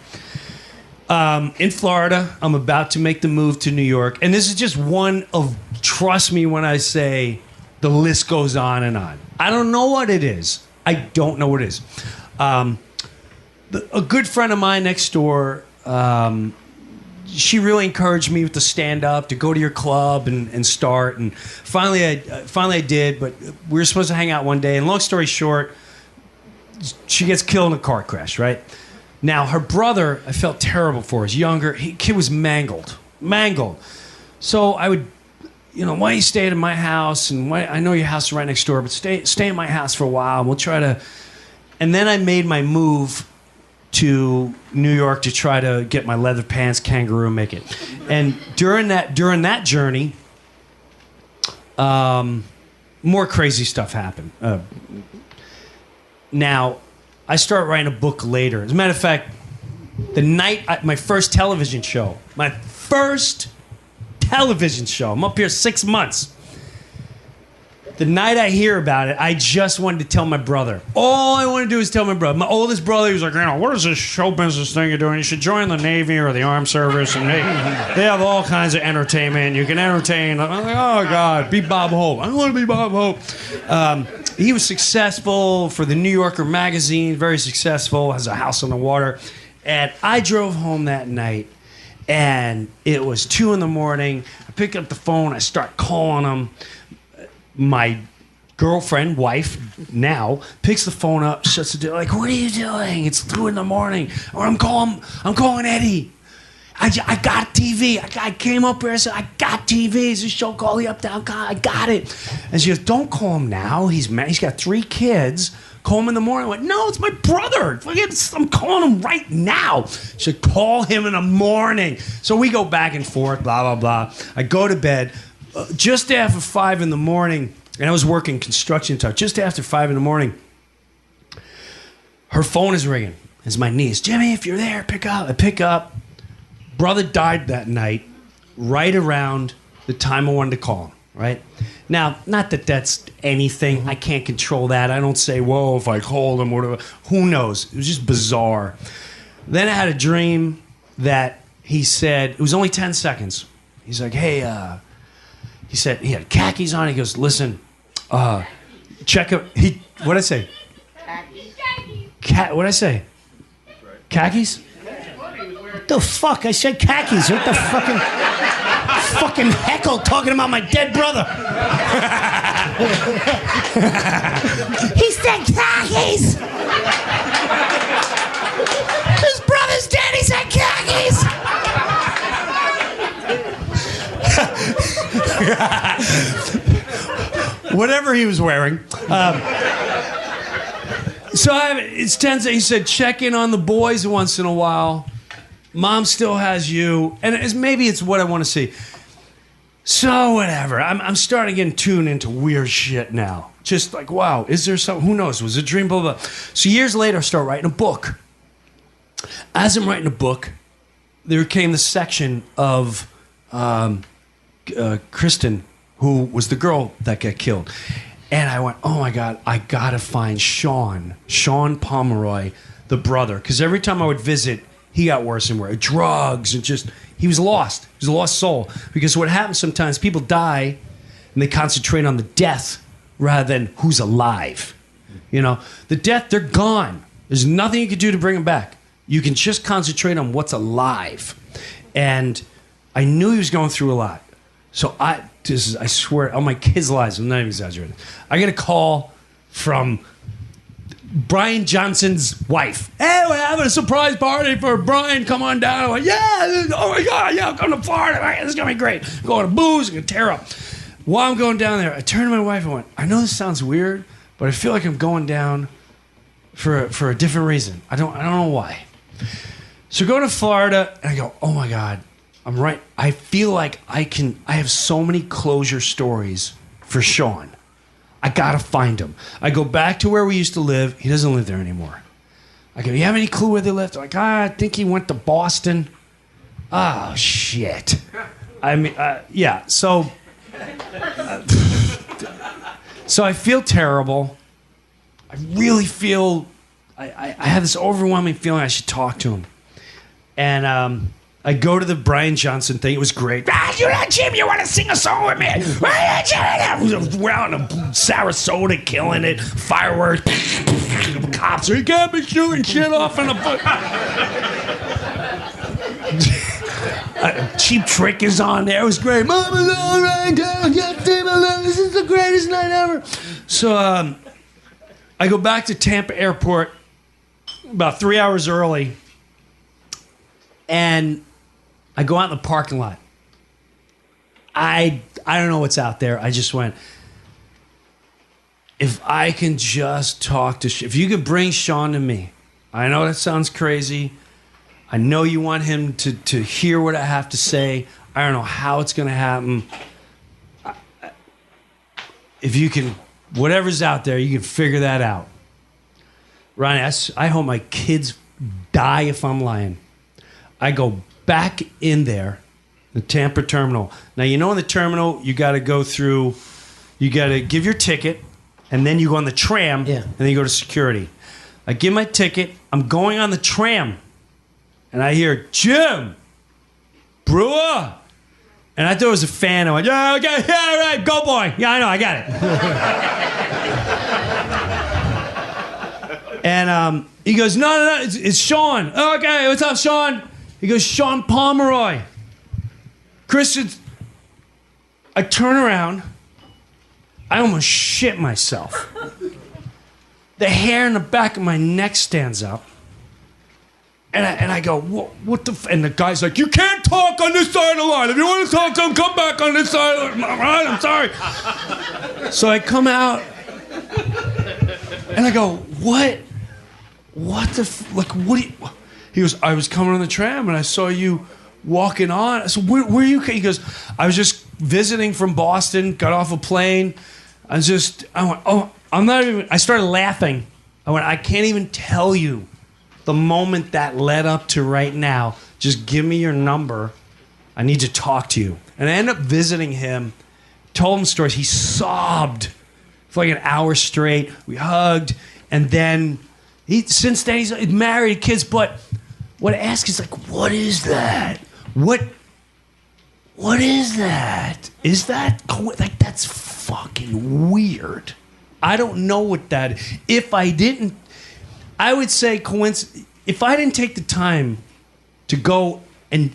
In Florida, I'm about to make the move to New York, and this is just one of. Trust me when I say the list goes on and on. I don't know what it is. I don't know what it is. A good friend of mine next door. She really encouraged me to stand up, to go to your club and start. And finally I did, but we were supposed to hang out one day. And long story short, she gets killed in a car crash, right? Now, her brother, I felt terrible for. He's younger. Kid was mangled. So I would, why don't you stay at my house? And I know your house is right next door, but stay at my house for a while. And we'll try to. And then I made my move to New York to try to get my leather pants kangaroo and make it. And during that journey, more crazy stuff happened. Now, I start writing a book later. As a matter of fact, the night my first television show, I'm up here 6 months. The night I hear about it, I just wanted to tell my brother. All I want to do is tell my brother. My oldest brother, he was like, what is this show business thing you're doing? You should join the Navy or the Armed Service. And they have all kinds of entertainment. You can entertain. I'm like, oh, God, be Bob Hope. I want to be Bob Hope. He was successful for the New Yorker magazine, very successful, has a house on the water. And I drove home that night, and it was 2 a.m. I pick up the phone. I start calling him. My girlfriend, wife, now picks the phone up, shuts the door. Like, what are you doing? It's 2 a.m. Or I'm calling Eddie. I got TV. I came up here. I said, I got TV. It's a show called The Uptown Guy. I got it. And she goes, don't call him now. He's mad. He's got 3 kids. Call him in the morning. I went, no, it's my brother. I'm calling him right now. She said, call him in the morning. So we go back and forth, blah, blah, blah. I go to bed. Just after 5 a.m, and I was working construction time. Just after 5 a.m, her phone is ringing. It's my niece. Jimmy, if you're there, pick up. I pick up. Brother died that night, right around the time I wanted to call him. right? Now, not that that's anything. I can't control that. I don't say, whoa, if I called him, whatever. Who knows? It was just bizarre. Then I had a dream that he said, it was only 10 seconds. He's like, hey, he said, he had khakis on. He goes, listen, check it. What'd I say? What'd I say? Khakis? What the fuck? I said khakis. What the fucking heckle talking about my dead brother? He said khakis. His brother's dead. He said khakis. Whatever he was wearing. So it's 10. He said, check in on the boys once in a while. Mom still has you, and maybe it's what I want to see. So whatever. I'm starting getting tuned into weird shit now. Just like, wow, is there something? Who knows? Was it a dream? Blah, blah. So years later, I start writing a book. As I'm writing a book, there came the section of Kristen, who was the girl that got killed. And I went, oh my God, I gotta find Sean Pomeroy, the brother. Because every time I would visit, he got worse and worse. Drugs and just, he was lost. He was a lost soul. Because what happens sometimes, people die and they concentrate on the death rather than who's alive. You know, the death, they're gone. There's nothing you can do to bring them back. You can just concentrate on what's alive. And I knew he was going through a lot. So I swear, on my kids' lives, I'm not even exaggerating. I get a call from Brian Johnson's wife. Hey, we're having a surprise party for Brian. Come on down. I'm like, yeah, oh my God, yeah, I'm coming to Florida. This is going to be great. I'm going to booze, I'm going to tear up. While I'm going down there, I turned to my wife and went, I know this sounds weird, but I feel like I'm going down for a different reason. I don't know why. So go to Florida, and I go, oh my God. I'm right. I feel like I have so many closure stories for Sean. I gotta find him. I go back to where we used to live. He doesn't live there anymore. I go, you have any clue where they lived? They're like, I think he went to Boston. Oh, shit. I mean, yeah. So I feel terrible. I really feel, I have this overwhelming feeling I should talk to him. And, I go to the Brian Johnson thing. It was great. You know, Jim, you want to sing a song with me? We're out in Sarasota killing it. Fireworks. Cops. You can't be shooting shit off in a book. Cheap Trick is on there. It was great. This is the greatest night ever. So I go back to Tampa Airport about 3 hours early. And I go out in the parking lot. I don't know what's out there. I just went, if I can just talk to if you could bring Sean to me. I know that sounds crazy. I know you want him to hear what I have to say. I don't know how it's going to happen. If you can, whatever's out there, you can figure that out. Ronnie, I hope my kids die if I'm lying. I go back in there, the Tampa terminal. Now, you know in the terminal, you got to go through, you got to give your ticket, and then you go on the tram, and then you go to security. I give my ticket. I'm going on the tram, and I hear, Jim, Brewer. And I thought it was a fan. I went, yeah, okay, yeah, all right, go boy. Yeah, I know, I got it. And he goes, no, it's Sean. Okay, what's up, Sean? He goes, Sean Pomeroy. Christian, I turn around. I almost shit myself. The hair in the back of my neck stands up. And I go, what the and the guy's like, you can't talk on this side of the line. If you want to talk to him, come back on this side of the line. All right, I'm sorry. So I come out. And I go, what the, what do you... He goes, I was coming on the tram and I saw you walking on. I said, where are you? He goes, I was just visiting from Boston, got off a plane. I went, oh, I'm not even, I started laughing. I went, I can't even tell you the moment that led up to right now. Just give me your number. I need to talk to you. And I end up visiting him told him stories. He sobbed for like an hour straight. We hugged, and then since then he's married, kids. But what I ask is like, what is that? What is that? Is that like that's fucking weird? I don't know what that is. If I didn't, I would say coincidence. If I didn't take the time to go and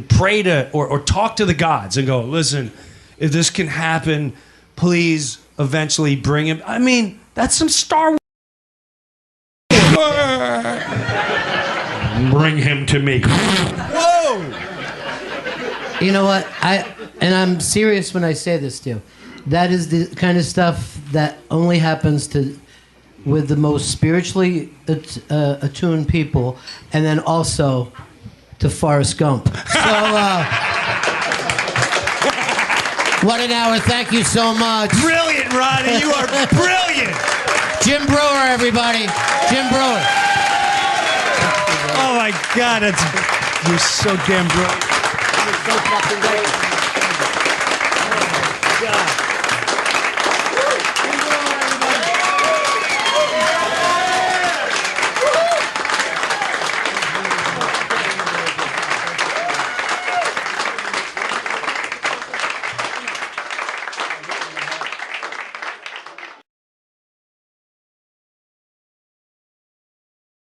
pray to or talk to the gods and go, listen, if this can happen, please eventually bring him. I mean, that's some Star Wars. Bring him to me. Whoa! You know what? I'm serious when I say this too. That is the kind of stuff that only happens with the most spiritually attuned people, and then also to Forrest Gump. So, what an hour. Thank you so much. Brilliant, Ronnie. You are brilliant. Jim Brewer, everybody. Jim Brewer. Oh, my God. You're so damn brilliant. You're so fucking great. Oh, my God.